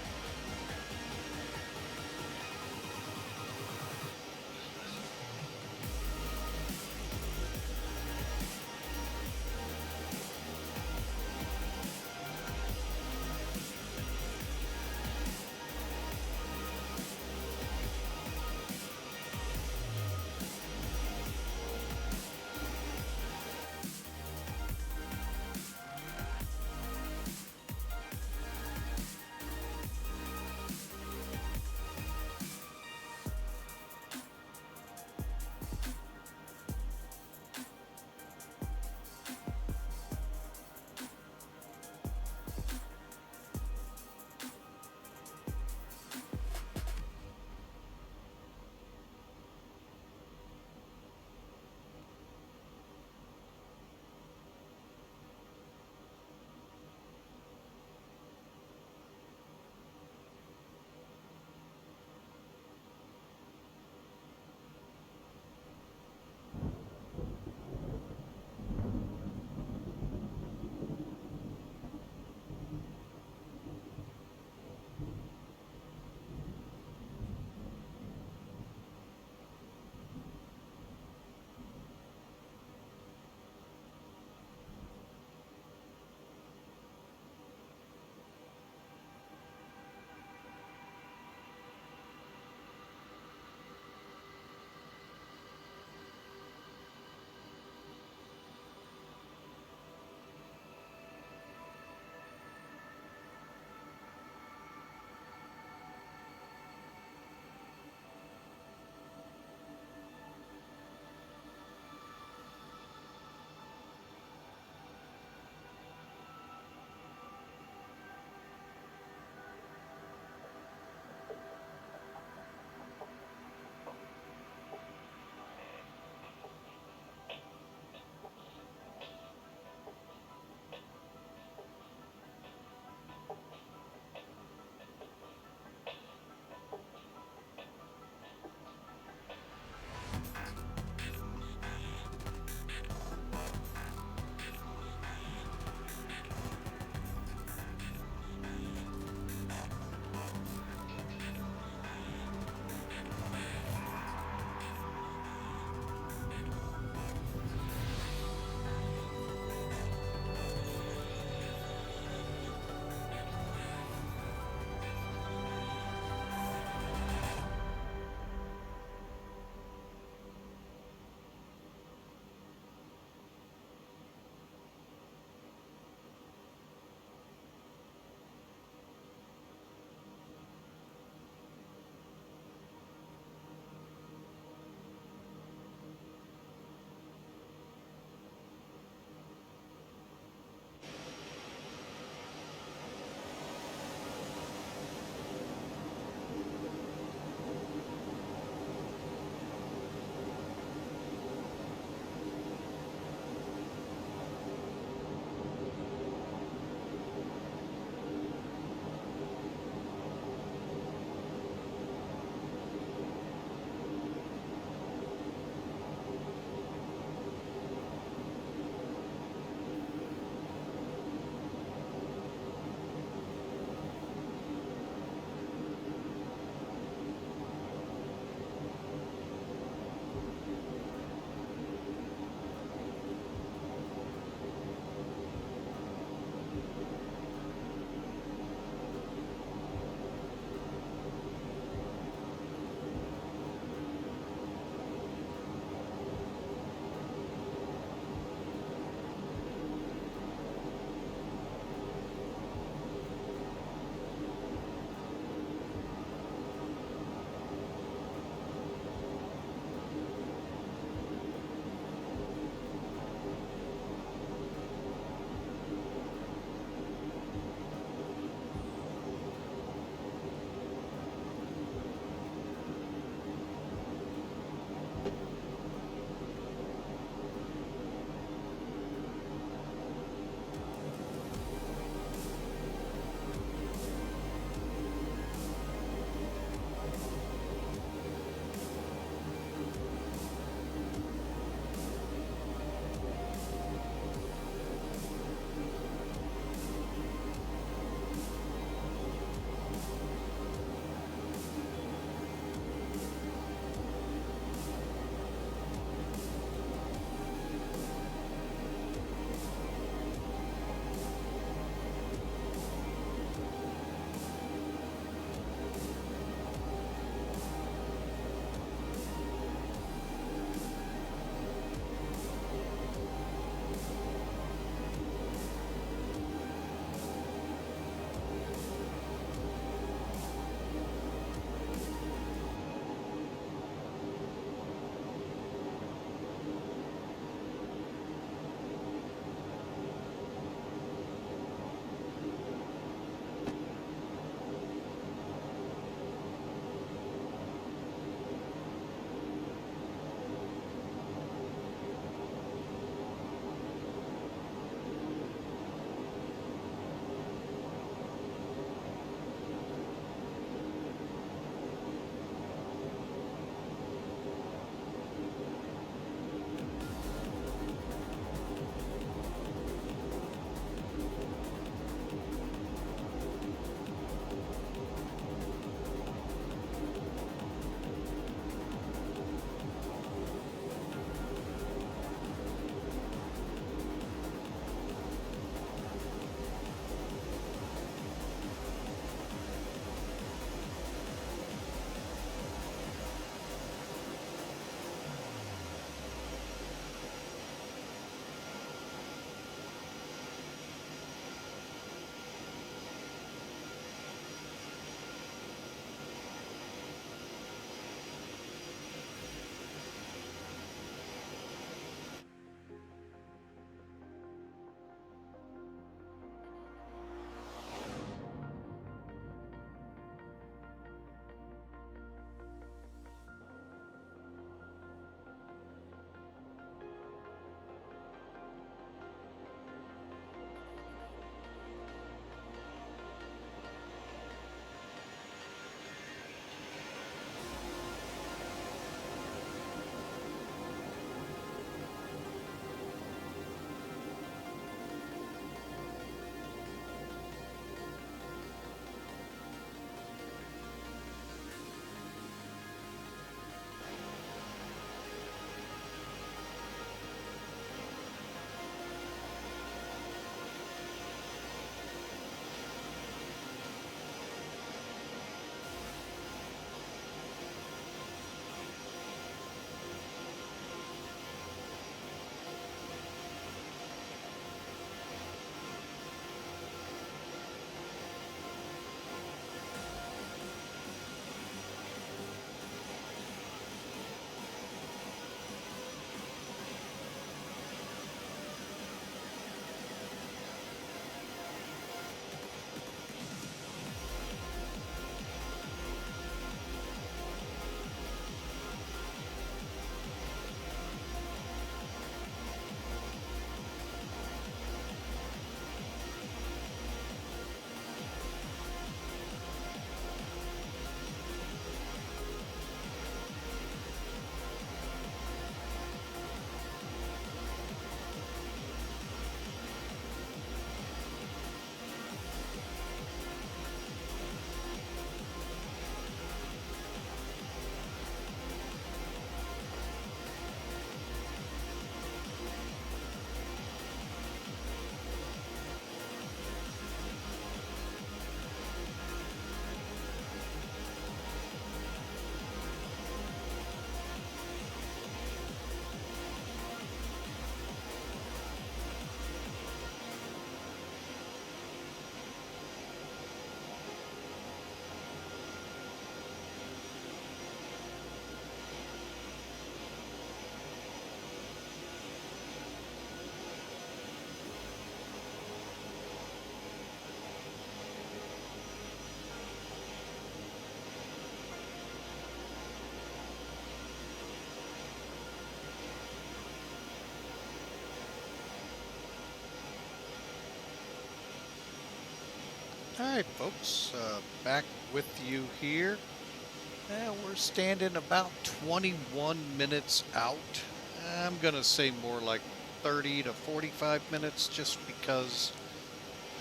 Alright folks, back with you here. We're standing about 21 minutes out. I'm gonna say more like 30 to 45 minutes just because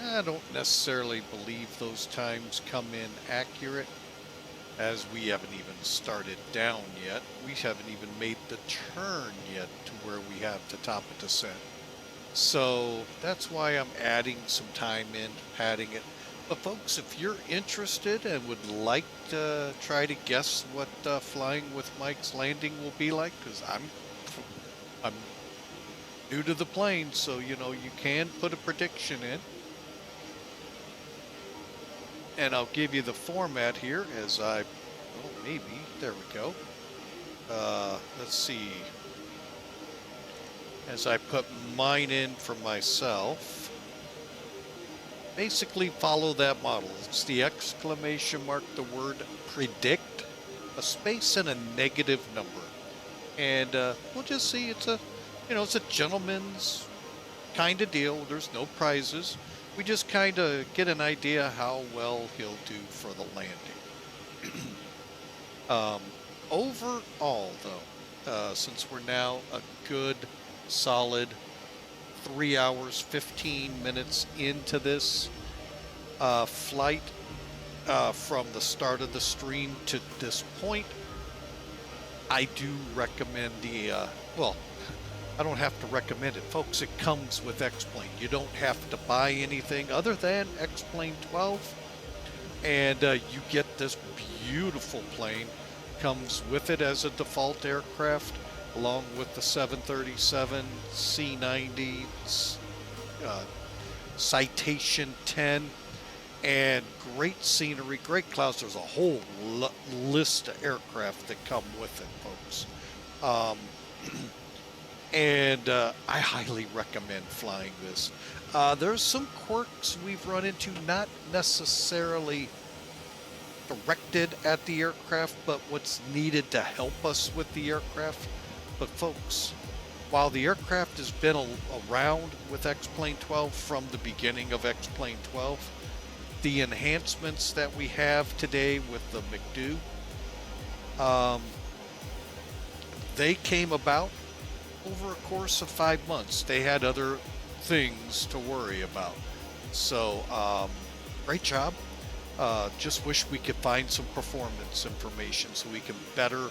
I don't necessarily believe those times come in accurate, as we haven't even started down yet. We haven't even made the turn yet to where we have to top of descent. So that's why I'm adding some time in, padding it. But folks, if you're interested and would like to try to guess what flying with Mike's landing will be like, because I'm new to the plane, so you know you can put a prediction in. And I'll give you the format here as maybe, there we go. Let's see. As I put mine in for myself, basically follow that model. It's the exclamation mark, the word predict, a space and a negative number. And we'll just see, it's a gentleman's kind of deal. There's no prizes. We just kind of get an idea how well he'll do for the landing. Overall, though, since we're now a good, solid 3 hours, 15 minutes into this flight, from the start of the stream to this point, I do recommend the, well, I don't have to recommend it, folks. It comes with X-Plane. You don't have to buy anything other than X-Plane 12, and you get this beautiful plane. Comes with it as a default aircraft, along with the 737 C90, Citation 10, and great scenery, great clouds. There's a whole list of aircraft that come with it, folks. And I highly recommend flying this. There's some quirks we've run into, not necessarily directed at the aircraft, but what's needed to help us with the aircraft. But folks, while the aircraft has been around with X-Plane 12 from the beginning of X-Plane 12, the enhancements that we have today with the MCDU, they came about over a course of 5 months. They had other things to worry about. So, great job. Just wish we could find some performance information so we can better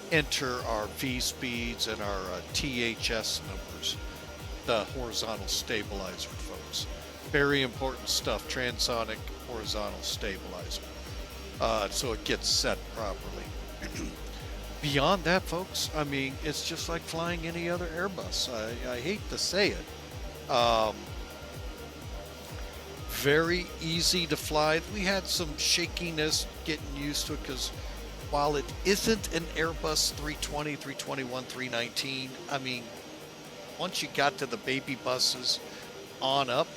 enter our V speeds and our THS numbers, the horizontal stabilizer, folks. Very important stuff, transonic horizontal stabilizer, so it gets set properly. Beyond that, folks, I mean, it's just like flying any other Airbus. I hate to say it. Very easy to fly. We had some shakiness getting used to it because while it isn't an Airbus 320, 321, 319, I mean, once you got to the baby buses on up,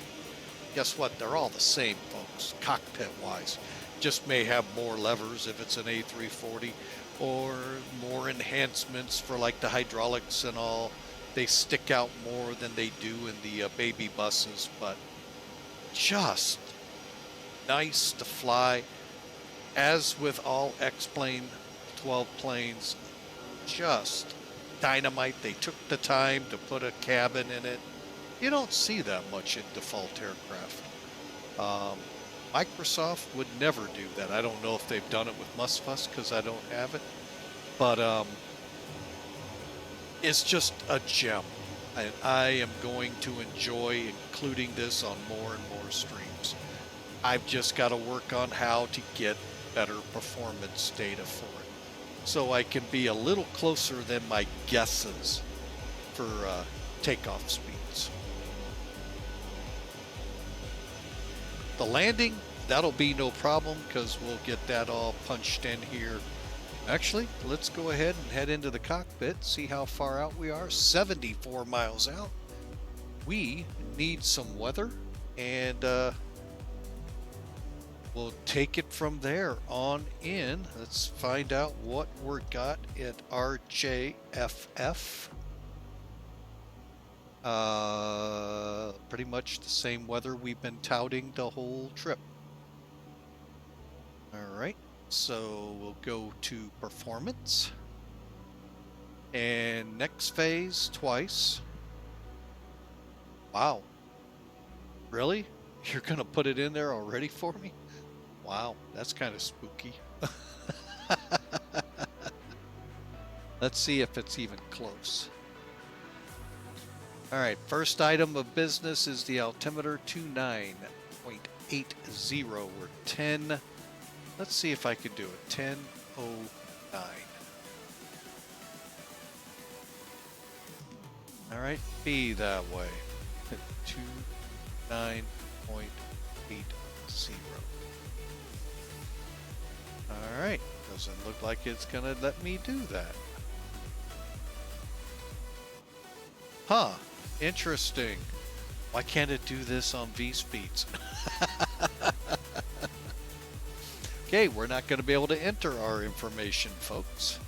guess what? They're all the same, folks, cockpit-wise. Just may have more levers if it's an A340, or more enhancements for like the hydraulics and all. They stick out more than they do in the baby buses, but just nice to fly. As with all X-Plane 12 planes, just dynamite. They took the time to put a cabin in it. You don't see that much in default aircraft. Microsoft would never do that. I don't know if they've done it with Musfuss because I don't have it, but it's just a gem. And I am going to enjoy including this on more and more streams. I've just got to work on how to get better performance data for it, so I can be a little closer than my guesses for takeoff speeds. The landing, that'll be no problem because we'll get that all punched in here. Actually, let's go ahead and head into the cockpit, see how far out we are. 74 miles out. We need some weather, and we'll take it from there on in. Let's find out what we're got at RJFF. Pretty much the same weather we've been touting the whole trip. All right, so we'll go to performance. And next phase twice. Wow. Really? You're going to put it in there already for me? Wow, that's kind of spooky. Let's see if it's even close. All right, first item of business is the altimeter 29.80 or 10. Let's see if I can do it. 10:09. All right, be that way. 29.80. All right, doesn't look like it's gonna let me do that. Huh, interesting. Why can't it do this on V-speeds? Okay, we're not going to be able to enter our information, folks.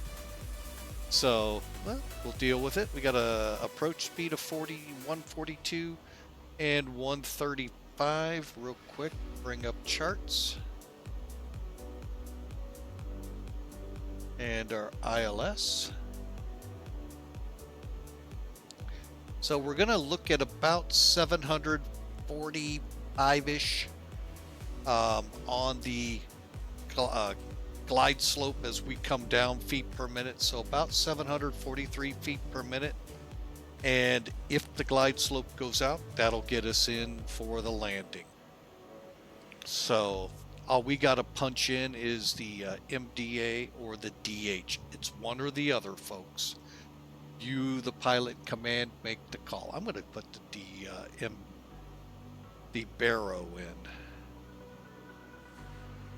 So, well, we'll deal with it. We got a approach speed of 142 and 135. Real quick, bring up charts. And our ILS. So we're going to look at about 745-ish on the glide slope as we come down feet per minute. So about 743 feet per minute. And if the glide slope goes out, that'll get us in for the landing. So all we got to punch in is the MDA or the DH. It's one or the other, folks. You, the pilot in command, make the call. I'm going to put the barrow in.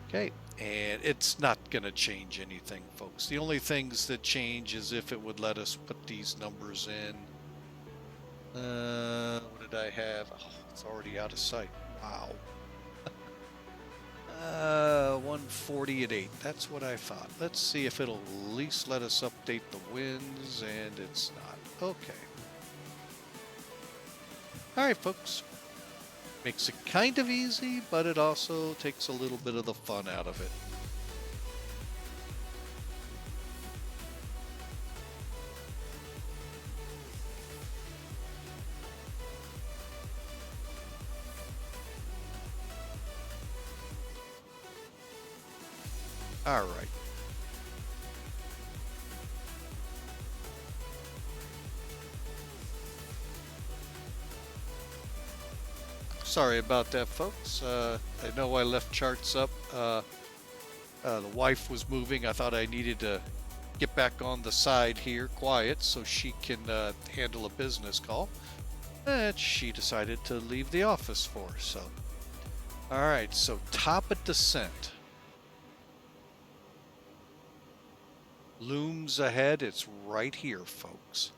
Okay, and it's not going to change anything, folks. The only things that change is if it would let us put these numbers in. What did I have? Oh, it's already out of sight. Wow. 140 at 8. That's what I thought. Let's see if it'll at least let us update the winds, and it's not. Okay. All right, folks. Makes it kind of easy, but it also takes a little bit of the fun out of it. All right. Sorry about that, folks. I know I left charts up. The wife was moving. I thought I needed to get back on the side here, quiet, so she can handle a business call. And she decided to leave the office for. So, all right. So top of descent looms ahead. It's right here, folks.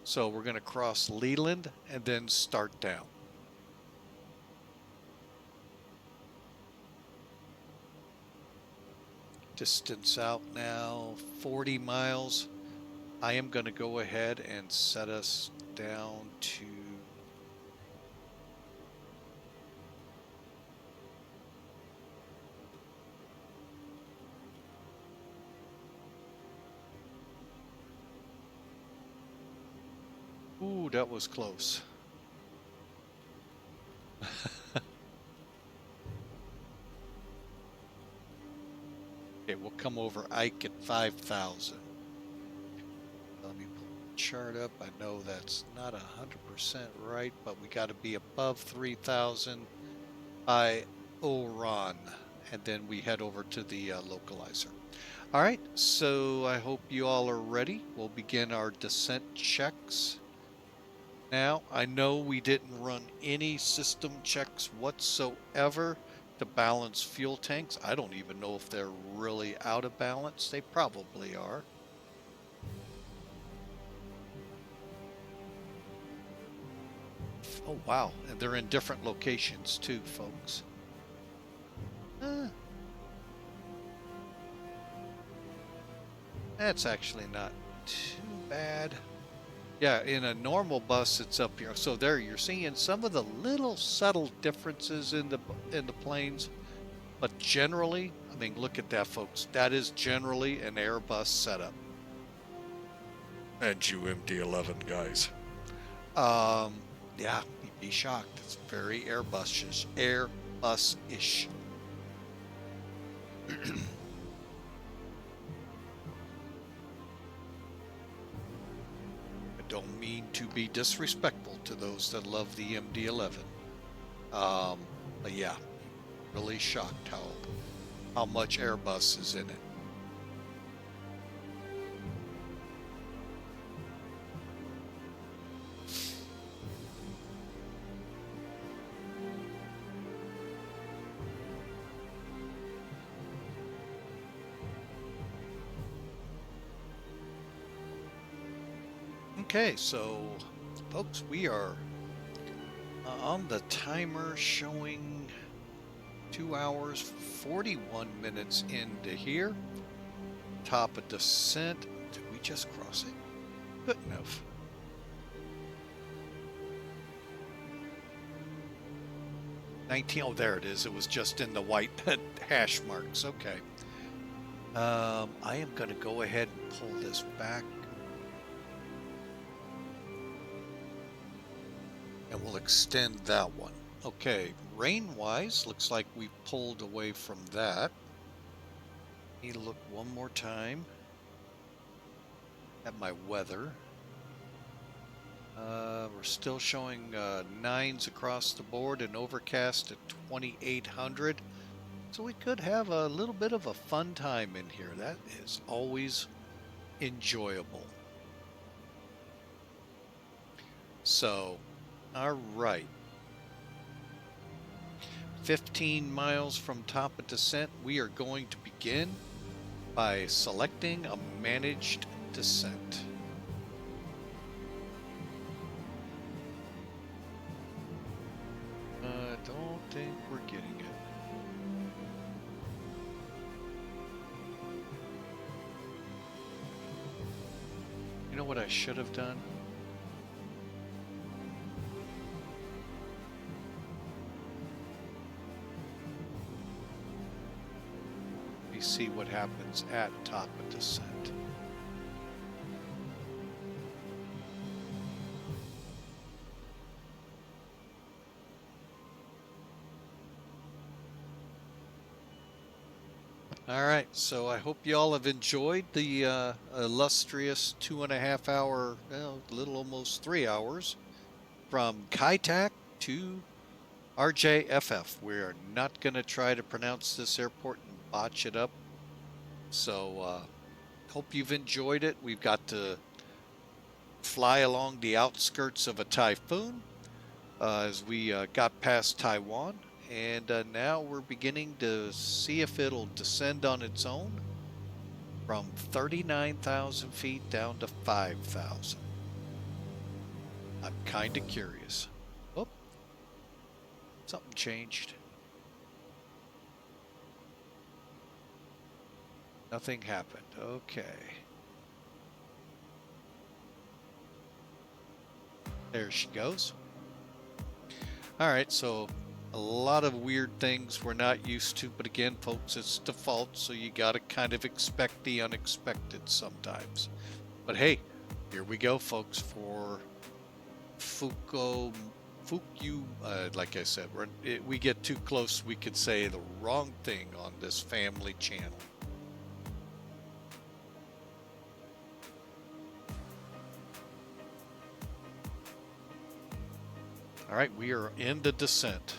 So we're going to cross Leland and then start down. Distance out now 40 miles. I am going to go ahead and set us down to ooh, that was close. Okay, we'll come over Ike at 5,000. Let me pull the chart up. I know that's not 100% right, but we got to be above 3,000 by Oran, and then we head over to the localizer. All right, so I hope you all are ready. We'll begin our descent checks. Now, I know we didn't run any system checks whatsoever to balance fuel tanks. I don't even know if they're really out of balance. They probably are. Oh, wow. And they're in different locations too, folks. That's actually not too bad. Yeah, in a normal bus, it's up here. So there, you're seeing some of the little subtle differences in the planes. But generally, I mean, look at that, folks. That is generally an Airbus setup. And you MD-11 guys. Yeah, you'd be shocked. It's very Airbus-ish. Airbus-ish. I don't mean to be disrespectful to those that love the MD-11. But yeah, really shocked how much Airbus is in it. Okay, so folks, we are on the timer showing 2 hours 41 minutes into here. Top of descent. Did we just cross it? Good enough. Oh, there it is. It was just in the white hash marks. Okay. I am going to go ahead and pull this back. And we'll extend that one. Okay, rain-wise, looks like we pulled away from that. Need to look one more time at my weather. We're still showing 9s across the board and overcast at 2800. So we could have a little bit of a fun time in here. That is always enjoyable. So, all right. 15 miles from top of descent, we are going to begin by selecting a managed descent. I don't think we're getting it. You know what I should have done? See what happens at top of descent. All right, so I hope y'all have enjoyed the illustrious 2.5 hour, well, a little almost 3 hours from Kaitak to RJFF. We're not going to try to pronounce this airport and botch it up. So hope you've enjoyed it. We've got to fly along the outskirts of a typhoon as we got past Taiwan, and now we're beginning to see if it'll descend on its own from 39,000 feet down to 5,000. I'm kind of curious. Oh, something changed. Nothing happened. Okay. There she goes. All right, so a lot of weird things we're not used to, but again, folks, it's default, so you got to kind of expect the unexpected sometimes. But hey, here we go, folks, for like I said, we get too close, we could say the wrong thing on this family channel. All right, we are in the descent.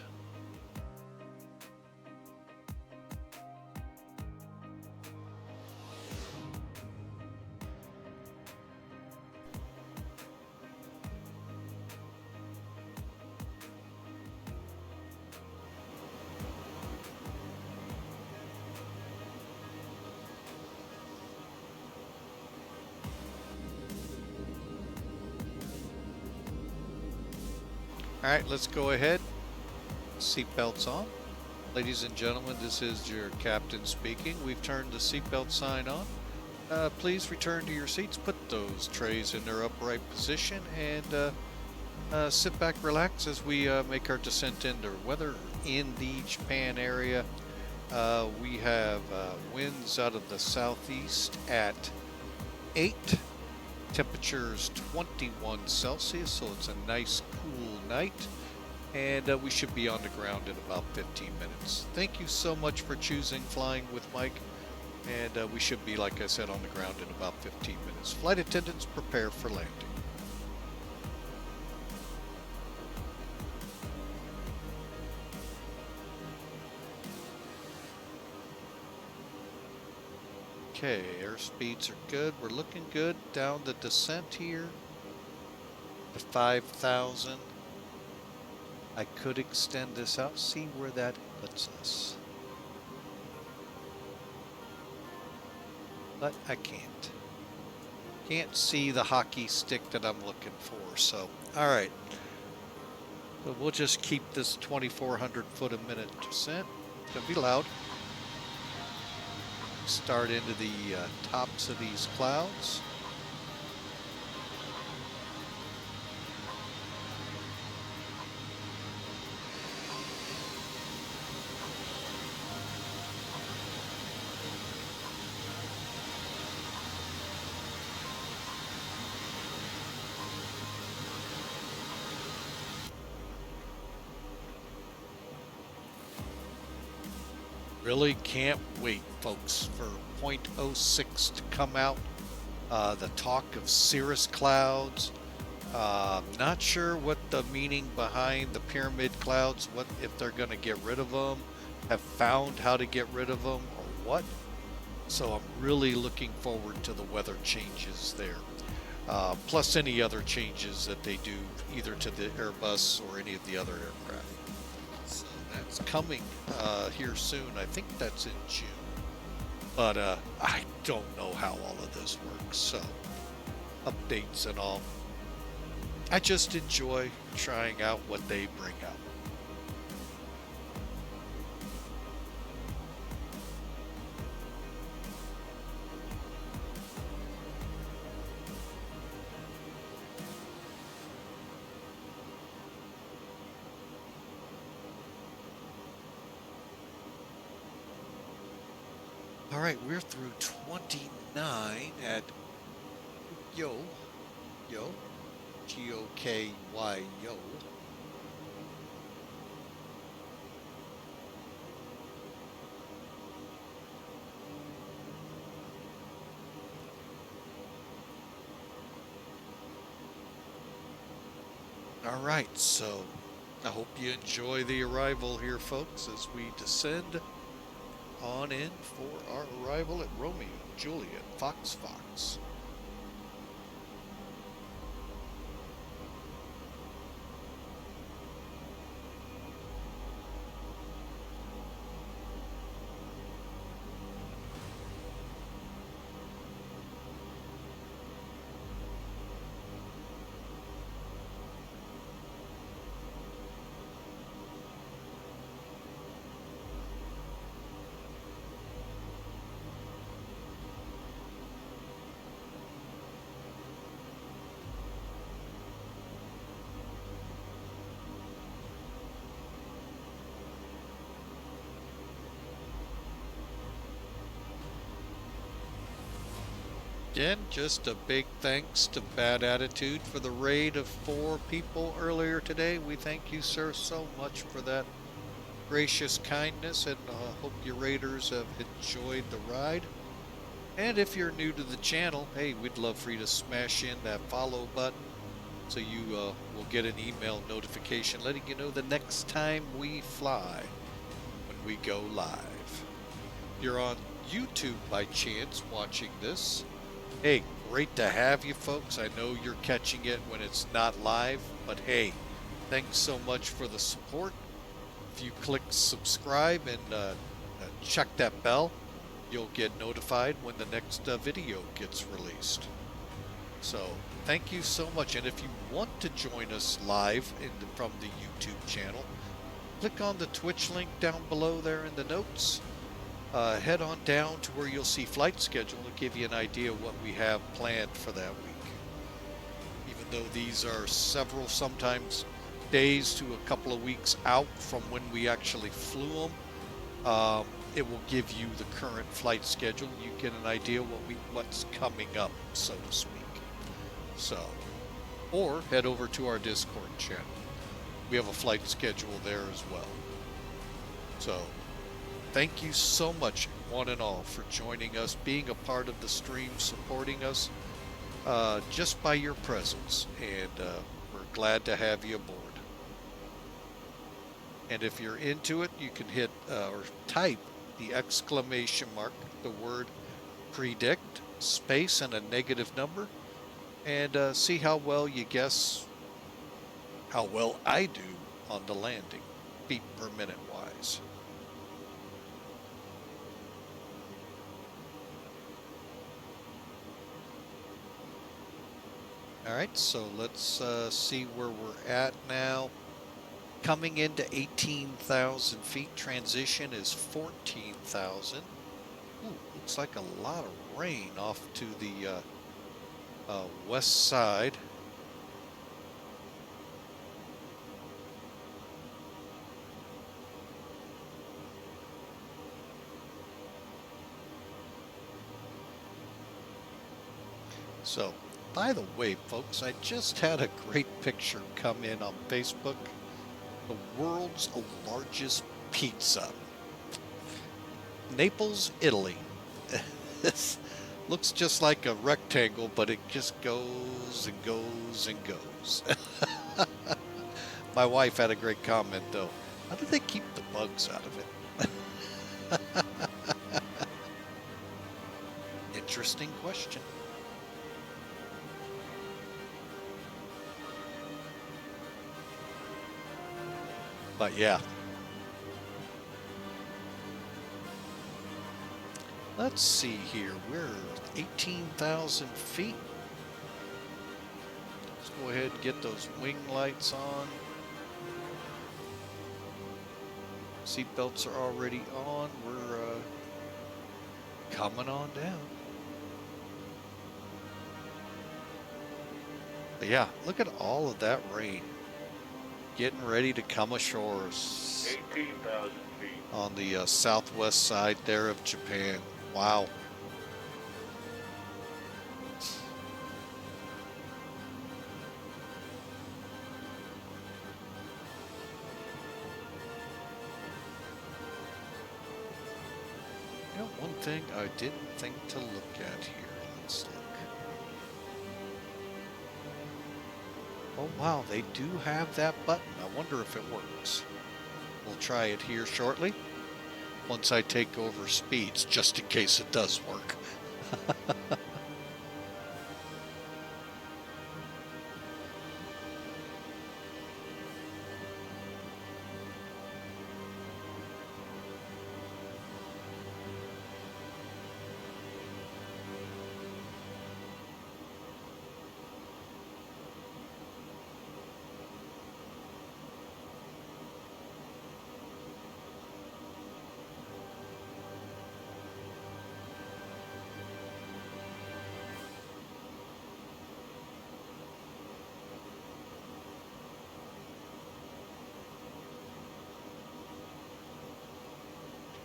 All right, let's go ahead. Seatbelts on. Ladies and gentlemen, this is your captain speaking. We've turned the seatbelt sign on. Please return to your seats. Put those trays in their upright position and sit back, relax as we make our descent into weather in the Japan area. We have winds out of the southeast at 8. Temperatures 21 Celsius, so it's a nice cool night. And we should be on the ground in about 15 minutes. Thank you so much for choosing Flying with Mike. And we should be, like I said, on the ground in about 15 minutes. Flight attendants, prepare for landing. Okay, airspeeds are good. We're looking good down the descent here to 5,000. I could extend this out, see where that puts us. But I can't. Can't see the hockey stick that I'm looking for, so, all right. So we'll just keep this 2,400 foot a minute descent. It's gonna be loud. Start into the tops of these clouds. Really can't wait, folks, for 0.06 to come out. The talk of cirrus clouds. Not sure what the meaning behind the pyramid clouds, what if they're going to get rid of them, have found how to get rid of them, or what. So I'm really looking forward to the weather changes there. Plus any other changes that they do either to the Airbus or any of the other aircraft. So that's coming here soon. I think that's in June. But I don't know how all of this works, so updates and all. I just enjoy trying out what they bring out. All right, we're through 29 at Yo, G-O-K-Y, Yo. All right, so I hope you enjoy the arrival here, folks, as we descend on in for our arrival at Romeo, Juliet, Fox. Again, just a big thanks to Bad Attitude for the raid of 4 people earlier today. We thank you, sir, so much for that gracious kindness, and hope your raiders have enjoyed the ride. And if you're new to the channel, hey, we'd love for you to smash in that follow button so you will get an email notification letting you know the next time we fly when we go live. If you're on YouTube by chance watching this, hey, great to have you folks. I know you're catching it when it's not live, but hey, thanks so much for the support. If you click subscribe and check that bell, you'll get notified when the next video gets released. So thank you so much. And if you want to join us live from the YouTube channel, click on the Twitch link down below there in the notes. Head on down to where you'll see flight schedule to give you an idea of what we have planned for that week. Even though these are several, sometimes days to a couple of weeks out from when we actually flew them, it will give you the current flight schedule. You get an idea what's coming up, so to speak. So, or head over to our Discord channel. We have a flight schedule there as well. So, thank you so much, one and all, for joining us, being a part of the stream, supporting us just by your presence. And we're glad to have you aboard. And if you're into it, you can hit or type the exclamation mark, the word predict, space, and a negative number, and see how well you guess how well I do on the landing, feet per minute wise. All right, so let's see where we're at now. Coming into 18,000 feet, transition is 14,000. Ooh, looks like a lot of rain off to the west side. So, by the way, folks, I just had a great picture come in on Facebook. The world's largest pizza. Naples, Italy. This looks just like a rectangle, but it just goes and goes and goes. My wife had a great comment, though. How do they keep the bugs out of it? Interesting question. But yeah. Let's see here. We're 18,000 feet. Let's go ahead and get those wing lights on. Seatbelts are already on. We're coming on down. But yeah, look at all of that rain. Getting ready to come ashore 18,000 feet. on the southwest side there of Japan. Wow. You know, one thing I didn't think to look at here. Let's look. Oh wow, they do have that button. I wonder if it works. We'll try it here shortly, once I take over speeds, just in case it does work.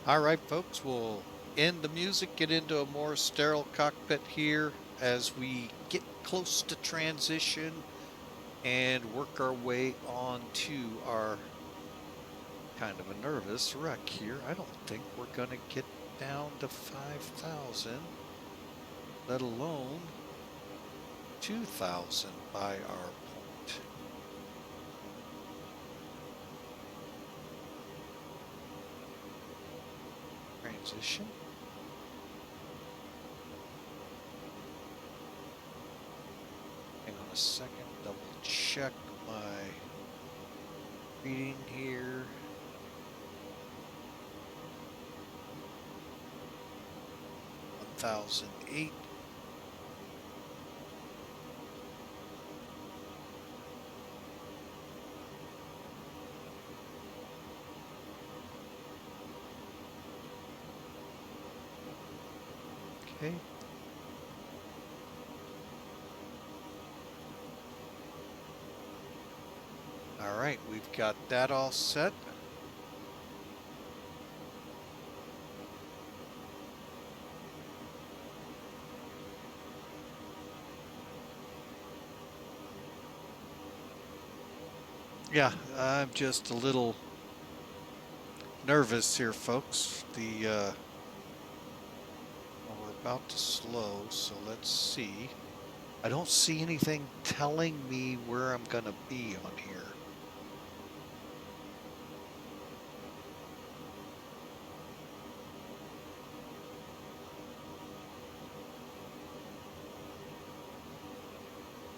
All right, folks, we'll end the music, get into a more sterile cockpit here as we get close to transition and work our way on to our kind of a nervous wreck here. I don't think we're going to get down to 5,000, let alone 2,000 by our point. Transition. Hang on a second, double check my reading here. $1,008. Okay. All right, we've got that all set. Yeah, I'm just a little nervous here, folks. Well, we're about to slow, so let's see. I don't see anything telling me where I'm gonna be on here.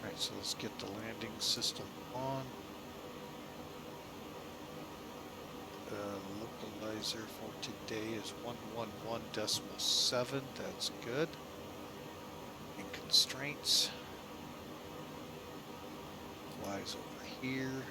All right, so let's get the landing system on. Localizer for today is 111.7. That's good. And constraints. Flies over here.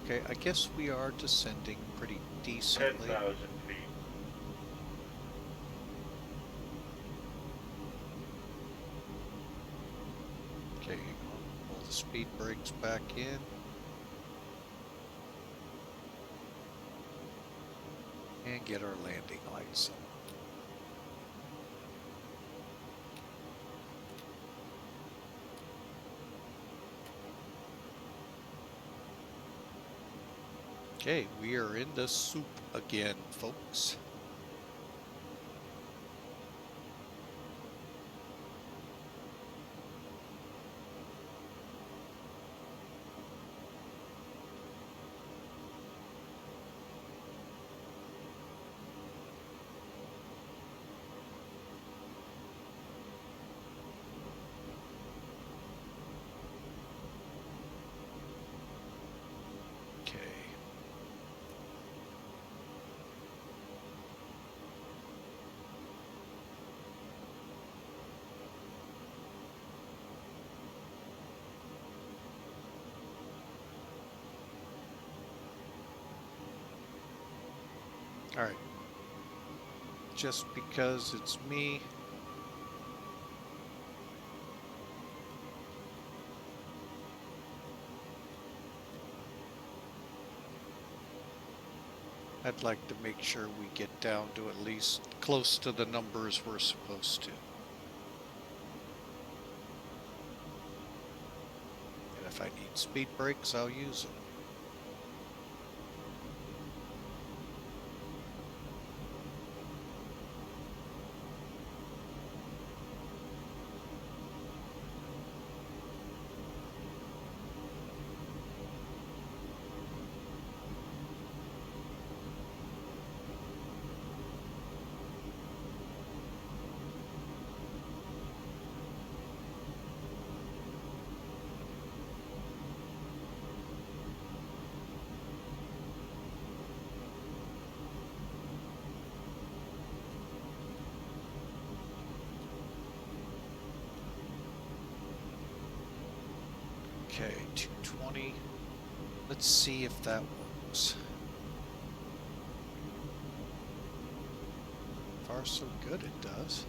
Okay, I guess we are descending pretty decently. 10,000 feet. Okay, hang on. Pull the speed brakes back in. And get our landing lights on. Okay, we are in the soup again, folks. All right. Just because it's me. I'd like to make sure we get down to at least close to the numbers we're supposed to. And if I need speed brakes, I'll use them. Okay, 220. Let's see if that works. Far so good, it does.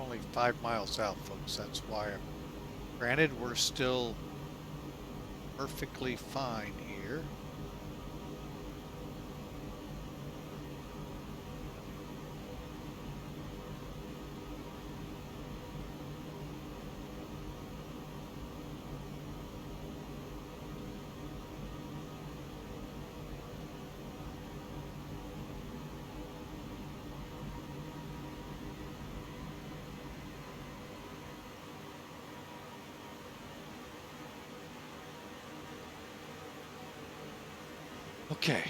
only 5 miles out, folks. That's why I'm... Granted, we're still perfectly fine here. Okay.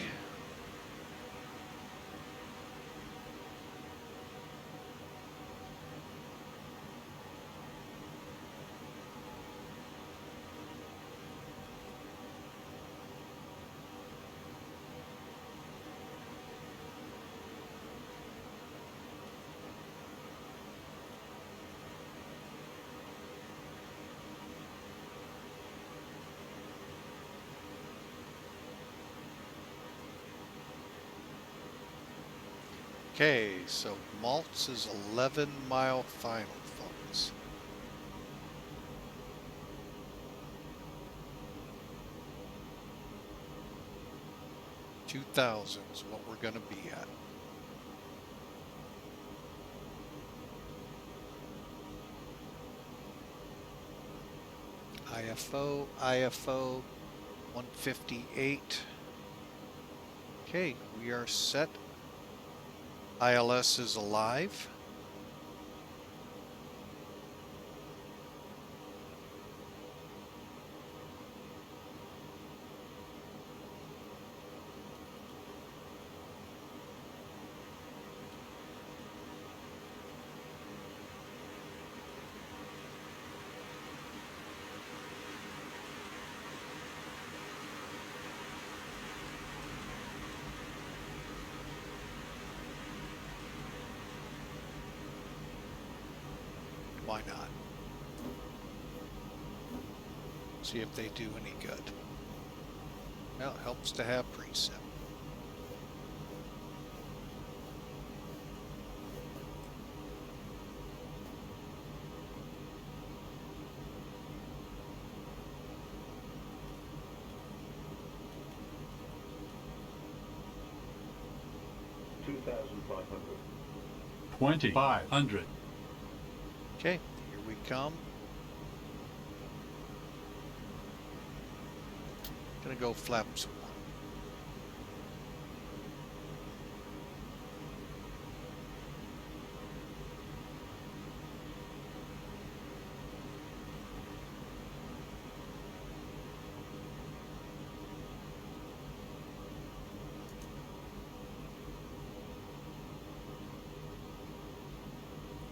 Okay, so Maltz is 11-mile final, folks. $2,000 is what we're going to be at. IFO 158. Okay, we are set. ILS is alive. Why not? See if they do any good. Well, it helps to have preset. $2,500. Okay, here we come. Gonna go flap some more.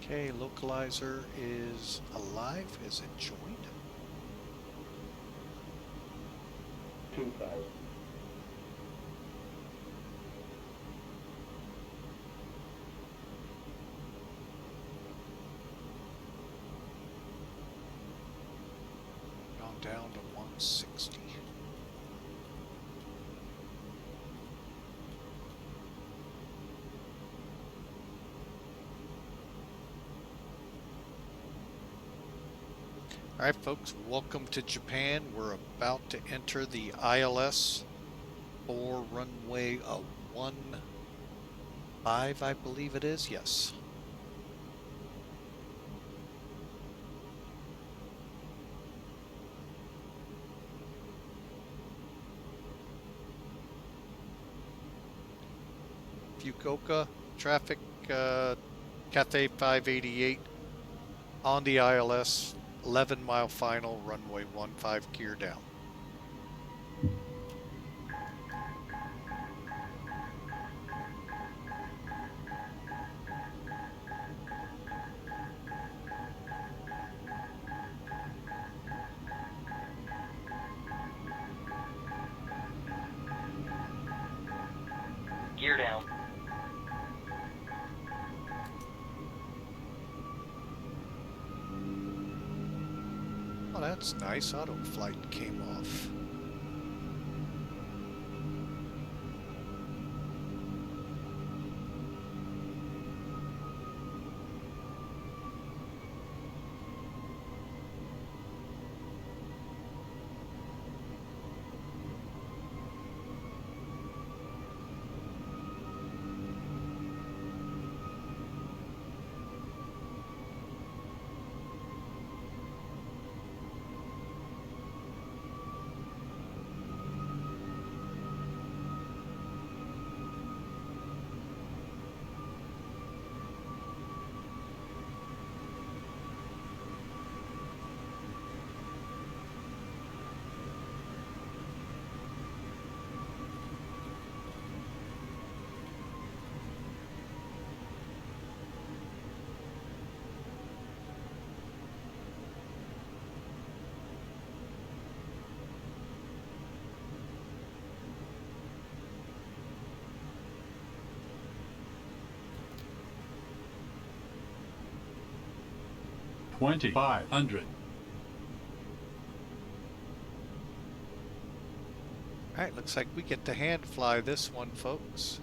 Okay, localizer is alive. Is it joined? 2,000. Gone down to 160. All right, folks, welcome to Japan. We're about to enter the ILS for runway 15, I believe it is. Yes. Fukuoka traffic, Cathay 588 on the ILS. 11-mile final, runway 15, gear down. Gear down. Oh, that's nice. Auto flight came off. 2,500. All right, looks like we get to hand fly this one, folks.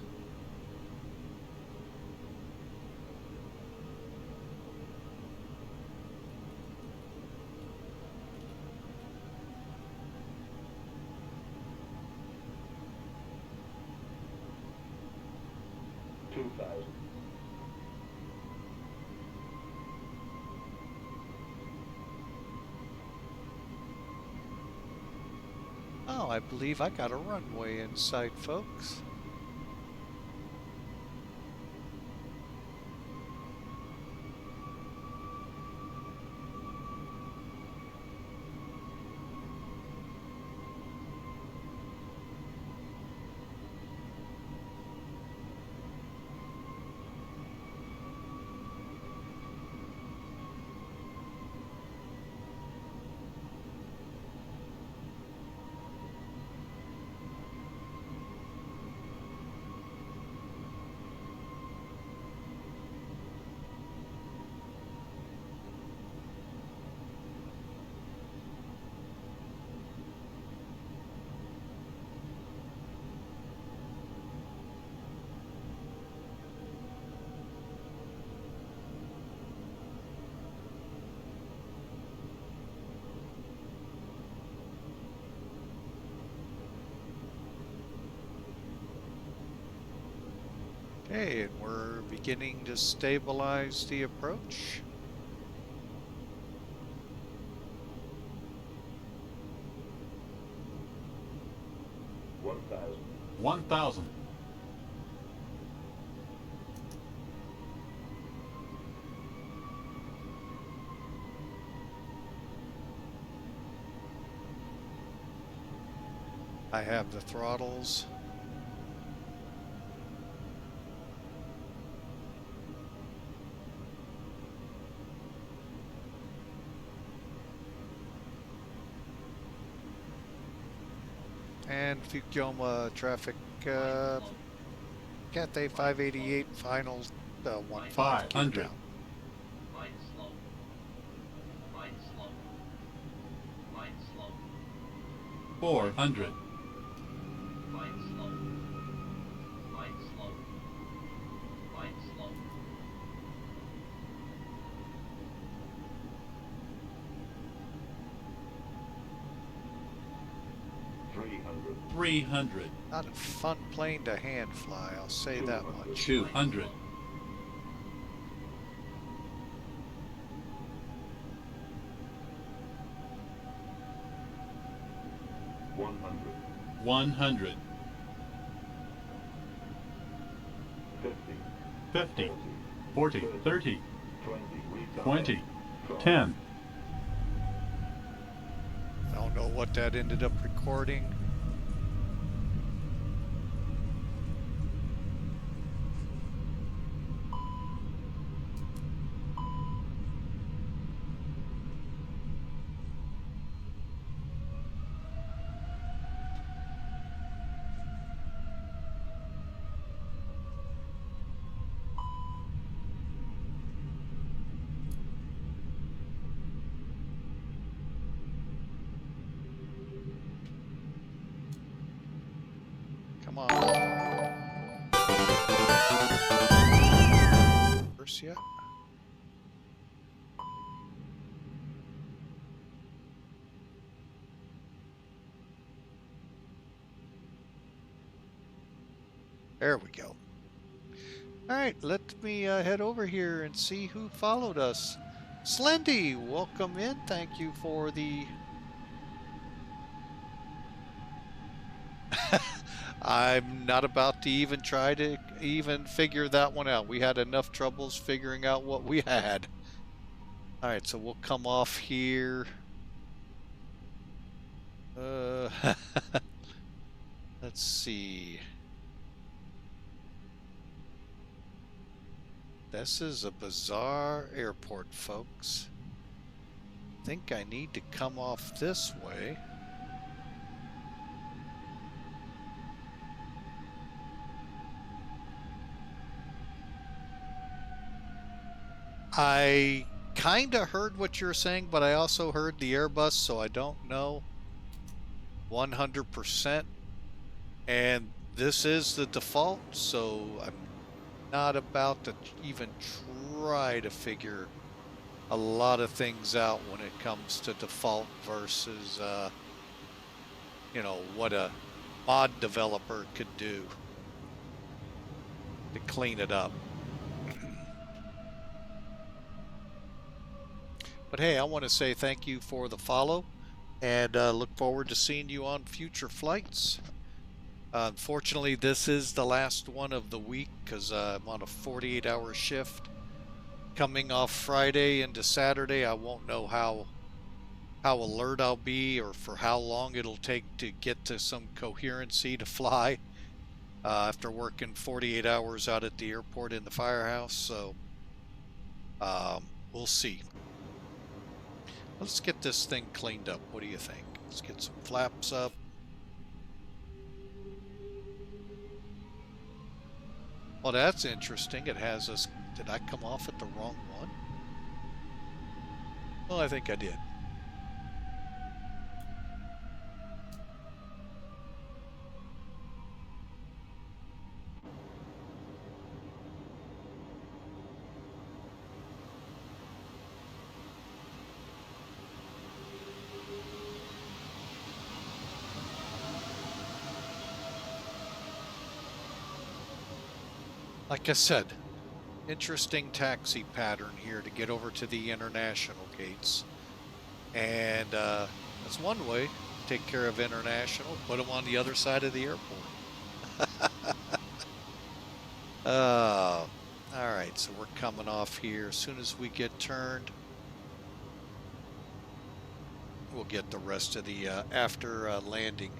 Oh, I believe I got a runway in sight, folks. Okay, and we're beginning to stabilize the approach. One thousand. I have the throttles. And Fukuoka traffic, Cathay 588 finals 15 500. down. 400. 300. Not a fun plane to hand fly, I'll say that much. 200. 100. 50. 40. 30. 20. 10. I don't know what that ended up recording. Come on. First yet? There we go. All right, let me head over here and see who followed us. Slendy, welcome in. Thank you for the... I'm not about to even try to even figure that one out. We had enough troubles figuring out what we had. All right, so we'll come off here. Let's see. This is a bizarre airport, folks. I think I need to come off this way. I kind of heard what you're saying, but I also heard the Airbus, so I don't know 100%. And this is the default, so I'm not about to even try to figure a lot of things out when it comes to default versus, you know, what a mod developer could do to clean it up. But hey, I want to say thank you for the follow, and look forward to seeing you on future flights. Unfortunately, this is the last one of the week because I'm on a 48-hour shift. Coming off Friday into Saturday, I won't know how alert I'll be or for how long it'll take to get to some coherency to fly after working 48 hours out at the airport in the firehouse. So we'll see. Let's get this thing cleaned up. What do you think? Let's get some flaps up. Well, that's interesting. It has us. Did I come off at the wrong one? Well, I think I did. Like I said, interesting taxi pattern here to get over to the international gates. And that's one way. Take care of international, put them on the other side of the airport. All right, so we're coming off here. As soon as we get turned, we'll get the rest of the after landing.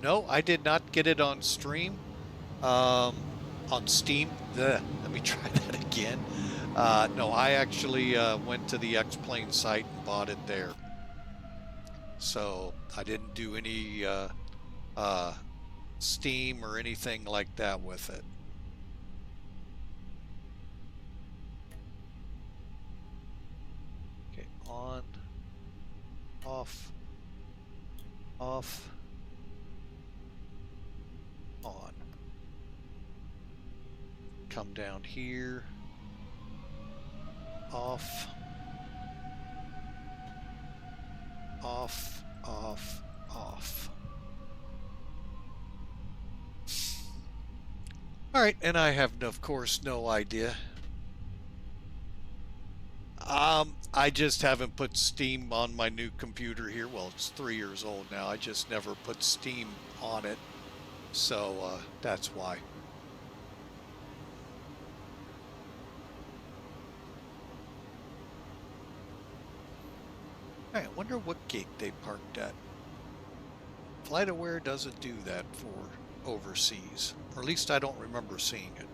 No, I did not get it on stream. On Steam. Let me try that again. No, I actually went to the X-Plane site and bought it there. So I didn't do any Steam or anything like that with it. Okay, on, off, off. On. Come down here. Off. Off, off, off. All right, and I have, of course, no idea. I just haven't put Steam on my new computer here. Well, it's 3 years old now. I just never put Steam on it. So that's why. Hey, I wonder what gate they parked at. FlightAware doesn't do that for overseas, or at least I don't remember seeing it.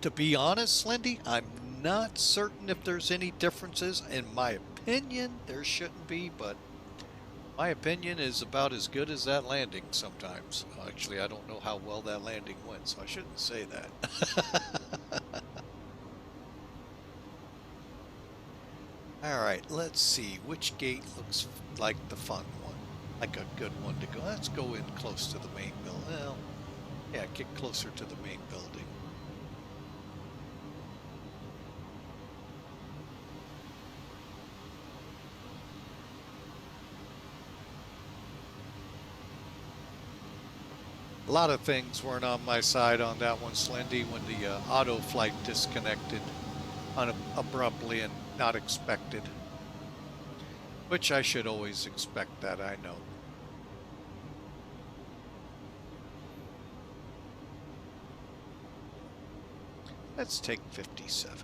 To be honest, Lindy, I'm not certain if there's any differences. In my opinion, there shouldn't be, but my opinion is about as good as that landing sometimes. Actually, I don't know how well that landing went, so I shouldn't say that. All right, let's see. Which gate looks like the fun one? Like a good one to go. Let's go in close to the main building. Well, yeah, get closer to the main building. A lot of things weren't on my side on that one, Slendy, when the auto flight disconnected abruptly and not expected. Which I should always expect that, I know. Let's take 57.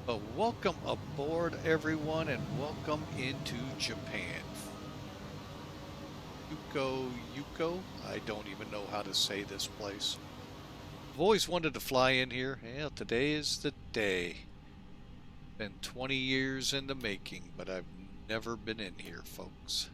But welcome aboard, everyone, and welcome into Japan. Yuko, I don't even know how to say this place. I've always wanted to fly in here. Yeah, today is the day. Been 20 years in the making, but I've never been in here, folks.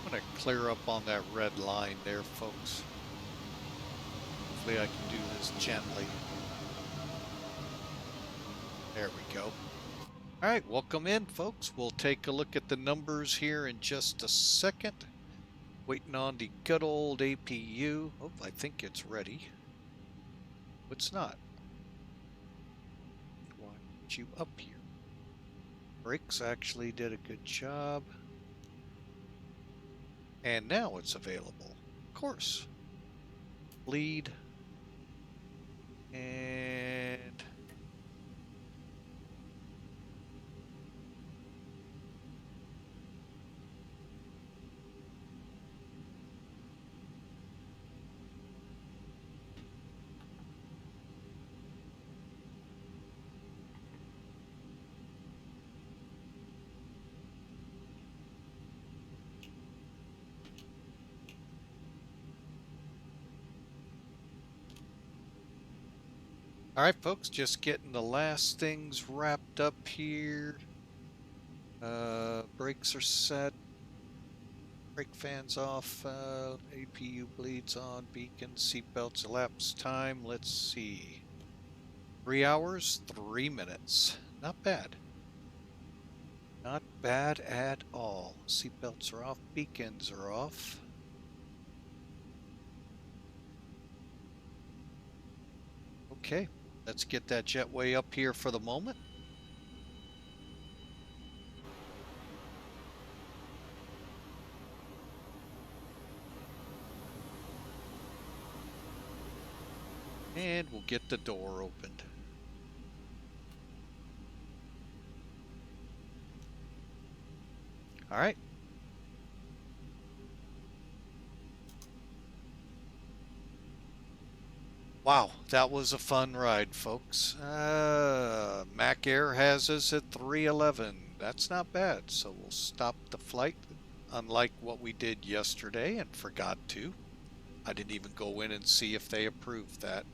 I'm going to clear up on that red line there, folks. Hopefully I can do this gently. There we go. All right, welcome in, folks. We'll take a look at the numbers here in just a second. Waiting on the good old APU. Oh, I think it's ready. It's not. Why aren't you up here? Brakes actually did a good job. And now it's available. Of course. Bleed. And all right, folks, just getting the last things wrapped up here. Brakes are set. Brake fans off. APU bleeds on. Beacon. Seatbelts. Elapsed time. Let's see. 3 hours, 3 minutes. Not bad. Not bad at all. Seatbelts are off. Beacons are off. Okay. Let's get that jetway up here for the moment. And we'll get the door opened. All right. Wow, that was a fun ride, folks. Mac Air has us at 311. That's not bad, so we'll stop the flight, unlike what we did yesterday and forgot to. I didn't even go in and see if they approved that.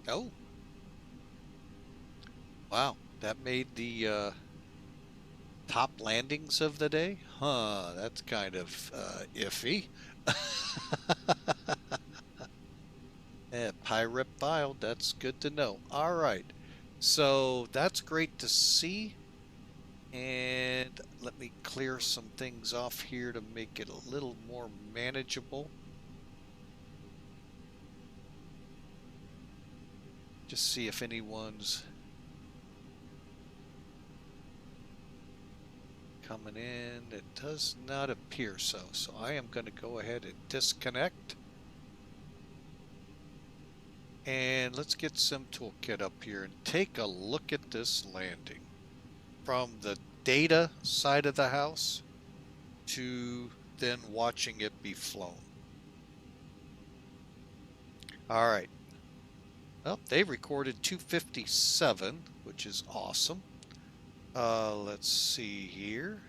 Oh. Wow, that made the top landings of the day? Huh, that's kind of iffy. Pirate filed, that's good to know. All right, so that's great to see. And let me clear some things off here to make it a little more manageable. Just see if anyone's coming in. It does not appear so. So I am going to go ahead and disconnect. And let's get Sim Toolkit up here and take a look at this landing. From the data side of the house to then watching it be flown. All right. Well, they recorded 257, which is awesome. Let's see here.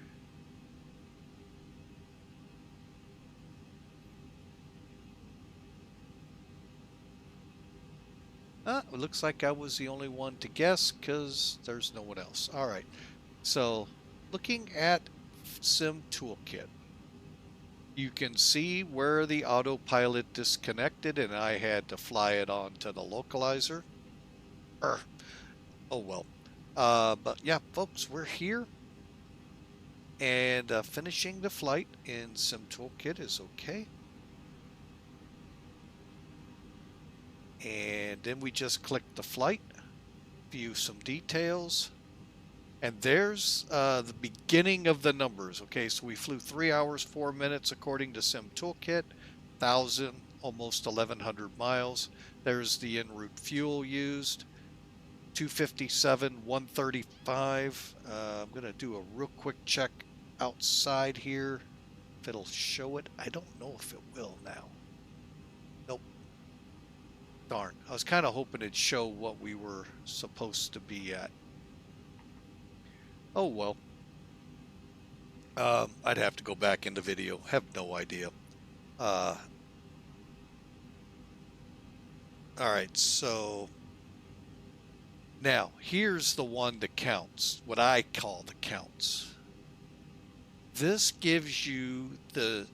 It looks like I was the only one to guess because there's no one else. All right. So, looking at Sim Toolkit, you can see where the autopilot disconnected and I had to fly it onto the localizer. Oh well. But yeah, folks, we're here. And finishing the flight in Sim Toolkit is okay. And then we just click the flight. you some details. And there's the beginning of the numbers. Okay, so we flew 3 hours, 4 minutes according to Sim Toolkit, 1,000, almost 1,100 miles. There's the en route fuel used, 257, 135. I'm going to do a real quick check outside here. If it'll show it, I don't know if it will now. Nope. Darn, I was kind of hoping it'd show what we were supposed to be at. Oh well. I'd have to go back in the video. Have no idea. All right, so now here's the one that counts, what I call the counts. This gives you the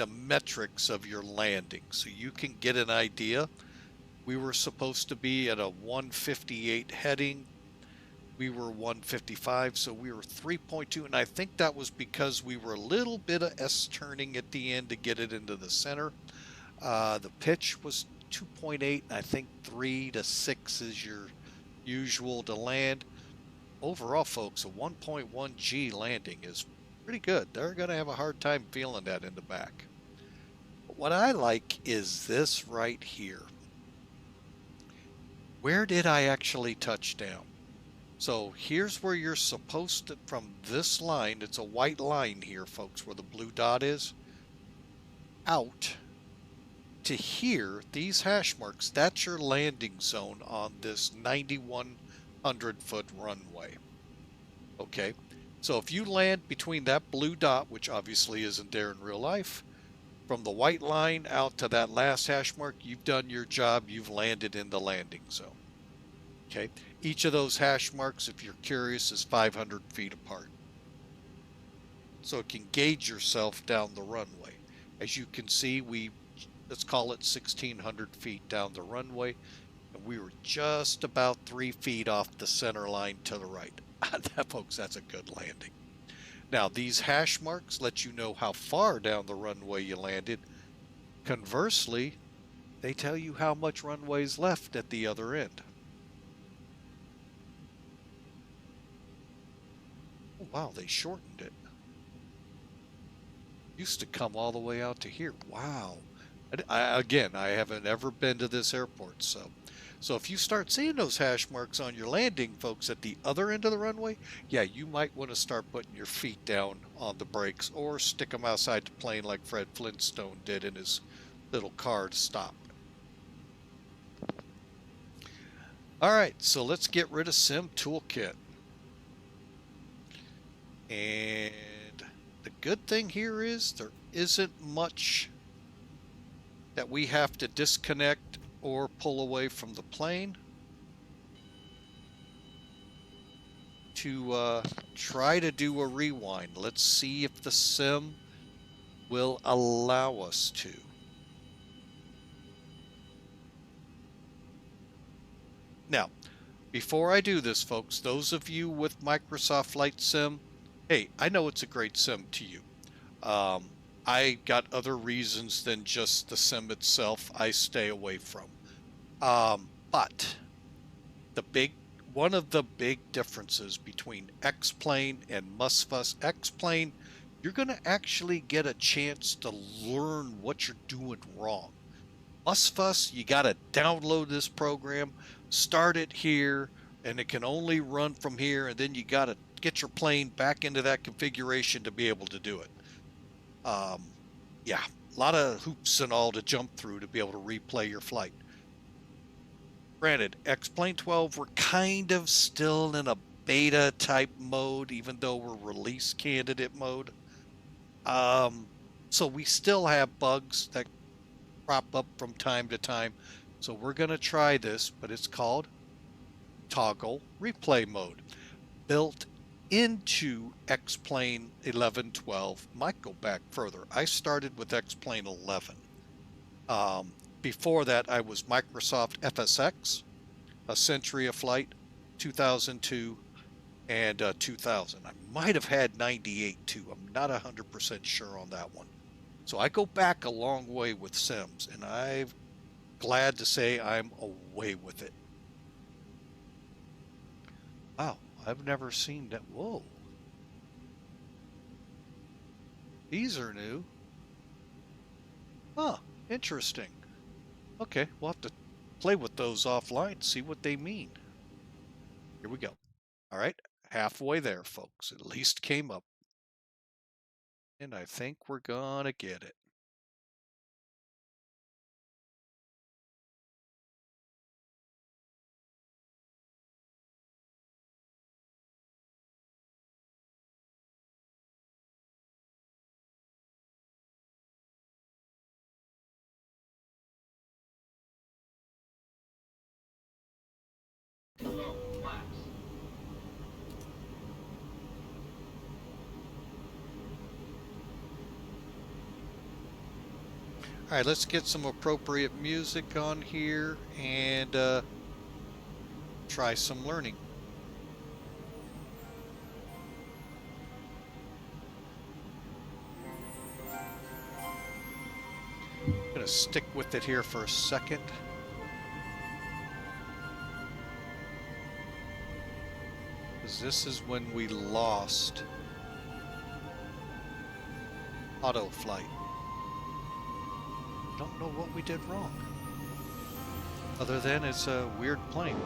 metrics of your landing, so you can get an idea. We were supposed to be at a 158 heading. We were 155, so we were 3.2, and I think that was because we were a little bit of S-turning at the end to get it into the center. The pitch was 2.8, and I think 3 to 6 is your usual to land. Overall, folks, a 1.1 G landing is pretty good. They're going to have a hard time feeling that in the back. But what I like is this right here. Where did I actually touch down? So here's where you're supposed to, from this line, it's a white line here, folks, where the blue dot is, out to here, these hash marks, that's your landing zone on this 9,100-foot runway. Okay, so if you land between that blue dot, which obviously isn't there in real life, from the white line out to that last hash mark, you've done your job, you've landed in the landing zone. Okay, each of those hash marks, if you're curious, is 500 feet apart. So it can gauge yourself down the runway. As you can see, let's call it 1,600 feet down the runway, and we were just about 3 feet off the center line to the right. Folks, that's a good landing. Now, these hash marks let you know how far down the runway you landed. Conversely, they tell you how much runway is left at the other end. Oh, wow, they shortened it. Used to come all the way out to here. Wow. Again, I haven't ever been to this airport, so if you start seeing those hash marks on your landing, folks, at the other end of the runway, yeah, you might want to start putting your feet down on the brakes or stick them outside the plane like Fred Flintstone did in his little car to stop. All right, so let's get rid of Sim Toolkit. And the good thing here is there isn't much that we have to disconnect or pull away from the plane to try to do a rewind. Let's see if the sim will allow us to. Now, before I do this, folks, those of you with Microsoft Flight Sim, hey, I know it's a great sim to you. I got other reasons than just the sim itself I stay away from. But one of the big differences between X-Plane and Musfuss, X-Plane, you're going to actually get a chance to learn what you're doing wrong. Musfuss, you got to download this program, start it here, and it can only run from here, and then you got to get your plane back into that configuration to be able to do it. Yeah, a lot of hoops and all to jump through to be able to replay your flight. Granted, X-Plane 12, we're kind of still in a beta type mode, even though we're release candidate mode. So we still have bugs that crop up from time to time. So we're going to try this, but it's called toggle replay mode. Built into X-Plane 11-12. Might go back further. I started with X-Plane 11. Before that, I was Microsoft FSX, A Century of Flight, 2002, and 2000. I might have had 98 too. I'm not 100% sure on that one. So I go back a long way with Sims, and I'm glad to say I'm away with it. Wow, I've never seen that. Whoa. These are new. Huh, interesting. Okay, we'll have to play with those offline, see what they mean. Here we go. All right, halfway there, folks. At least came up. And I think we're gonna get it. All right, let's get some appropriate music on here and try some learning. I'm gonna stick with it here for a second. Because this is when we lost auto flight. Don't know what we did wrong. Other than it's a weird plane.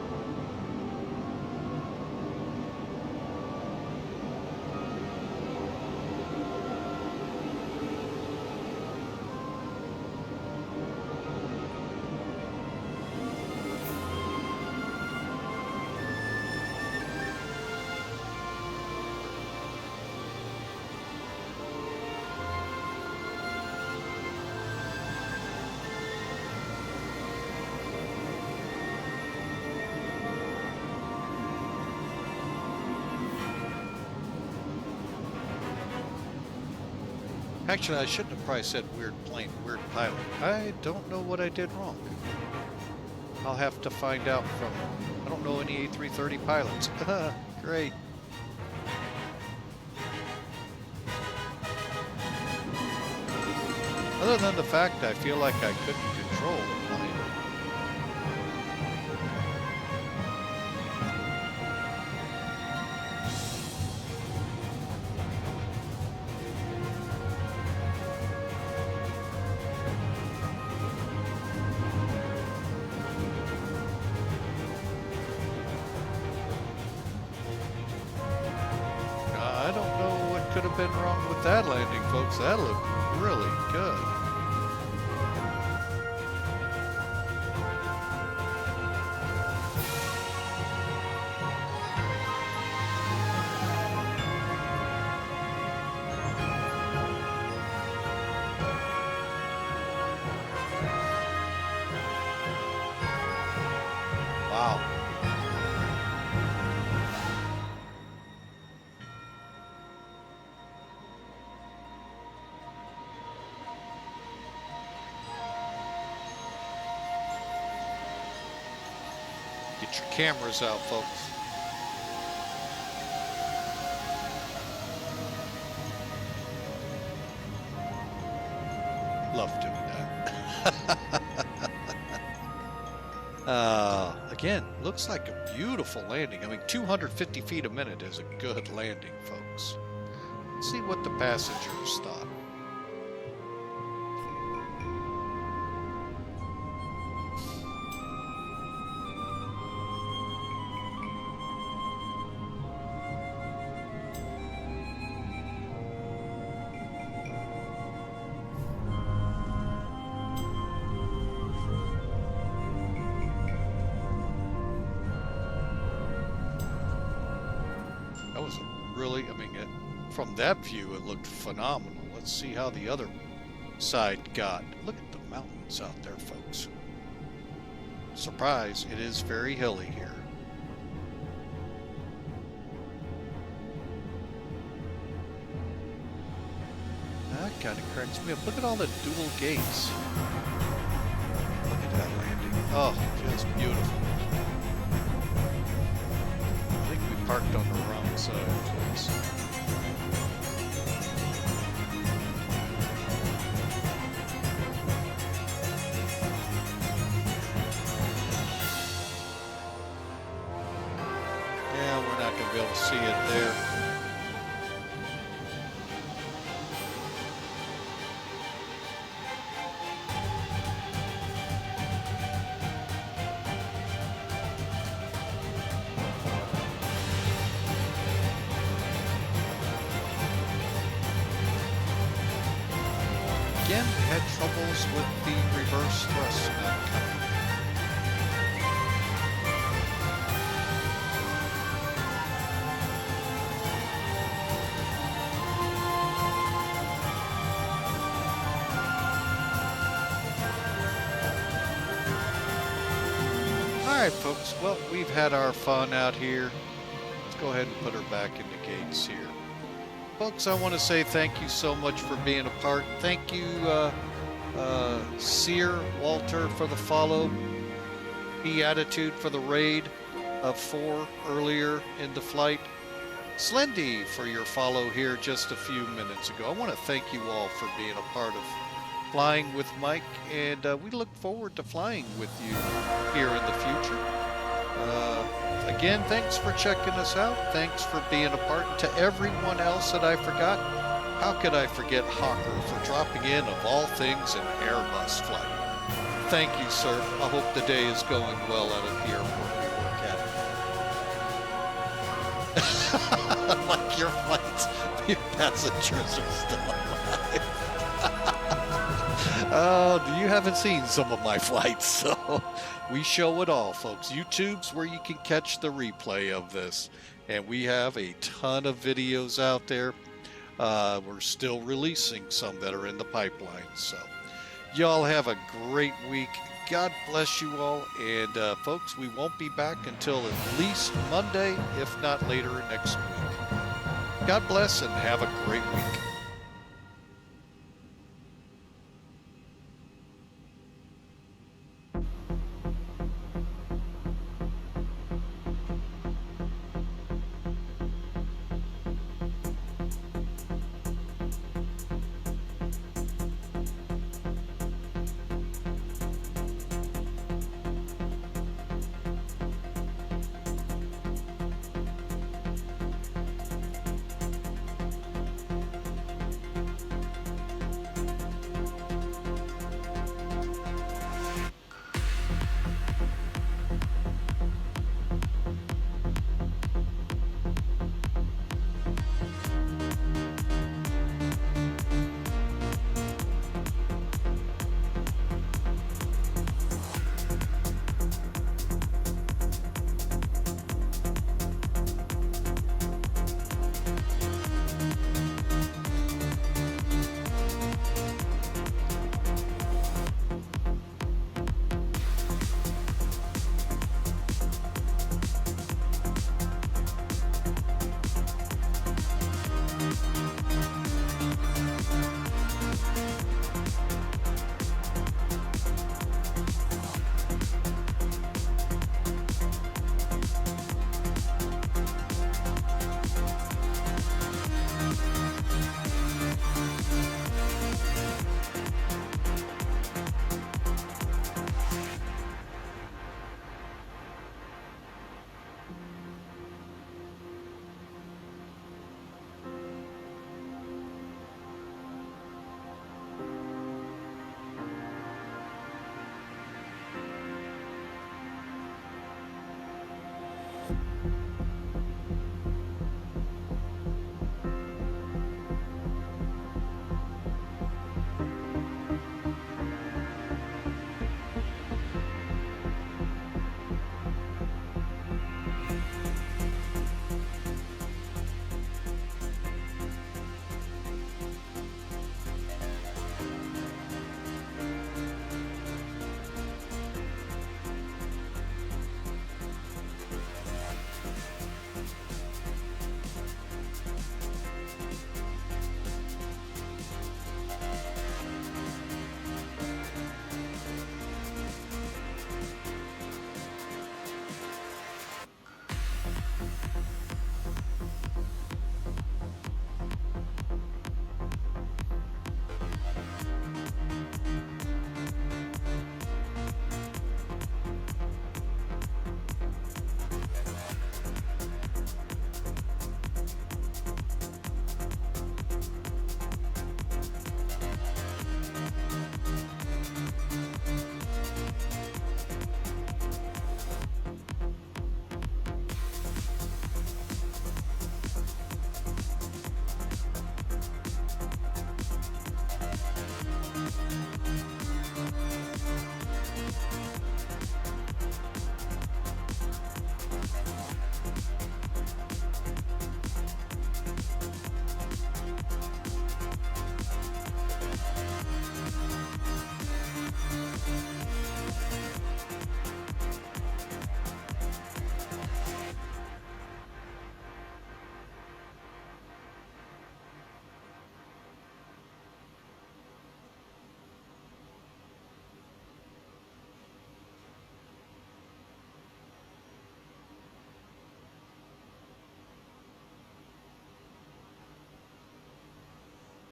Actually, I shouldn't have probably said weird plane, weird pilot. I don't know what I did wrong. I'll have to find out from... I don't know any A330 pilots. Great. Other than the fact I feel like I couldn't control the plane. I don't know what could have been wrong with that landing, folks. That looked really good. Wow. Get your cameras out, folks. Love doing that. Again, looks like a beautiful landing. I mean, 250 feet a minute is a good landing, folks. Let's see what the passengers thought. That was a really, I mean, from that view, it looked phenomenal. Let's see how the other side got. Look at the mountains out there, folks. Surprise, it is very hilly here. That kind of cracks me up. Look at all the dual gates. Look at that landing. Oh, just beautiful. I think we parked on the wrong side, folks. Yeah, we're again, we had troubles with the reverse thrust not coming. Alright folks, well, we've had our fun out here. Let's go ahead and put her back in the gates here. Folks, I want to say thank you so much for being a part. Thank you, Sear Walter for the follow. Beatitude for the raid of 4 earlier in the flight. Slendy for your follow here just a few minutes ago. I want to thank you all for being a part of Flying with Mike, and we look forward to flying with you here in the future. Again, thanks for checking us out. Thanks for being a part. And to everyone else that I forgot, how could I forget Hawker for dropping in, of all things, an Airbus flight? Thank you, sir. I hope the day is going well out of the airport we work at. Like your flights, your passengers are still alive. Oh, you haven't seen some of my flights, so we show it all, folks. YouTube's where you can catch the replay of this, and we have a ton of videos out there. We're still releasing some that are in the pipeline, so y'all have a great week. God bless you all, and folks, we won't be back until at least Monday, if not later next week. God bless and have a great week.